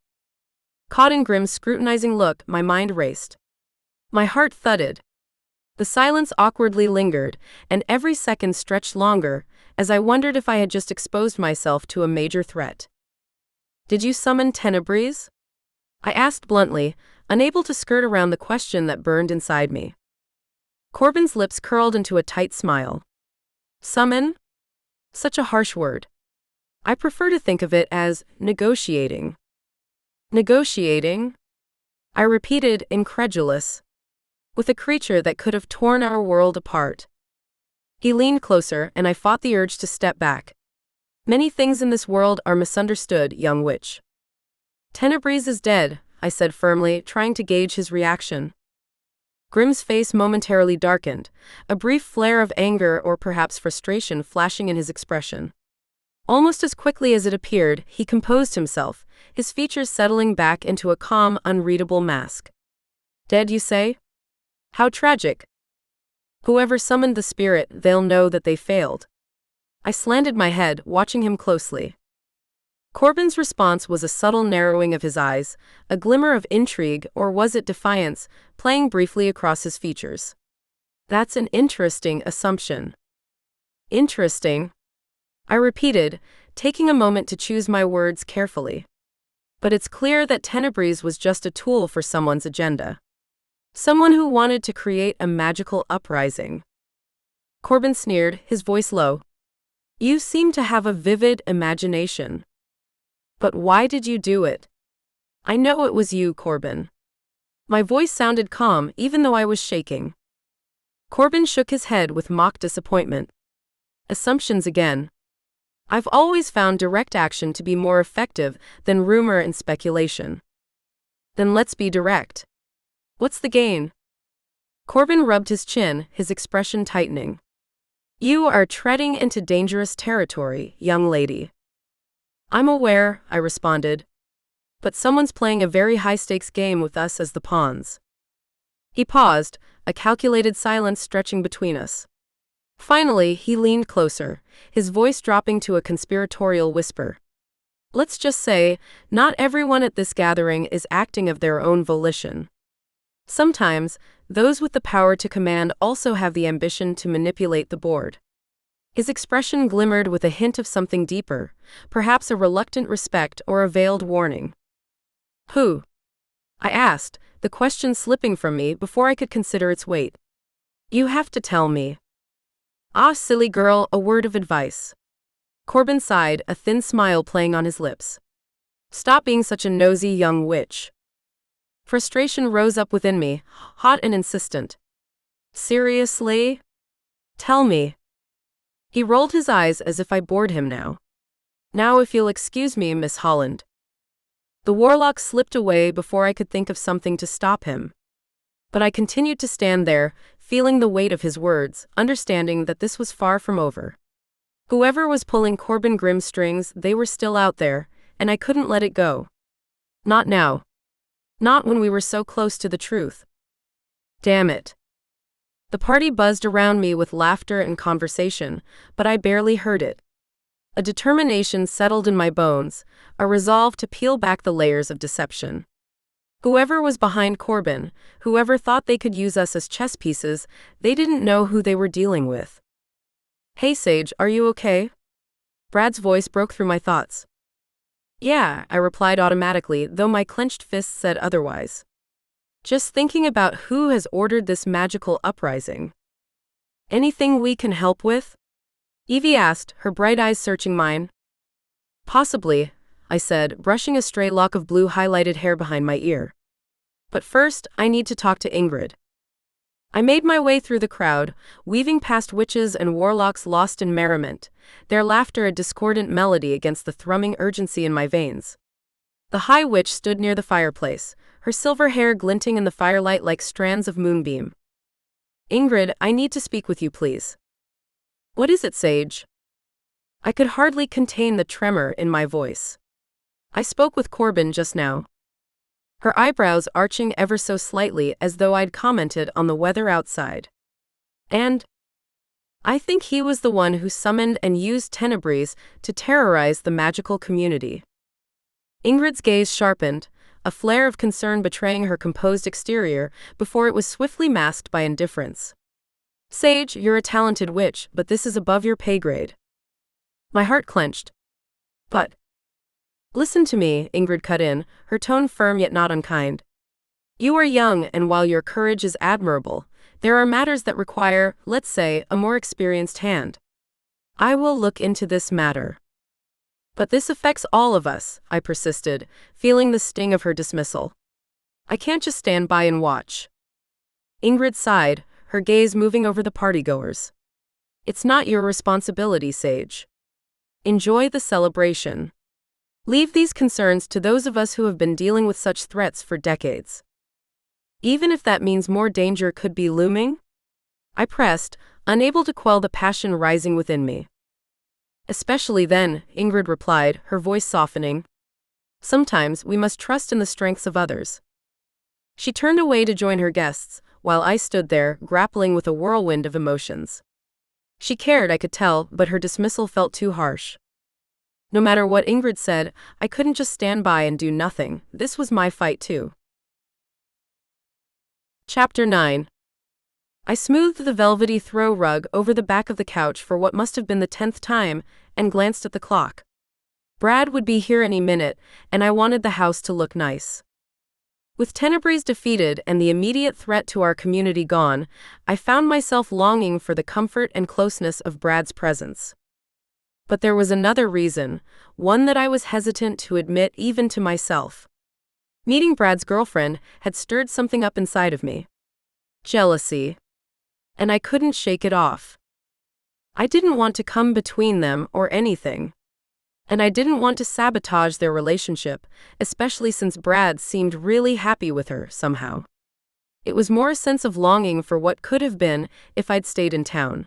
Caught in Grimm's scrutinizing look, my mind raced. My heart thudded. The silence awkwardly lingered, and every second stretched longer, as I wondered if I had just exposed myself to a major threat. "Did you summon Tenebris?" I asked bluntly, unable to skirt around the question that burned inside me. Corbin's lips curled into a tight smile. "Summon?" Such a harsh word. I prefer to think of it as negotiating. "Negotiating?" I repeated, incredulous. "With a creature that could have torn our world apart." He leaned closer, and I fought the urge to step back. "Many things in this world are misunderstood, young witch." "Tenebris is dead," I said firmly, trying to gauge his reaction. Grimm's face momentarily darkened, a brief flare of anger or perhaps frustration flashing in his expression. Almost as quickly as it appeared, he composed himself, his features settling back into a calm, unreadable mask. "Dead, you say? How tragic. Whoever summoned the spirit, they'll know that they failed." I slanted my head, watching him closely. Corbin's response was a subtle narrowing of his eyes, a glimmer of intrigue, or was it defiance, playing briefly across his features. "That's an interesting assumption." "Interesting?" I repeated, taking a moment to choose my words carefully. "But it's clear that Tenebris was just a tool for someone's agenda. Someone who wanted to create a magical uprising." Corbin sneered, his voice low. "You seem to have a vivid imagination. But why did you do it?" "I know it was you, Corbin." My voice sounded calm, even though I was shaking. Corbin shook his head with mock disappointment. "Assumptions again. I've always found direct action to be more effective than rumor and speculation." "Then let's be direct. What's the gain?" Corbin rubbed his chin, his expression tightening. "You are treading into dangerous territory, young lady." "I'm aware," I responded. "But someone's playing a very high-stakes game with us as the pawns." He paused, a calculated silence stretching between us. Finally, he leaned closer, his voice dropping to a conspiratorial whisper. Let's just say, not everyone at this gathering is acting of their own volition. Sometimes, those with the power to command also have the ambition to manipulate the board. His expression glimmered with a hint of something deeper, perhaps a reluctant respect or a veiled warning. Who? I asked, the question slipping from me before I could consider its weight. You have to tell me. Ah, silly girl, a word of advice. Corbin sighed, a thin smile playing on his lips. Stop being such a nosy young witch. Frustration rose up within me, hot and insistent. Seriously? Tell me. He rolled his eyes as if I bored him now. Now if you'll excuse me, Miss Holland. The warlock slipped away before I could think of something to stop him. But I continued to stand there, feeling the weight of his words, understanding that this was far from over. Whoever was pulling Corbin Grimm's strings, they were still out there, and I couldn't let it go. Not now. Not when we were so close to the truth. Damn it. The party buzzed around me with laughter and conversation, but I barely heard it. A determination settled in my bones, a resolve to peel back the layers of deception. Whoever was behind Corbin, whoever thought they could use us as chess pieces, they didn't know who they were dealing with. Hey Sage, are you okay? Brad's voice broke through my thoughts. Yeah, I replied automatically, though my clenched fists said otherwise. Just thinking about who has ordered this magical uprising. Anything we can help with? Evie asked, her bright eyes searching mine. Possibly, I said, brushing a stray lock of blue highlighted hair behind my ear. But first, I need to talk to Ingrid. I made my way through the crowd, weaving past witches and warlocks lost in merriment, their laughter a discordant melody against the thrumming urgency in my veins. The High Witch stood near the fireplace, her silver hair glinting in the firelight like strands of moonbeam. Ingrid, I need to speak with you, please. What is it, Sage? I could hardly contain the tremor in my voice. I spoke with Corbin just now. Her eyebrows arching ever so slightly as though I'd commented on the weather outside. And I think he was the one who summoned and used Tenebris to terrorize the magical community. Ingrid's gaze sharpened, a flare of concern betraying her composed exterior before it was swiftly masked by indifference. Sage, you're a talented witch, but this is above your pay grade. My heart clenched. But listen to me, Ingrid cut in, her tone firm yet not unkind. You are young, and while your courage is admirable, there are matters that require, let's say, a more experienced hand. I will look into this matter. But this affects all of us, I persisted, feeling the sting of her dismissal. I can't just stand by and watch. Ingrid sighed, her gaze moving over the partygoers. It's not your responsibility, Sage. Enjoy the celebration. Leave these concerns to those of us who have been dealing with such threats for decades. Even if that means more danger could be looming? I pressed, unable to quell the passion rising within me. Especially then, Ingrid replied, her voice softening. Sometimes we must trust in the strengths of others. She turned away to join her guests, while I stood there, grappling with a whirlwind of emotions. She cared, I could tell, but her dismissal felt too harsh. No matter what Ingrid said, I couldn't just stand by and do nothing. This was my fight too. Chapter 9. I smoothed the velvety throw rug over the back of the couch for what must have been the 10th time, and glanced at the clock. Brad would be here any minute, and I wanted the house to look nice. With Tenebris defeated and the immediate threat to our community gone, I found myself longing for the comfort and closeness of Brad's presence. But there was another reason, one that I was hesitant to admit even to myself. Meeting Brad's girlfriend had stirred something up inside of me. Jealousy. And I couldn't shake it off. I didn't want to come between them or anything. And I didn't want to sabotage their relationship, especially since Brad seemed really happy with her, somehow. It was more a sense of longing for what could have been if I'd stayed in town.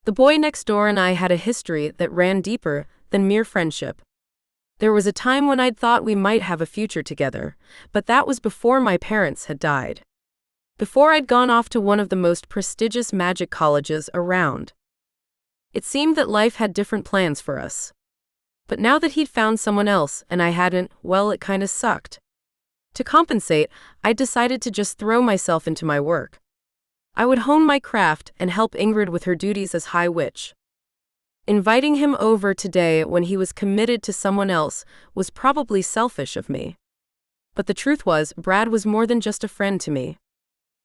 The boy next door and I had a history that ran deeper than mere friendship. There was a time when I'd thought we might have a future together, but that was before my parents had died. before I'd gone off to one of the most prestigious magic colleges around. It seemed that life had different plans for us. But now that he'd found someone else and I hadn't, well, it kinda sucked. To compensate, I decided to just throw myself into my work. I would hone my craft and help Ingrid with her duties as High Witch. Inviting him over today when he was committed to someone else was probably selfish of me. But the truth was, Brad was more than just a friend to me.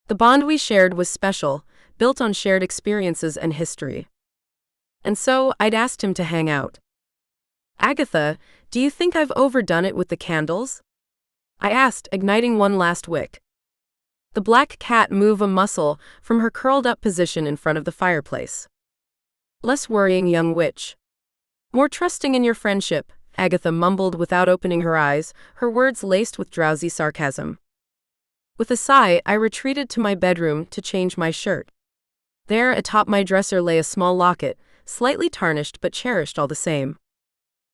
The bond we shared was special, built on shared experiences and history. And so, I'd asked him to hang out. Agatha, do you think I've overdone it with the candles? I asked, igniting one last wick. The black cat moved a muscle from her curled-up position in front of the fireplace. Less worrying, young witch. More trusting in your friendship, Agatha mumbled without opening her eyes, her words laced with drowsy sarcasm. With a sigh, I retreated to my bedroom to change my shirt. There, atop my dresser lay a small locket, slightly tarnished but cherished all the same.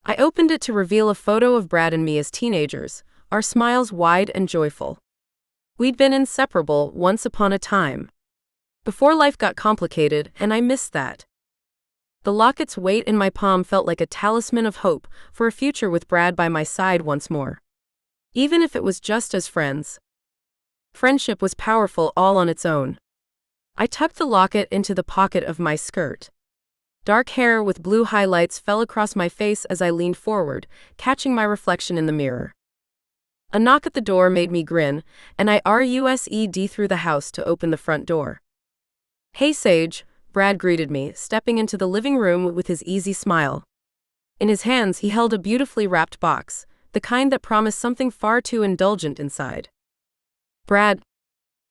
I opened it to reveal a photo of Brad and me as teenagers, our smiles wide and joyful. We'd been inseparable once upon a time. Before life got complicated, and I missed that. The locket's weight in my palm felt like a talisman of hope for a future with Brad by my side once more. Even if it was just as friends. Friendship was powerful all on its own. I tucked the locket into the pocket of my skirt. Dark hair with blue highlights fell across my face as I leaned forward, catching my reflection in the mirror. A knock at the door made me grin, and I rushed through the house to open the front door. "Hey, Sage," Brad greeted me, stepping into the living room with his easy smile. In his hands he held a beautifully wrapped box, the kind that promised something far too indulgent inside. "Brad."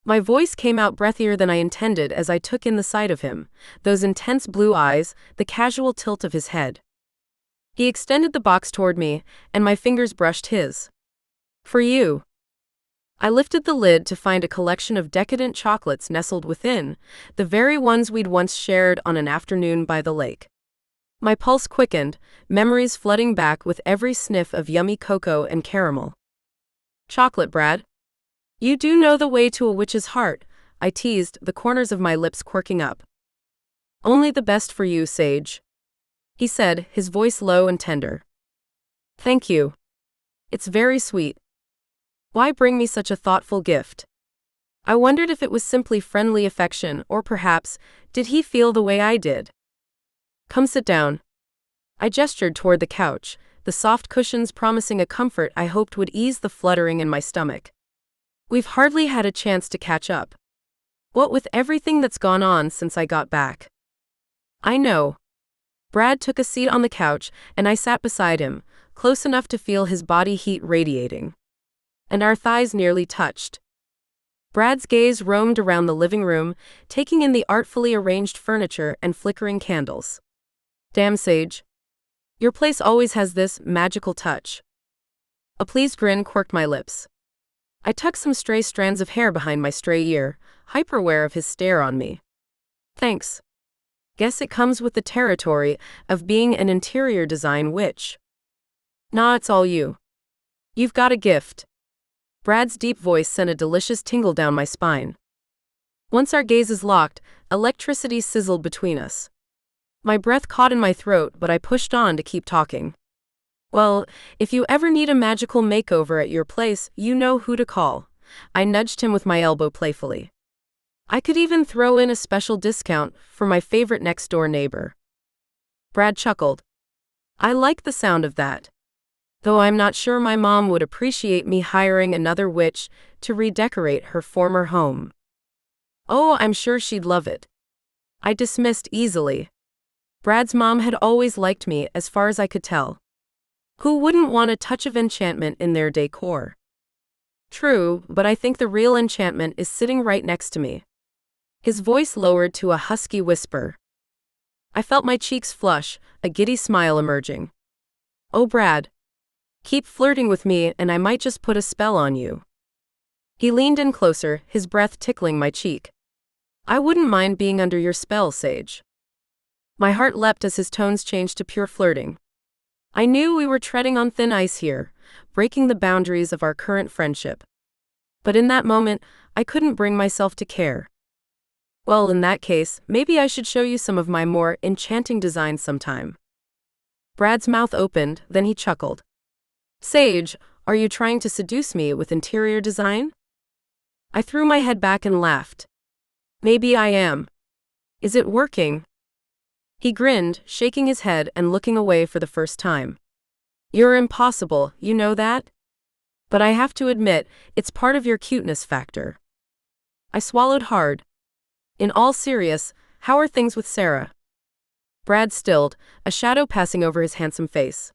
My voice came out breathier than I intended as I took in the sight of him, those intense blue eyes, the casual tilt of his head. He extended the box toward me, and my fingers brushed his. "For you." I lifted the lid to find a collection of decadent chocolates nestled within, the very ones we'd once shared on an afternoon by the lake. My pulse quickened, memories flooding back with every sniff of yummy cocoa and caramel. "Chocolate, Brad. You do know the way to a witch's heart," I teased, the corners of my lips quirking up. "Only the best for you, Sage," he said, his voice low and tender. "Thank you. It's very sweet. Why bring me such a thoughtful gift?" I wondered if it was simply friendly affection, or perhaps, did he feel the way I did? "Come sit down." I gestured toward the couch, the soft cushions promising a comfort I hoped would ease the fluttering in my stomach. "We've hardly had a chance to catch up. What with everything that's gone on since I got back." "I know." Brad took a seat on the couch, and I sat beside him, close enough to feel his body heat radiating. And our thighs nearly touched. Brad's gaze roamed around the living room, taking in the artfully arranged furniture and flickering candles. "Damn, Sage. Your place always has this magical touch." A pleased grin quirked my lips. I tucked some stray strands of hair behind my stray ear, hyper-aware of his stare on me. "Thanks. Guess it comes with the territory of being an interior design witch." "Nah, it's all you. You've got a gift." Brad's deep voice sent a delicious tingle down my spine. Once our gazes locked, electricity sizzled between us. My breath caught in my throat, but I pushed on to keep talking. "Well, if you ever need a magical makeover at your place, you know who to call." I nudged him with my elbow playfully. "I could even throw in a special discount for my favorite next-door neighbor." Brad chuckled. "I like the sound of that. Though I'm not sure my mom would appreciate me hiring another witch to redecorate her former home." "Oh, I'm sure she'd love it." I dismissed easily. Brad's mom had always liked me as far as I could tell. Who wouldn't want a touch of enchantment in their decor? True, but I think the real enchantment is sitting right next to me. His voice lowered to a husky whisper. I felt my cheeks flush, a giddy smile emerging. "Oh, Brad. Keep flirting with me and I might just put a spell on you." He leaned in closer, his breath tickling my cheek. "I wouldn't mind being under your spell, Sage." My heart leapt as his tones changed to pure flirting. I knew we were treading on thin ice here, breaking the boundaries of our current friendship. But in that moment, I couldn't bring myself to care. Well, in that case, maybe I should show you some of my more enchanting designs sometime. Brad's mouth opened, then he chuckled. Sage, are you trying to seduce me with interior design? I threw my head back and laughed. Maybe I am. Is it working? He grinned, shaking his head and looking away for the first time. You're impossible, you know that? But I have to admit, it's part of your cuteness factor. I swallowed hard. In all serious, how are things with Sarah? Brad stilled, a shadow passing over his handsome face.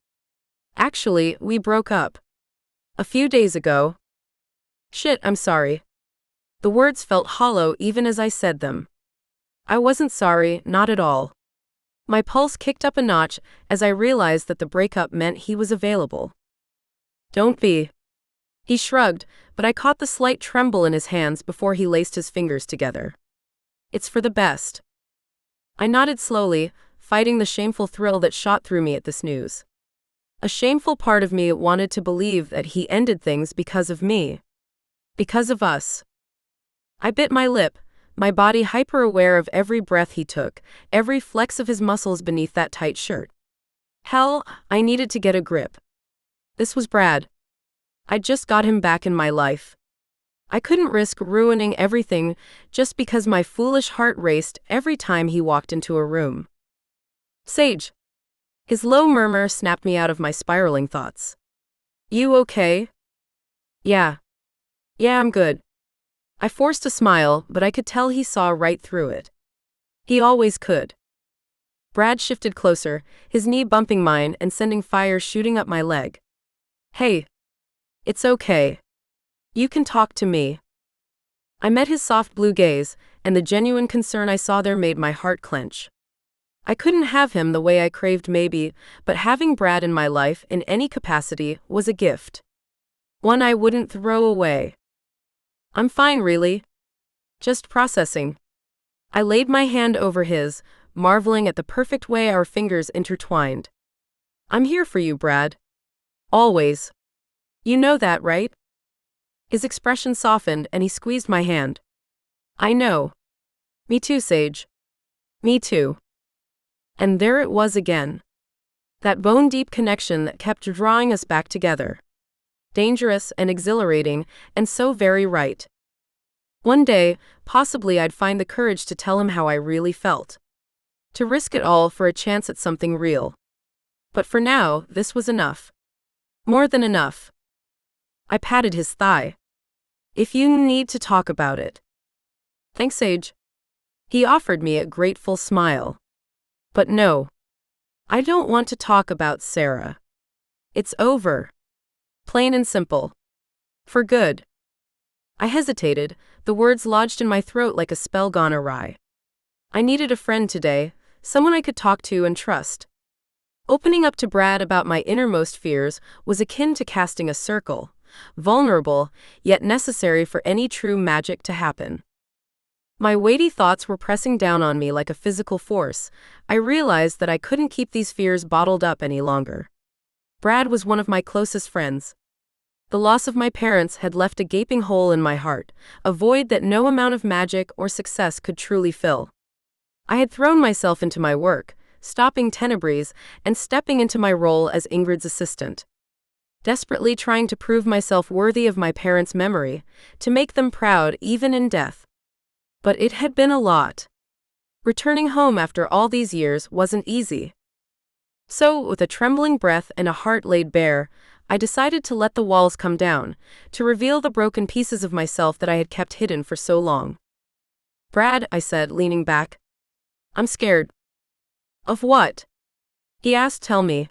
Actually, we broke up. A few days ago. Shit, I'm sorry. The words felt hollow even as I said them. I wasn't sorry, not at all. My pulse kicked up a notch as I realized that the breakup meant he was available. Don't be. He shrugged, but I caught the slight tremble in his hands before he laced his fingers together. It's for the best. I nodded slowly, fighting the shameful thrill that shot through me at this news. A shameful part of me wanted to believe that he ended things because of me. Because of us. I bit my lip, my body hyper-aware of every breath he took, every flex of his muscles beneath that tight shirt. Hell, I needed to get a grip. This was Brad. I'd just got him back in my life. I couldn't risk ruining everything just because my foolish heart raced every time he walked into a room. Sage. His low murmur snapped me out of my spiraling thoughts. You okay? Yeah. Yeah, I'm good. I forced a smile, but I could tell he saw right through it. He always could. Brad shifted closer, his knee bumping mine and sending fire shooting up my leg. Hey. It's okay. You can talk to me. I met his soft blue gaze, and the genuine concern I saw there made my heart clench. I couldn't have him the way I craved maybe, but having Brad in my life in any capacity was a gift. One I wouldn't throw away. I'm fine really. Just processing. I laid my hand over his, marveling at the perfect way our fingers intertwined. I'm here for you, Brad. Always. You know that, right? His expression softened and he squeezed my hand. I know. Me too, Sage. Me too. And there it was again. That bone-deep connection that kept drawing us back together. Dangerous and exhilarating, and so very right. One day, possibly I'd find the courage to tell him how I really felt. To risk it all for a chance at something real. But for now, this was enough. More than enough. I patted his thigh. If you need to talk about it. Thanks, Sage. He offered me a grateful smile. But no. I don't want to talk about Sarah. It's over. Plain and simple. For good. I hesitated, the words lodged in my throat like a spell gone awry. I needed a friend today, someone I could talk to and trust. Opening up to Brad about my innermost fears was akin to casting a circle, vulnerable, yet necessary for any true magic to happen. My weighty thoughts were pressing down on me like a physical force. I realized that I couldn't keep these fears bottled up any longer. Brad was one of my closest friends. The loss of my parents had left a gaping hole in my heart, a void that no amount of magic or success could truly fill. I had thrown myself into my work, stopping Tenebris, and stepping into my role as Ingrid's assistant. Desperately trying to prove myself worthy of my parents' memory, to make them proud even in death. But it had been a lot. Returning home after all these years wasn't easy. So, with a trembling breath and a heart laid bare, I decided to let the walls come down, to reveal the broken pieces of myself that I had kept hidden for so long. Brad, I said, leaning back. I'm scared. Of what? He asked, tell me.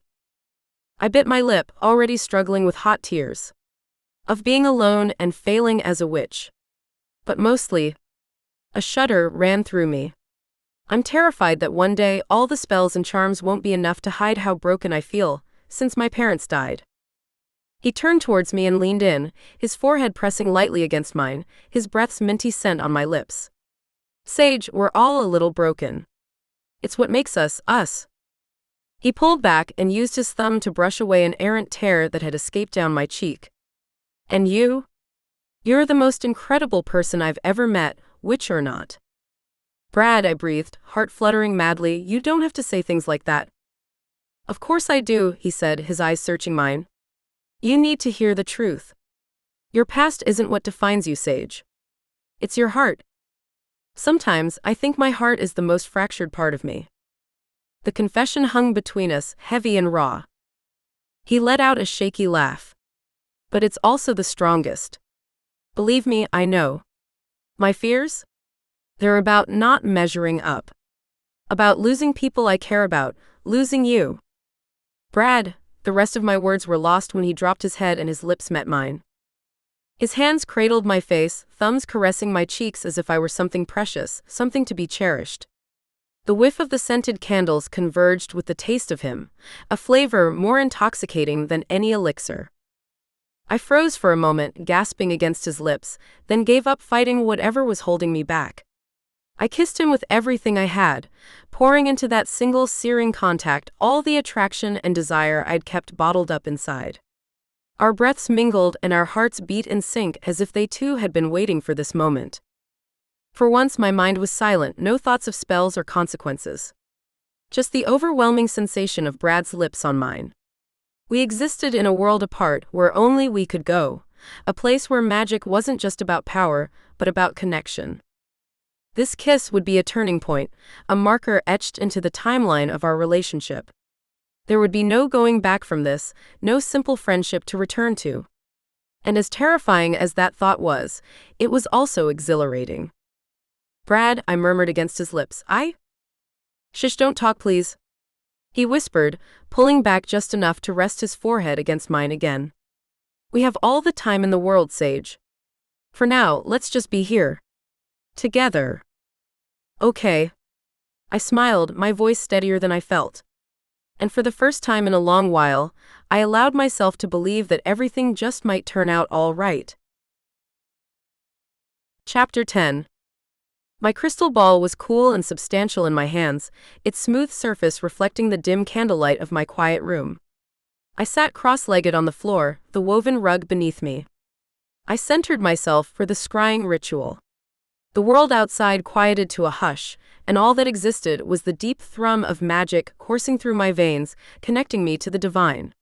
I bit my lip, already struggling with hot tears. Of being alone and failing as a witch. But mostly, a shudder ran through me. I'm terrified that one day all the spells and charms won't be enough to hide how broken I feel, since my parents died. He turned towards me and leaned in, his forehead pressing lightly against mine, his breath's minty scent on my lips. Sage, we're all a little broken. It's what makes us, us. He pulled back and used his thumb to brush away an errant tear that had escaped down my cheek. And you? You're the most incredible person I've ever met, witch or not. Brad, I breathed, heart fluttering madly, you don't have to say things like that. Of course I do, he said, his eyes searching mine. You need to hear the truth. Your past isn't what defines you, Sage. It's your heart. Sometimes, I think my heart is the most fractured part of me. The confession hung between us, heavy and raw. He let out a shaky laugh. But it's also the strongest. Believe me, I know. My fears? They're about not measuring up. About losing people I care about, losing you. Brad, the rest of my words were lost when he dropped his head and his lips met mine. His hands cradled my face, thumbs caressing my cheeks as if I were something precious, something to be cherished. The whiff of the scented candles converged with the taste of him, a flavor more intoxicating than any elixir. I froze for a moment, gasping against his lips, then gave up fighting whatever was holding me back. I kissed him with everything I had, pouring into that single searing contact all the attraction and desire I'd kept bottled up inside. Our breaths mingled and our hearts beat in sync as if they too had been waiting for this moment. For once my mind was silent, no thoughts of spells or consequences. Just the overwhelming sensation of Brad's lips on mine. We existed in a world apart where only we could go, a place where magic wasn't just about power, but about connection. This kiss would be a turning point, a marker etched into the timeline of our relationship. There would be no going back from this, no simple friendship to return to. And as terrifying as that thought was, it was also exhilarating. Brad, I murmured against his lips, Shush, don't talk, please. He whispered, pulling back just enough to rest his forehead against mine again. We have all the time in the world, Sage. For now, let's just be here. Together. Okay. I smiled, my voice steadier than I felt. And for the first time in a long while, I allowed myself to believe that everything just might turn out all right. Chapter 10. My crystal ball was cool and substantial in my hands, its smooth surface reflecting the dim candlelight of my quiet room. I sat cross-legged on the floor, the woven rug beneath me. I centered myself for the scrying ritual. The world outside quieted to a hush, and all that existed was the deep thrum of magic coursing through my veins, connecting me to the divine.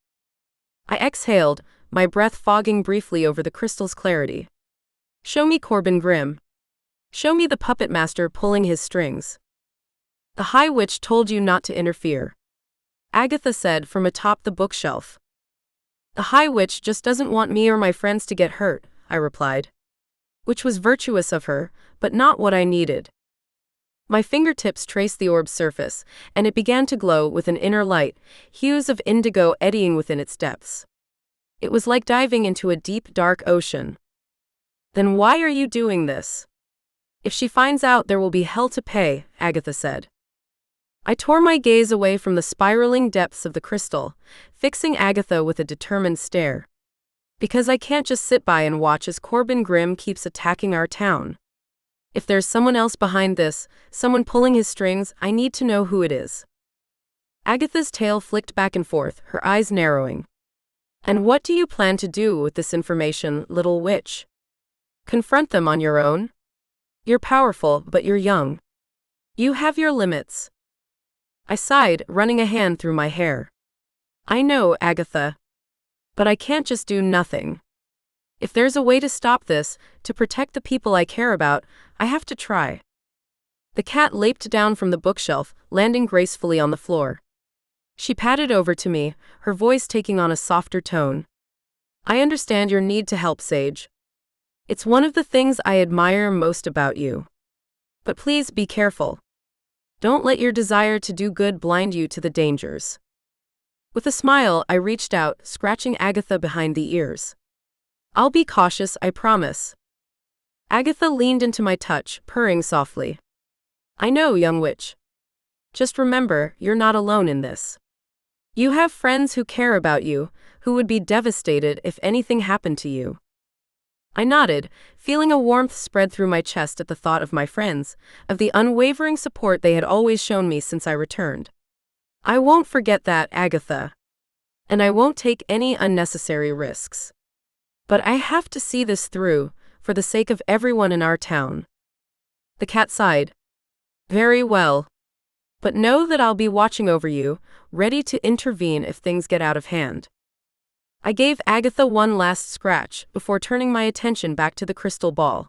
I exhaled, my breath fogging briefly over the crystal's clarity. Show me Corbin Grimm. Show me the puppet master pulling his strings. The High Witch told you not to interfere. Agatha said from atop the bookshelf. The High Witch just doesn't want me or my friends to get hurt, I replied. Which was virtuous of her, but not what I needed. My fingertips traced the orb's surface, and it began to glow with an inner light, hues of indigo eddying within its depths. It was like diving into a deep, dark ocean. Then why are you doing this? If she finds out, there will be hell to pay, Agatha said. I tore my gaze away from the spiraling depths of the crystal, fixing Agatha with a determined stare. Because I can't just sit by and watch as Corbin Grimm keeps attacking our town. If there's someone else behind this, someone pulling his strings, I need to know who it is. Agatha's tail flicked back and forth, her eyes narrowing. And what do you plan to do with this information, little witch? Confront them on your own? You're powerful, but you're young. You have your limits. I sighed, running a hand through my hair. I know, Agatha. But I can't just do nothing. If there's a way to stop this, to protect the people I care about, I have to try. The cat leaped down from the bookshelf, landing gracefully on the floor. She padded over to me, her voice taking on a softer tone. I understand your need to help, Sage. It's one of the things I admire most about you. But please be careful. Don't let your desire to do good blind you to the dangers. With a smile, I reached out, scratching Agatha behind the ears. I'll be cautious, I promise. Agatha leaned into my touch, purring softly. I know, young witch. Just remember, you're not alone in this. You have friends who care about you, who would be devastated if anything happened to you. I nodded, feeling a warmth spread through my chest at the thought of my friends, of the unwavering support they had always shown me since I returned. I won't forget that, Agatha. And I won't take any unnecessary risks. But I have to see this through, for the sake of everyone in our town. The cat sighed. Very well. But know that I'll be watching over you, ready to intervene if things get out of hand. I gave Agatha one last scratch before turning my attention back to the crystal ball.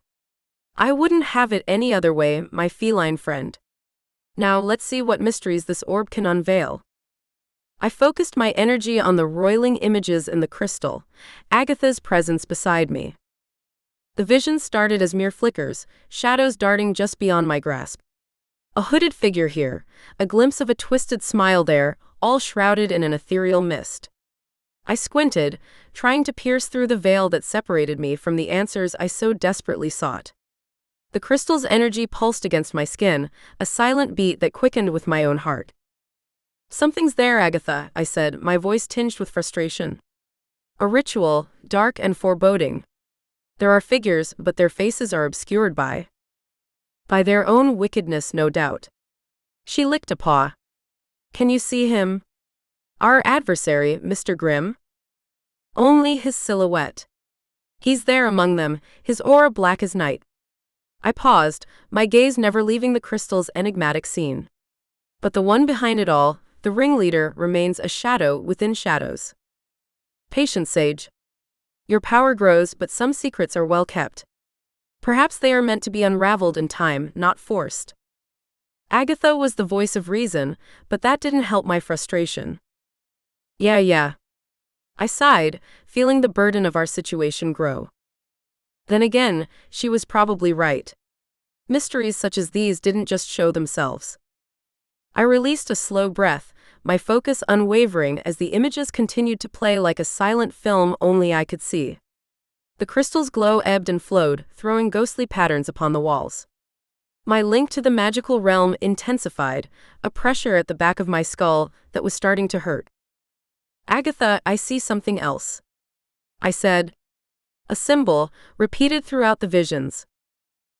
I wouldn't have it any other way, my feline friend. Now let's see what mysteries this orb can unveil. I focused my energy on the roiling images in the crystal, Agatha's presence beside me. The visions started as mere flickers, shadows darting just beyond my grasp. A hooded figure here, a glimpse of a twisted smile there, all shrouded in an ethereal mist. I squinted, trying to pierce through the veil that separated me from the answers I so desperately sought. The crystal's energy pulsed against my skin, a silent beat that quickened with my own heart. Something's there, Agatha, I said, my voice tinged with frustration. A ritual, dark and foreboding. There are figures, but their faces are obscured by their own wickedness, no doubt. She licked a paw. Can you see him? Our adversary, Mr. Grimm? Only his silhouette. He's there among them, his aura black as night. I paused, my gaze never leaving the crystal's enigmatic scene. But the one behind it all, the ringleader, remains a shadow within shadows. Patience, sage. Your power grows, but some secrets are well kept. Perhaps they are meant to be unraveled in time, not forced. Agatha was the voice of reason, but that didn't help my frustration. Yeah. I sighed, feeling the burden of our situation grow. Then again, she was probably right. Mysteries such as these didn't just show themselves. I released a slow breath, my focus unwavering as the images continued to play like a silent film only I could see. The crystal's glow ebbed and flowed, throwing ghostly patterns upon the walls. My link to the magical realm intensified, a pressure at the back of my skull that was starting to hurt. Agatha, I see something else. I said. A symbol, repeated throughout the visions.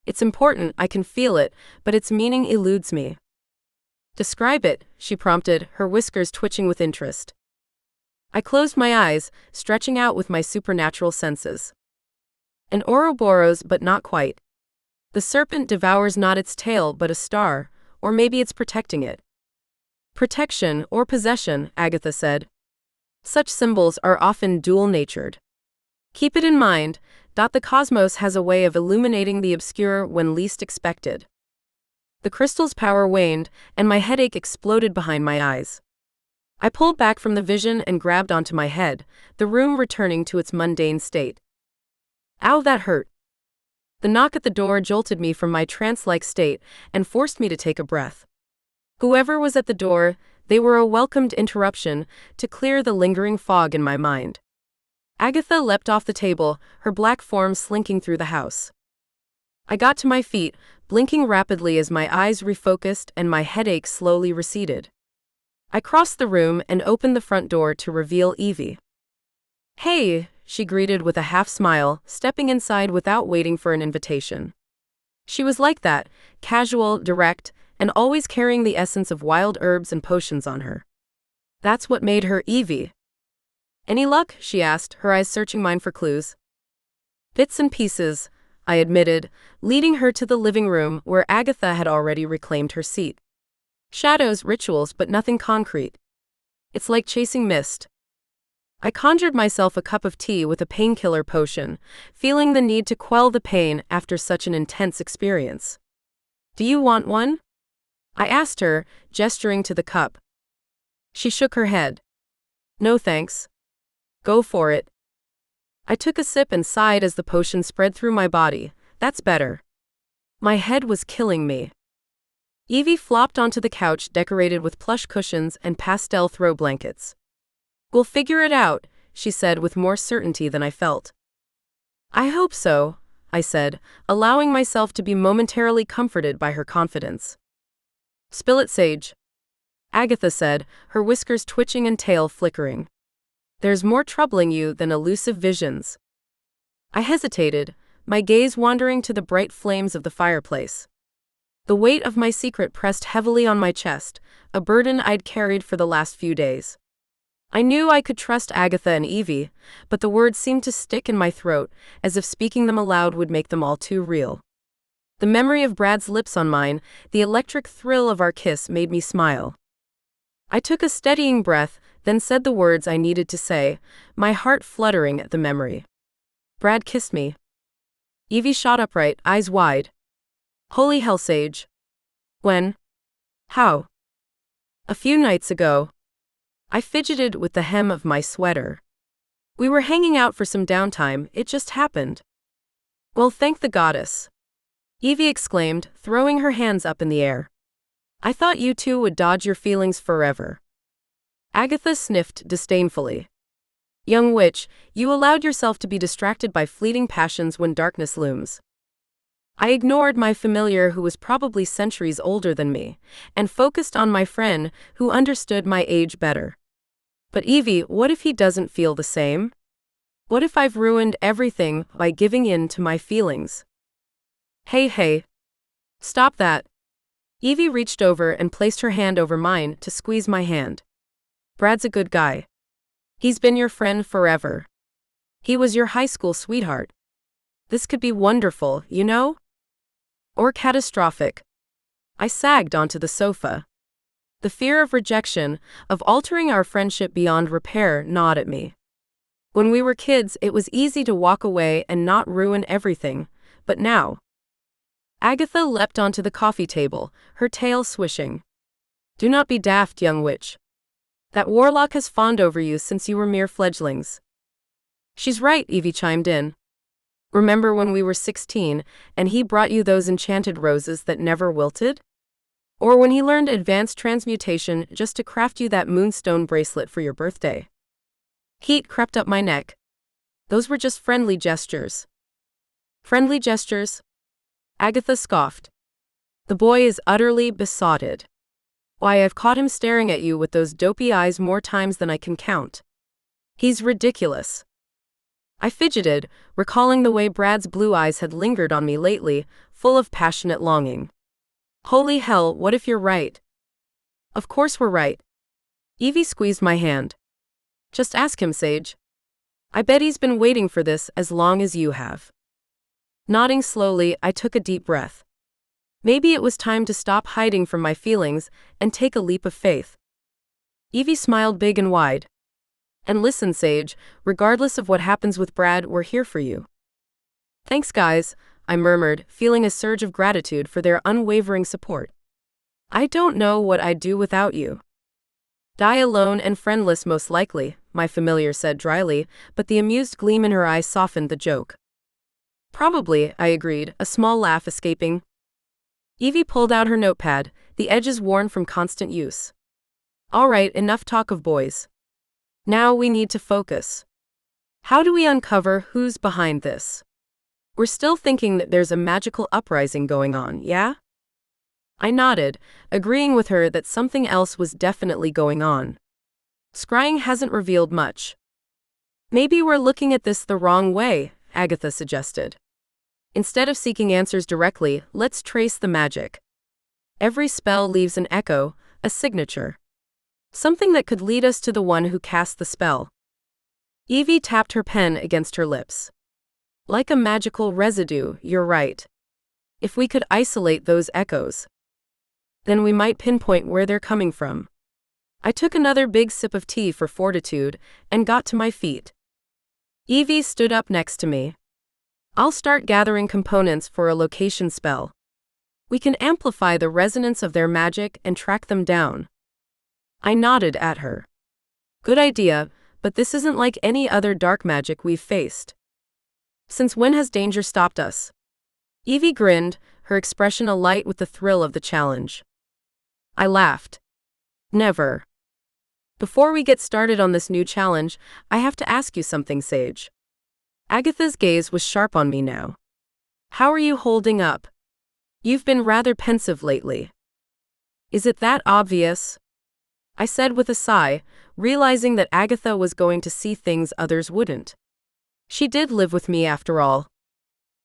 It's important, I can feel it, but its meaning eludes me. Describe it, she prompted, her whiskers twitching with interest. I closed my eyes, stretching out with my supernatural senses. An Ouroboros, but not quite. The serpent devours not its tail but a star, or maybe it's protecting it. Protection or possession, Agatha said. Such symbols are often dual-natured. Keep it in mind, the cosmos has a way of illuminating the obscure when least expected. The crystal's power waned, and my headache exploded behind my eyes. I pulled back from the vision and grabbed onto my head, the room returning to its mundane state. Ow, that hurt. The knock at the door jolted me from my trance-like state and forced me to take a breath. Whoever was at the door, they were a welcomed interruption to clear the lingering fog in my mind. Agatha leapt off the table, her black form slinking through the house. I got to my feet, blinking rapidly as my eyes refocused and my headache slowly receded. I crossed the room and opened the front door to reveal Evie. Hey, she greeted with a half-smile, stepping inside without waiting for an invitation. She was like that, casual, direct, and always carrying the essence of wild herbs and potions on her. That's what made her Evie. Any luck? She asked, her eyes searching mine for clues. Bits and pieces, I admitted, leading her to the living room where Agatha had already reclaimed her seat. Shadows, rituals, but nothing concrete. It's like chasing mist. I conjured myself a cup of tea with a painkiller potion, feeling the need to quell the pain after such an intense experience. Do you want one? I asked her, gesturing to the cup. She shook her head. No thanks. Go for it. I took a sip and sighed as the potion spread through my body. That's better. My head was killing me. Evie flopped onto the couch decorated with plush cushions and pastel throw blankets. We'll figure it out, she said with more certainty than I felt. I hope so, I said, allowing myself to be momentarily comforted by her confidence. Spill it, sage. Agatha said, her whiskers twitching and tail flickering. There's more troubling you than elusive visions. I hesitated, my gaze wandering to the bright flames of the fireplace. The weight of my secret pressed heavily on my chest, a burden I'd carried for the last few days. I knew I could trust Agatha and Evie, but the words seemed to stick in my throat, as if speaking them aloud would make them all too real. The memory of Brad's lips on mine, the electric thrill of our kiss made me smile. I took a steadying breath, then said the words I needed to say, my heart fluttering at the memory. Brad kissed me. Evie shot upright, eyes wide. Holy hell, Sage. When? How? A few nights ago. I fidgeted with the hem of my sweater. We were hanging out for some downtime, it just happened. Well, thank the goddess. Evie exclaimed, throwing her hands up in the air. I thought you two would dodge your feelings forever. Agatha sniffed disdainfully. Young witch, you allowed yourself to be distracted by fleeting passions when darkness looms. I ignored my familiar who was probably centuries older than me, and focused on my friend who understood my age better. But Evie, what if he doesn't feel the same? What if I've ruined everything by giving in to my feelings? Hey. Stop that. Evie reached over and placed her hand over mine to squeeze my hand. Brad's a good guy. He's been your friend forever. He was your high school sweetheart. This could be wonderful, you know? Or catastrophic. I sagged onto the sofa. The fear of rejection, of altering our friendship beyond repair, gnawed at me. When we were kids, it was easy to walk away and not ruin everything, but now. Agatha leapt onto the coffee table, her tail swishing. Do not be daft, young witch. That warlock has fawned over you since you were mere fledglings. She's right, Evie chimed in. Remember when we were 16, and he brought you those enchanted roses that never wilted? Or when he learned advanced transmutation just to craft you that moonstone bracelet for your birthday? Heat crept up my neck. Those were just friendly gestures. Friendly gestures? Agatha scoffed. The boy is utterly besotted. Why, I've caught him staring at you with those dopey eyes more times than I can count. He's ridiculous. I fidgeted, recalling the way Brad's blue eyes had lingered on me lately, full of passionate longing. Holy hell, what if you're right? Of course we're right. Evie squeezed my hand. Just ask him, Sage. I bet he's been waiting for this as long as you have. Nodding slowly, I took a deep breath. Maybe it was time to stop hiding from my feelings and take a leap of faith. Evie smiled big and wide. And listen, Sage, regardless of what happens with Brad, we're here for you. Thanks, guys, I murmured, feeling a surge of gratitude for their unwavering support. I don't know what I'd do without you. Die alone and friendless most likely, my familiar said dryly, but the amused gleam in her eyes softened the joke. Probably, I agreed, a small laugh escaping. Evie pulled out her notepad, the edges worn from constant use. All right, enough talk of boys. Now we need to focus. How do we uncover who's behind this? We're still thinking that there's a magical uprising going on, yeah? I nodded, agreeing with her that something else was definitely going on. Scrying hasn't revealed much. Maybe we're looking at this the wrong way, Agatha suggested. Instead of seeking answers directly, let's trace the magic. Every spell leaves an echo, a signature. Something that could lead us to the one who cast the spell. Evie tapped her pen against her lips. Like a magical residue, you're right. If we could isolate those echoes, then we might pinpoint where they're coming from. I took another big sip of tea for fortitude and got to my feet. Evie stood up next to me. I'll start gathering components for a location spell. We can amplify the resonance of their magic and track them down. I nodded at her. Good idea, but this isn't like any other dark magic we've faced. Since when has danger stopped us? Evie grinned, her expression alight with the thrill of the challenge. I laughed. Never. Before we get started on this new challenge, I have to ask you something, Sage. Agatha's gaze was sharp on me now. How are you holding up? You've been rather pensive lately. Is it that obvious? I said with a sigh, realizing that Agatha was going to see things others wouldn't. She did live with me after all.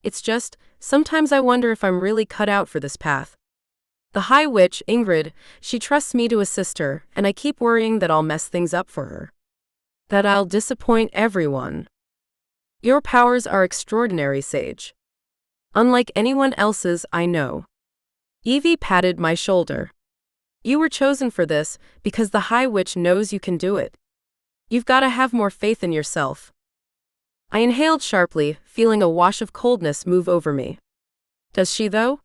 It's just, sometimes I wonder if I'm really cut out for this path. The High Witch, Ingrid, she trusts me to assist her, and I keep worrying that I'll mess things up for her. That I'll disappoint everyone. Your powers are extraordinary, Sage. Unlike anyone else's I know. Evie patted my shoulder. You were chosen for this because the High Witch knows you can do it. You've got to have more faith in yourself. I inhaled sharply, feeling a wash of coldness move over me. Does she, though?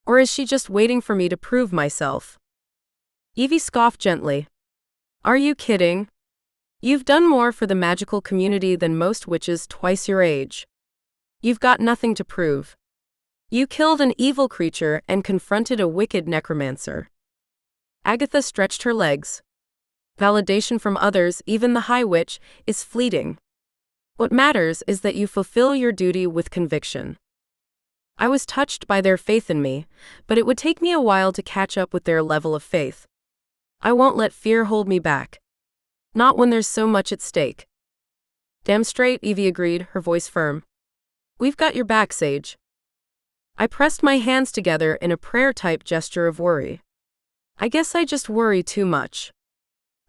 Or is she just waiting for me to prove myself? Evie scoffed gently. Are you kidding? You've done more for the magical community than most witches twice your age. You've got nothing to prove. You killed an evil creature and confronted a wicked necromancer. Agatha stretched her legs. Validation from others, even the High Witch, is fleeting. What matters is that you fulfill your duty with conviction. I was touched by their faith in me, but it would take me a while to catch up with their level of faith. I won't let fear hold me back. Not when there's so much at stake. Damn straight, Evie agreed, her voice firm. We've got your back, Sage. I pressed my hands together in a prayer-type gesture of worry. I guess I just worry too much.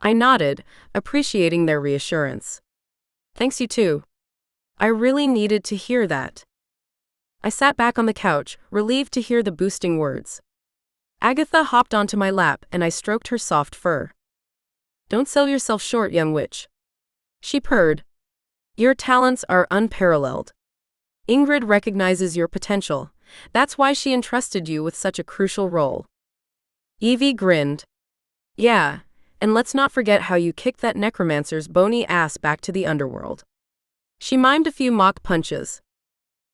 I nodded, appreciating their reassurance. Thanks, you too. I really needed to hear that. I sat back on the couch, relieved to hear the boosting words. Agatha hopped onto my lap and I stroked her soft fur. Don't sell yourself short, young witch. She purred. Your talents are unparalleled. Ingrid recognizes your potential. That's why she entrusted you with such a crucial role. Evie grinned. Yeah, and let's not forget how you kicked that necromancer's bony ass back to the underworld. She mimed a few mock punches.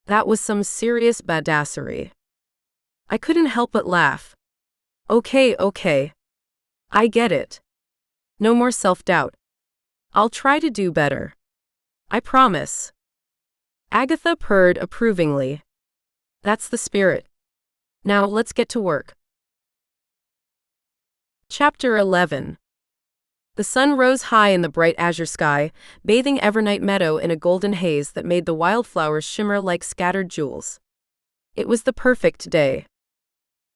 That was some serious badassery. I couldn't help but laugh. Okay. I get it. No more self-doubt. I'll try to do better. I promise. Agatha purred approvingly. That's the spirit. Now let's get to work. Chapter 11. The sun rose high in the bright azure sky, bathing Evernight Meadow in a golden haze that made the wildflowers shimmer like scattered jewels. It was the perfect day.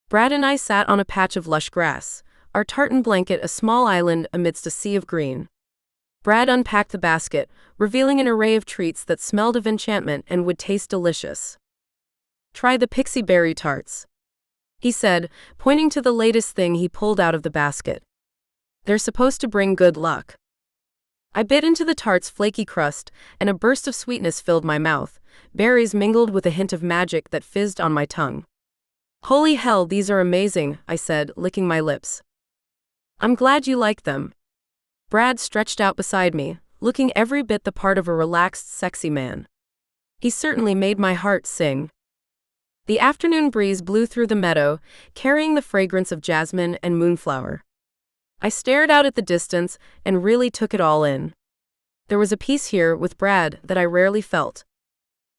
Brad and I sat on a patch of lush grass, our tartan blanket a small island amidst a sea of green. Brad unpacked the basket, revealing an array of treats that smelled of enchantment and would taste delicious. Try the pixie berry tarts, he said, pointing to the latest thing he pulled out of the basket. They're supposed to bring good luck. I bit into the tart's flaky crust, and a burst of sweetness filled my mouth, berries mingled with a hint of magic that fizzed on my tongue. Holy hell, these are amazing, I said, licking my lips. I'm glad you like them. Brad stretched out beside me, looking every bit the part of a relaxed, sexy man. He certainly made my heart sing. The afternoon breeze blew through the meadow, carrying the fragrance of jasmine and moonflower. I stared out at the distance and really took it all in. There was a peace here with Brad that I rarely felt.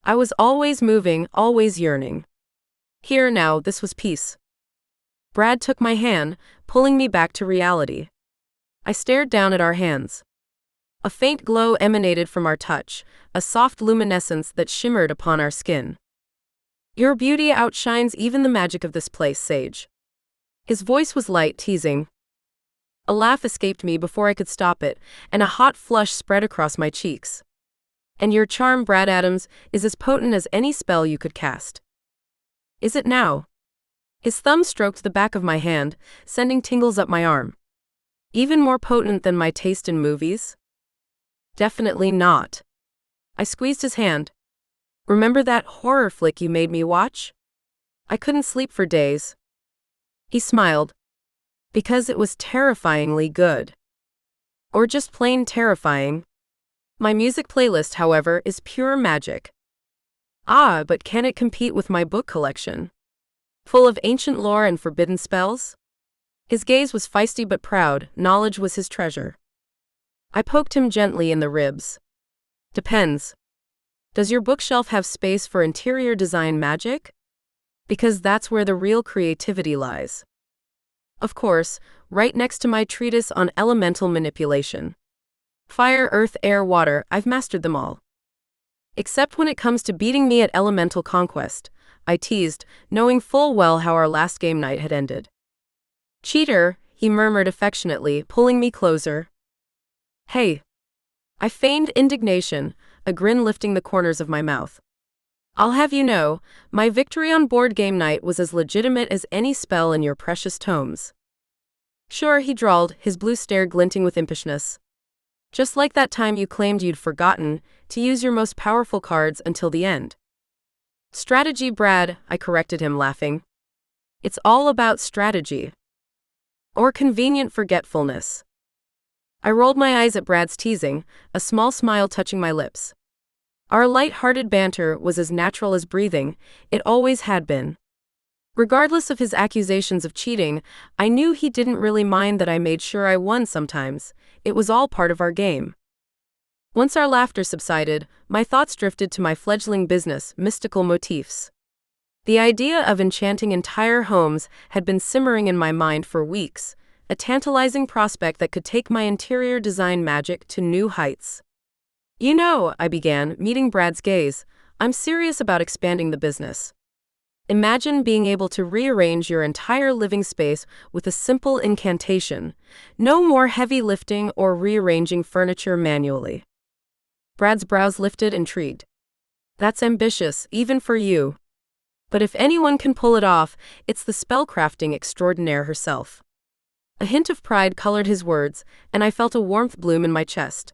I was always moving, always yearning. Here now, this was peace. Brad took my hand, pulling me back to reality. I stared down at our hands. A faint glow emanated from our touch, a soft luminescence that shimmered upon our skin. Your beauty outshines even the magic of this place, Sage. His voice was light, teasing. A laugh escaped me before I could stop it, and a hot flush spread across my cheeks. And your charm, Brad Adams, is as potent as any spell you could cast. Is it now? His thumb stroked the back of my hand, sending tingles up my arm. Even more potent than my taste in movies? Definitely not. I squeezed his hand. Remember that horror flick you made me watch? I couldn't sleep for days. He smiled. Because it was terrifyingly good. Or just plain terrifying. My music playlist, however, is pure magic. Ah, but can it compete with my book collection? Full of ancient lore and forbidden spells? His gaze was feisty but proud, knowledge was his treasure. I poked him gently in the ribs. Depends. Does your bookshelf have space for interior design magic? Because that's where the real creativity lies. Of course, right next to my treatise on elemental manipulation. Fire, earth, air, water, I've mastered them all. Except when it comes to beating me at elemental conquest, I teased, knowing full well how our last game night had ended. Cheater, he murmured affectionately, pulling me closer. Hey. I feigned indignation, a grin lifting the corners of my mouth. I'll have you know, my victory on board game night was as legitimate as any spell in your precious tomes. Sure, he drawled, his blue stare glinting with impishness. Just like that time you claimed you'd forgotten to use your most powerful cards until the end. Strategy, Brad, I corrected him, laughing. It's all about strategy. Or convenient forgetfulness. I rolled my eyes at Brad's teasing, a small smile touching my lips. Our light-hearted banter was as natural as breathing, it always had been. Regardless of his accusations of cheating, I knew he didn't really mind that I made sure I won sometimes. It was all part of our game. Once our laughter subsided, my thoughts drifted to my fledgling business, mystical motifs. The idea of enchanting entire homes had been simmering in my mind for weeks, a tantalizing prospect that could take my interior design magic to new heights. You know, I began, meeting Brad's gaze, I'm serious about expanding the business. Imagine being able to rearrange your entire living space with a simple incantation. No more heavy lifting or rearranging furniture manually. Brad's brows lifted, intrigued. That's ambitious, even for you. But if anyone can pull it off, it's the spellcrafting extraordinaire herself. A hint of pride colored his words, and I felt a warmth bloom in my chest.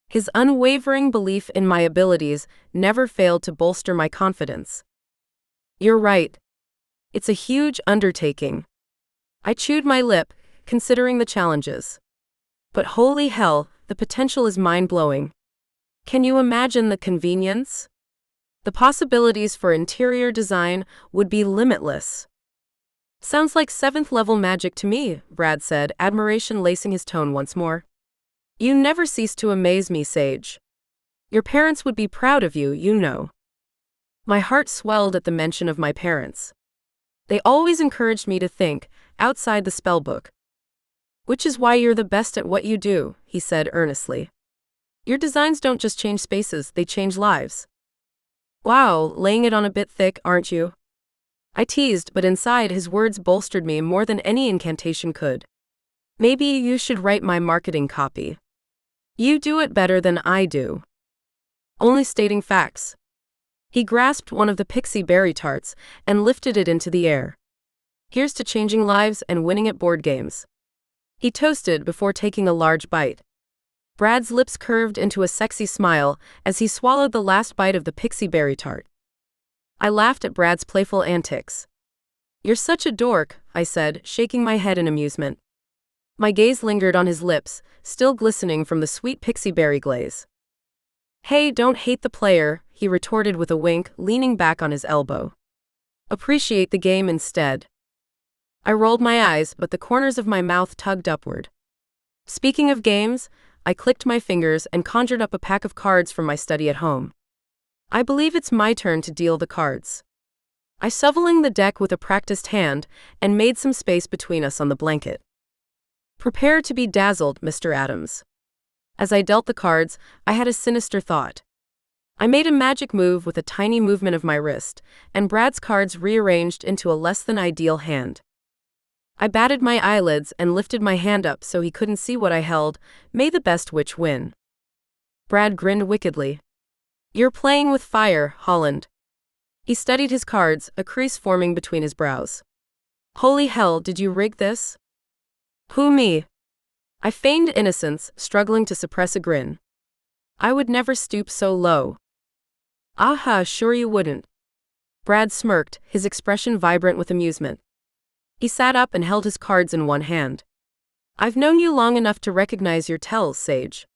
His unwavering belief in my abilities never failed to bolster my confidence. You're right. It's a huge undertaking. I chewed my lip, considering the challenges. But holy hell, the potential is mind-blowing. Can you imagine the convenience? The possibilities for interior design would be limitless. Sounds like 7th-level magic to me, Brad said, admiration lacing his tone once more. You never cease to amaze me, Sage. Your parents would be proud of you, you know. My heart swelled at the mention of my parents. They always encouraged me to think outside the spellbook. Which is why you're the best at what you do, he said earnestly. Your designs don't just change spaces, they change lives. Wow, laying it on a bit thick, aren't you? I teased, but inside his words bolstered me more than any incantation could. Maybe you should write my marketing copy. You do it better than I do. Only stating facts. He grasped one of the pixie berry tarts and lifted it into the air. Here's to changing lives and winning at board games. He toasted before taking a large bite. Brad's lips curved into a sexy smile as he swallowed the last bite of the pixie berry tart. I laughed at Brad's playful antics. You're such a dork, I said, shaking my head in amusement. My gaze lingered on his lips, still glistening from the sweet pixie berry glaze. Hey, don't hate the player, he retorted with a wink, leaning back on his elbow. Appreciate the game instead. I rolled my eyes, but the corners of my mouth tugged upward. Speaking of games, I clicked my fingers and conjured up a pack of cards from my study at home. I believe it's my turn to deal the cards. I shoveled the deck with a practiced hand and made some space between us on the blanket. Prepare to be dazzled, Mr. Adams. As I dealt the cards, I had a sinister thought. I made a magic move with a tiny movement of my wrist, and Brad's cards rearranged into a less-than-ideal hand. I batted my eyelids and lifted my hand up so he couldn't see what I held. May the best witch win. Brad grinned wickedly. You're playing with fire, Holland. He studied his cards, a crease forming between his brows. Holy hell, did you rig this? Who, me? I feigned innocence, struggling to suppress a grin. I would never stoop so low. Aha, sure you wouldn't. Brad smirked, his expression vibrant with amusement. He sat up and held his cards in one hand. I've known you long enough to recognize your tells, Sage.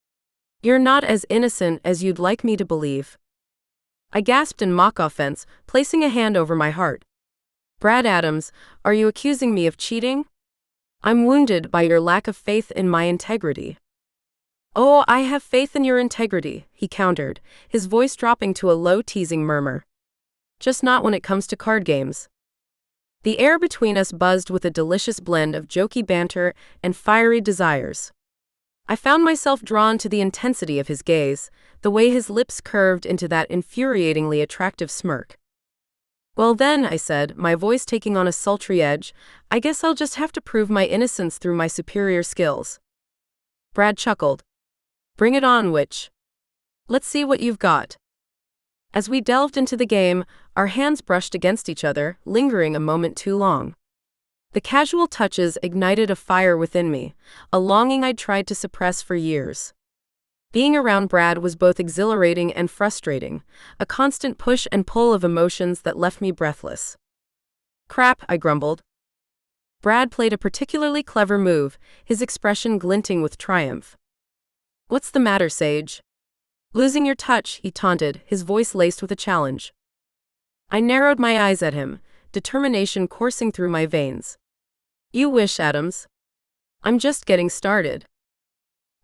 You're not as innocent as you'd like me to believe. I gasped in mock offense, placing a hand over my heart. Brad Adams, are you accusing me of cheating? I'm wounded by your lack of faith in my integrity. Oh, I have faith in your integrity, he countered, his voice dropping to a low teasing murmur. Just not when it comes to card games. The air between us buzzed with a delicious blend of jokey banter and fiery desires. I found myself drawn to the intensity of his gaze, the way his lips curved into that infuriatingly attractive smirk. Well then, I said, my voice taking on a sultry edge, I guess I'll just have to prove my innocence through my superior skills. Brad chuckled. Bring it on, witch. Let's see what you've got. As we delved into the game, our hands brushed against each other, lingering a moment too long. The casual touches ignited a fire within me, a longing I'd tried to suppress for years. Being around Brad was both exhilarating and frustrating, a constant push and pull of emotions that left me breathless. Crap, I grumbled. Brad played a particularly clever move, his expression glinting with triumph. What's the matter, Sage? Losing your touch, he taunted, his voice laced with a challenge. I narrowed my eyes at him, determination coursing through my veins. You wish, Adams. I'm just getting started.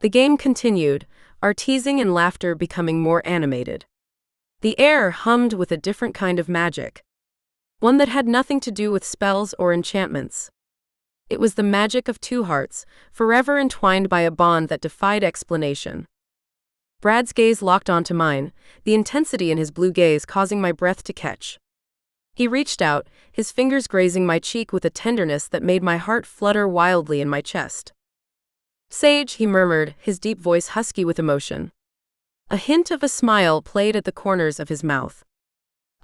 The game continued, our teasing and laughter becoming more animated. The air hummed with a different kind of magic. One that had nothing to do with spells or enchantments. It was the magic of two hearts, forever entwined by a bond that defied explanation. Brad's gaze locked onto mine, the intensity in his blue gaze causing my breath to catch. He reached out, his fingers grazing my cheek with a tenderness that made my heart flutter wildly in my chest. Sage, he murmured, his deep voice husky with emotion. A hint of a smile played at the corners of his mouth.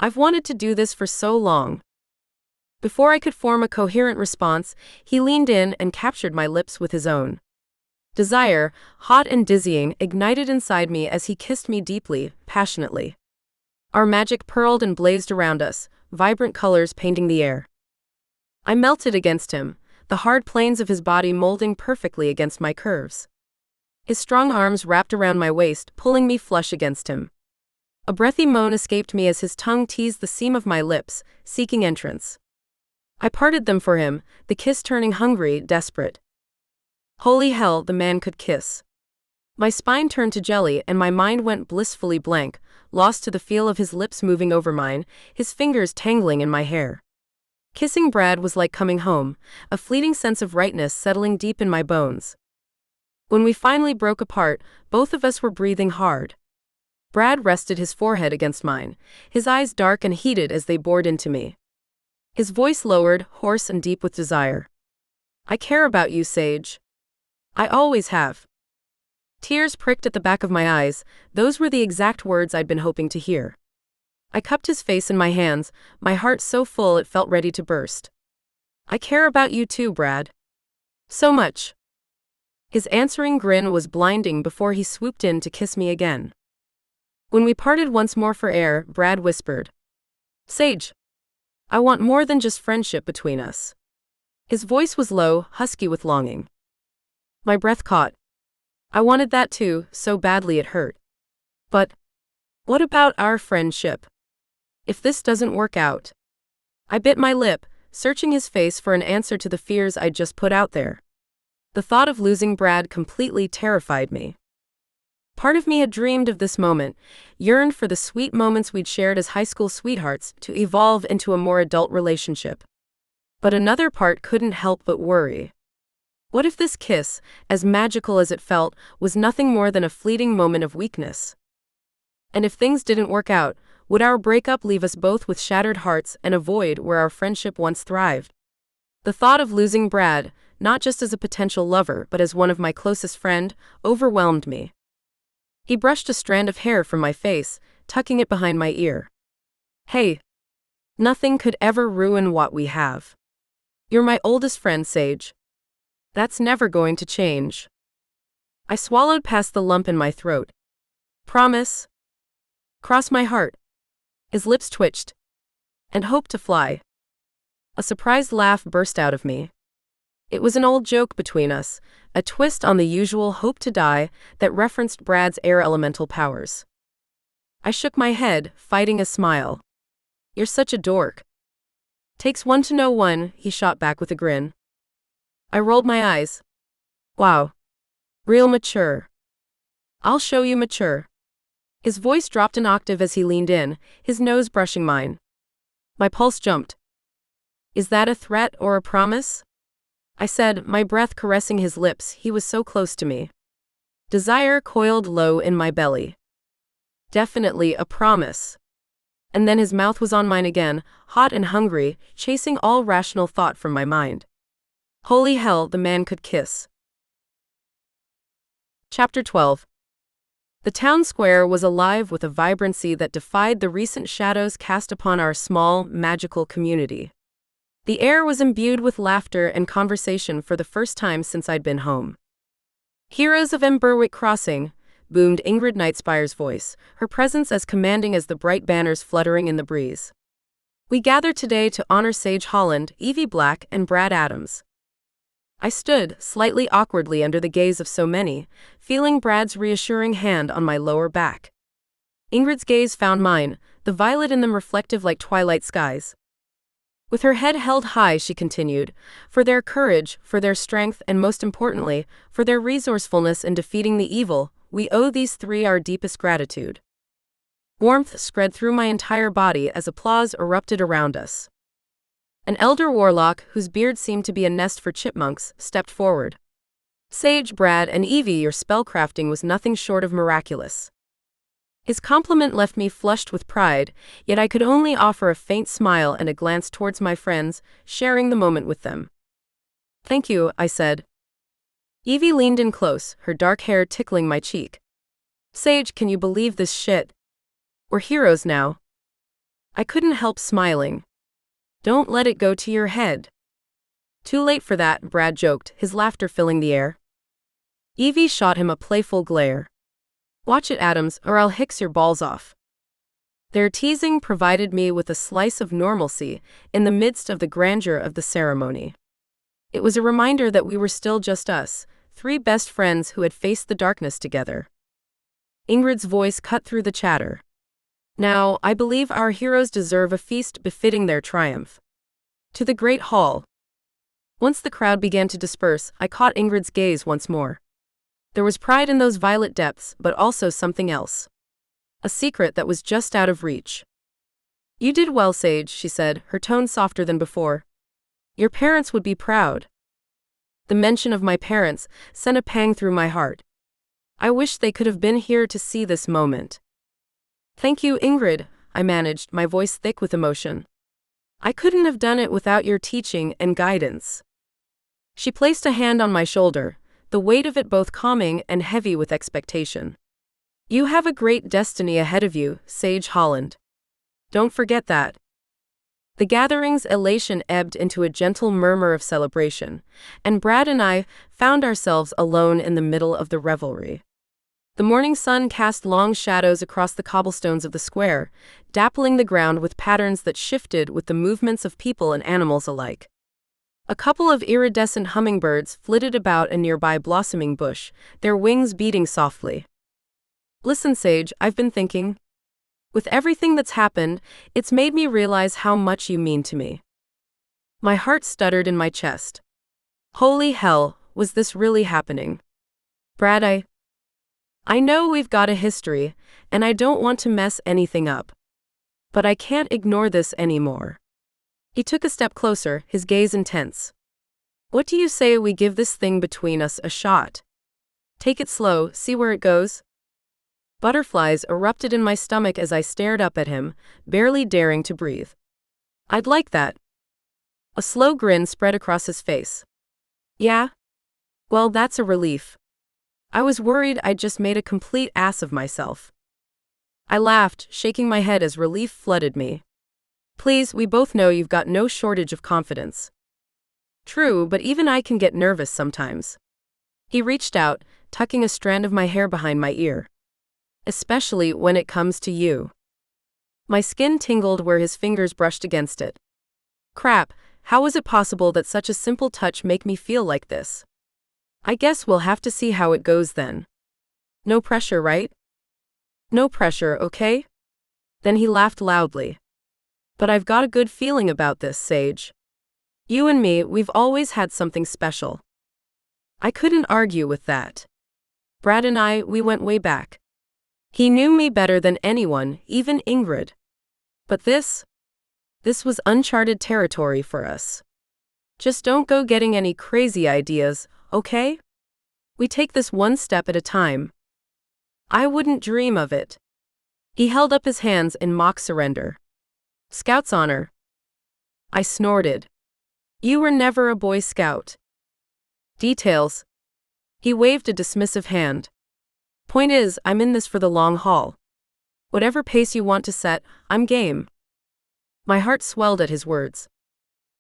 I've wanted to do this for so long. Before I could form a coherent response, he leaned in and captured my lips with his own. Desire, hot and dizzying, ignited inside me as he kissed me deeply, passionately. Our magic purled and blazed around us, vibrant colors painting the air. I melted against him, the hard planes of his body molding perfectly against my curves. His strong arms wrapped around my waist, pulling me flush against him. A breathy moan escaped me as his tongue teased the seam of my lips, seeking entrance. I parted them for him, the kiss turning hungry, desperate. Holy hell, the man could kiss. My spine turned to jelly and my mind went blissfully blank, lost to the feel of his lips moving over mine, his fingers tangling in my hair. Kissing Brad was like coming home, a fleeting sense of rightness settling deep in my bones. When we finally broke apart, both of us were breathing hard. Brad rested his forehead against mine, his eyes dark and heated as they bored into me. His voice lowered, hoarse and deep with desire. I care about you, Sage. I always have. Tears pricked at the back of my eyes, those were the exact words I'd been hoping to hear. I cupped his face in my hands, my heart so full it felt ready to burst. I care about you too, Brad. So much. His answering grin was blinding before he swooped in to kiss me again. When we parted once more for air, Brad whispered. Sage. I want more than just friendship between us. His voice was low, husky with longing. My breath caught. I wanted that too, so badly it hurt. But what about our friendship? If this doesn't work out. I bit my lip, searching his face for an answer to the fears I'd just put out there. The thought of losing Brad completely terrified me. Part of me had dreamed of this moment, yearned for the sweet moments we'd shared as high school sweethearts to evolve into a more adult relationship. But another part couldn't help but worry. What if this kiss, as magical as it felt, was nothing more than a fleeting moment of weakness? And if things didn't work out, would our breakup leave us both with shattered hearts and a void where our friendship once thrived? The thought of losing Brad, not just as a potential lover but as one of my closest friends, overwhelmed me. He brushed a strand of hair from my face, tucking it behind my ear. Hey. Nothing could ever ruin what we have. You're my oldest friend, Sage. That's never going to change. I swallowed past the lump in my throat. Promise? Cross my heart. His lips twitched. And hope to fly. A surprised laugh burst out of me. It was an old joke between us, a twist on the usual hope to die that referenced Brad's air elemental powers. I shook my head, fighting a smile. You're such a dork. Takes one to know one, he shot back with a grin. I rolled my eyes. Wow. Real mature. I'll show you mature. His voice dropped an octave as he leaned in, his nose brushing mine. My pulse jumped. Is that a threat or a promise? I said, my breath caressing his lips, he was so close to me. Desire coiled low in my belly. Definitely a promise. And then his mouth was on mine again, hot and hungry, chasing all rational thought from my mind. Holy hell, the man could kiss. Chapter 12. The town square was alive with a vibrancy that defied the recent shadows cast upon our small, magical community. The air was imbued with laughter and conversation for the first time since I'd been home. "Heroes of Emberwick Crossing," boomed Ingrid Nightspire's voice, her presence as commanding as the bright banners fluttering in the breeze. "We gather today to honor Sage Holland, Evie Black, and Brad Adams." I stood, slightly awkwardly under the gaze of so many, feeling Brad's reassuring hand on my lower back. Ingrid's gaze found mine, the violet in them reflective like twilight skies. With her head held high, she continued, "For their courage, for their strength, and most importantly, for their resourcefulness in defeating the evil, we owe these three our deepest gratitude." Warmth spread through my entire body as applause erupted around us. An elder warlock, whose beard seemed to be a nest for chipmunks, stepped forward. "Sage, Brad, and Evie, your spellcrafting was nothing short of miraculous." His compliment left me flushed with pride, yet I could only offer a faint smile and a glance towards my friends, sharing the moment with them. "Thank you," I said. Evie leaned in close, her dark hair tickling my cheek. "Sage, can you believe this shit? We're heroes now." I couldn't help smiling. "Don't let it go to your head." "Too late for that," Brad joked, his laughter filling the air. Evie shot him a playful glare. "Watch it, Adams, or I'll hicks your balls off." Their teasing provided me with a slice of normalcy in the midst of the grandeur of the ceremony. It was a reminder that we were still just us, three best friends who had faced the darkness together. Ingrid's voice cut through the chatter. "Now, I believe our heroes deserve a feast befitting their triumph. To the Great Hall." Once the crowd began to disperse, I caught Ingrid's gaze once more. There was pride in those violet depths, but also something else. A secret that was just out of reach. "You did well, Sage," she said, her tone softer than before. "Your parents would be proud." The mention of my parents sent a pang through my heart. I wish they could have been here to see this moment. "Thank you, Ingrid," I managed, my voice thick with emotion. "I couldn't have done it without your teaching and guidance." She placed a hand on my shoulder, the weight of it both calming and heavy with expectation. "You have a great destiny ahead of you, Sage Holland. Don't forget that." The gathering's elation ebbed into a gentle murmur of celebration, and Brad and I found ourselves alone in the middle of the revelry. The morning sun cast long shadows across the cobblestones of the square, dappling the ground with patterns that shifted with the movements of people and animals alike. A couple of iridescent hummingbirds flitted about a nearby blossoming bush, their wings beating softly. "Listen, Sage, I've been thinking. With everything that's happened, it's made me realize how much you mean to me." My heart stuttered in my chest. Holy hell, was this really happening? "Brad, I know we've got a history, and I don't want to mess anything up. But I can't ignore this anymore." He took a step closer, his gaze intense. "What do you say we give this thing between us a shot? Take it slow, see where it goes?" Butterflies erupted in my stomach as I stared up at him, barely daring to breathe. "I'd like that." A slow grin spread across his face. "Yeah? Well, that's a relief. I was worried I'd just made a complete ass of myself." I laughed, shaking my head as relief flooded me. "Please, we both know you've got no shortage of confidence." "True, but even I can get nervous sometimes." He reached out, tucking a strand of my hair behind my ear. "Especially when it comes to you." My skin tingled where his fingers brushed against it. Crap, how was it possible that such a simple touch make me feel like this? "I guess we'll have to see how it goes then. No pressure, right?" "No pressure, okay?" Then he laughed loudly. "But I've got a good feeling about this, Sage. You and me, we've always had something special." I couldn't argue with that. Brad and I, we went way back. He knew me better than anyone, even Ingrid. But this was uncharted territory for us. "Just don't go getting any crazy ideas, okay? We take this one step at a time." "I wouldn't dream of it." He held up his hands in mock surrender. "Scout's honor." I snorted. "You were never a Boy Scout." "Details." He waved a dismissive hand. Point is, I'm in this for the long haul. Whatever pace you want to set, I'm game. My heart swelled at his words.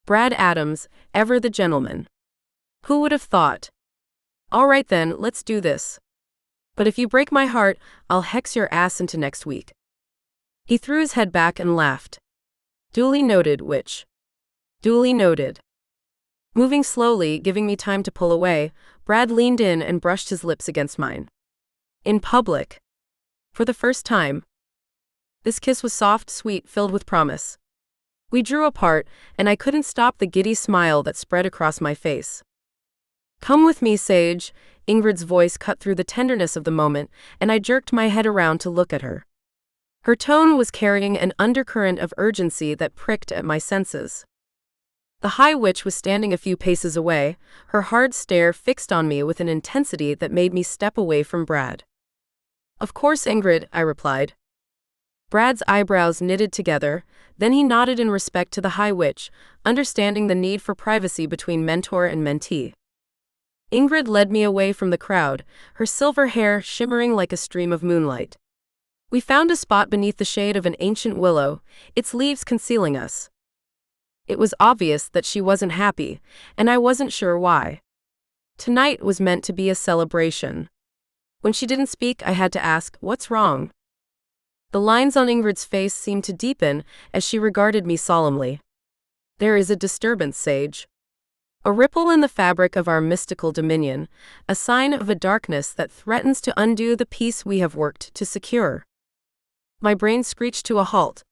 Brad Adams, ever the gentleman. Who would have thought? All right then, let's do this. But if you break my heart, I'll hex your ass into next week. He threw his head back and laughed. Duly noted, witch. Duly noted. Moving slowly, giving me time to pull away, Brad leaned in and brushed his lips against mine. In public. For the first time. This kiss was soft, sweet, filled with promise. We drew apart, and I couldn't stop the giddy smile that spread across my face. Come with me, Sage. Ingrid's voice cut through the tenderness of the moment, and I jerked my head around to look at her. Her tone was carrying an undercurrent of urgency that pricked at my senses. The High Witch was standing a few paces away, her hard stare fixed on me with an intensity that made me step away from Brad. Of course, Ingrid, I replied. Brad's eyebrows knitted together, then he nodded in respect to the High Witch, understanding the need for privacy between mentor and mentee. Ingrid led me away from the crowd, her silver hair shimmering like a stream of moonlight. We found a spot beneath the shade of an ancient willow, its leaves concealing us. It was obvious that she wasn't happy, and I wasn't sure why. Tonight was meant to be a celebration. When she didn't speak, I had to ask, "What's wrong?" The lines on Ingrid's face seemed to deepen as she regarded me solemnly. There is a disturbance, Sage. A ripple in the fabric of our mystical dominion, a sign of a darkness that threatens to undo the peace we have worked to secure. My brain screeched to a halt.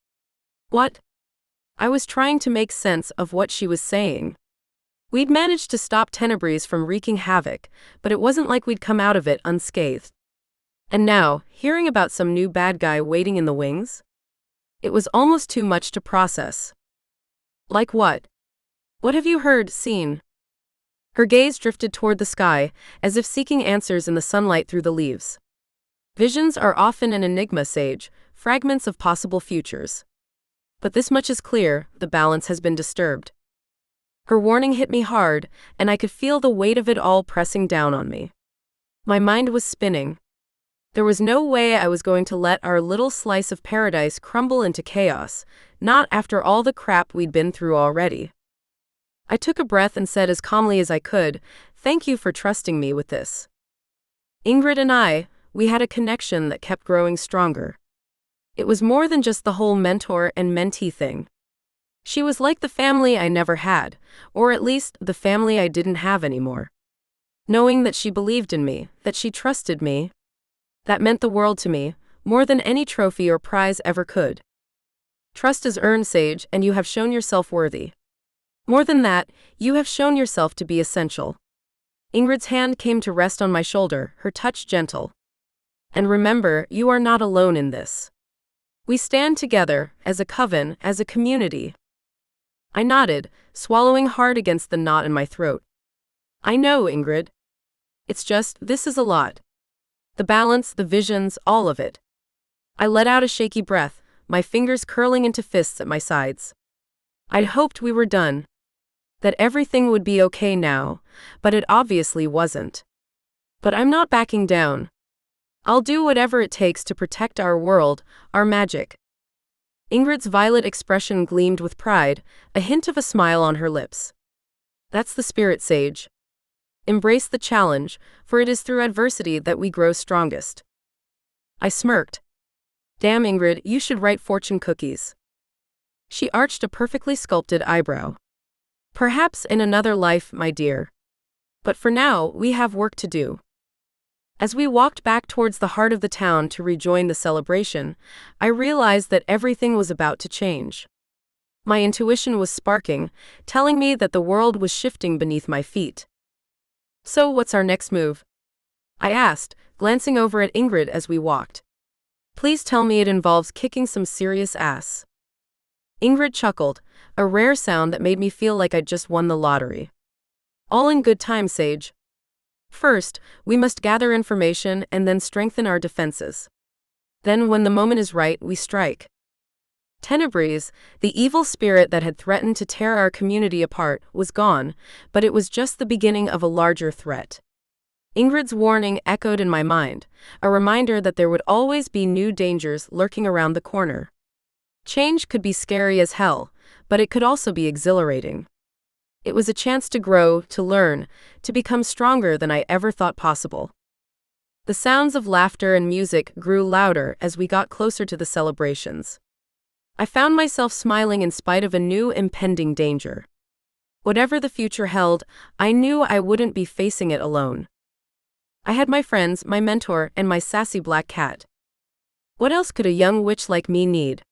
What? I was trying to make sense of what she was saying. We'd managed to stop Tenebris from wreaking havoc, but it wasn't like we'd come out of it unscathed. And now, hearing about some new bad guy waiting in the wings? It was almost too much to process. Like what? What have you heard, seen? Her gaze drifted toward the sky, as if seeking answers in the sunlight through the leaves. Visions are often an enigma, Sage, fragments of possible futures. But this much is clear, the balance has been disturbed. Her warning hit me hard, and I could feel the weight of it all pressing down on me. My mind was spinning. There was no way I was going to let our little slice of paradise crumble into chaos, not after all the crap we'd been through already. I took a breath and said as calmly as I could, "Thank you for trusting me with this." Ingrid and I, we had a connection that kept growing stronger. It was more than just the whole mentor and mentee thing. She was like the family I never had, or at least the family I didn't have anymore. Knowing that she believed in me, that she trusted me, that meant the world to me, more than any trophy or prize ever could. Trust is earned, Sage, and you have shown yourself worthy. More than that, you have shown yourself to be essential. Ingrid's hand came to rest on my shoulder, her touch gentle. And remember, you are not alone in this. We stand together, as a coven, as a community. I nodded, swallowing hard against the knot in my throat. I know, Ingrid. It's just, this is a lot. The balance, the visions, all of it. I let out a shaky breath, my fingers curling into fists at my sides. I'd hoped we were done. That everything would be okay now, but it obviously wasn't. But I'm not backing down. I'll do whatever it takes to protect our world, our magic. Ingrid's violet expression gleamed with pride, a hint of a smile on her lips. That's the spirit, Sage. Embrace the challenge, for it is through adversity that we grow strongest. I smirked. Damn, Ingrid, you should write fortune cookies. She arched a perfectly sculpted eyebrow. Perhaps in another life, my dear. But for now, we have work to do. As we walked back towards the heart of the town to rejoin the celebration, I realized that everything was about to change. My intuition was sparking, telling me that the world was shifting beneath my feet. So what's our next move? I asked, glancing over at Ingrid as we walked. Please tell me it involves kicking some serious ass. Ingrid chuckled, a rare sound that made me feel like I'd just won the lottery. All in good time, Sage. First, we must gather information and then strengthen our defenses. Then when the moment is right, we strike. Tenebris, the evil spirit that had threatened to tear our community apart, was gone, but it was just the beginning of a larger threat. Ingrid's warning echoed in my mind, a reminder that there would always be new dangers lurking around the corner. Change could be scary as hell, but it could also be exhilarating. It was a chance to grow, to learn, to become stronger than I ever thought possible. The sounds of laughter and music grew louder as we got closer to the celebrations. I found myself smiling in spite of a new impending danger. Whatever the future held, I knew I wouldn't be facing it alone. I had my friends, my mentor, and my sassy black cat. What else could a young witch like me need?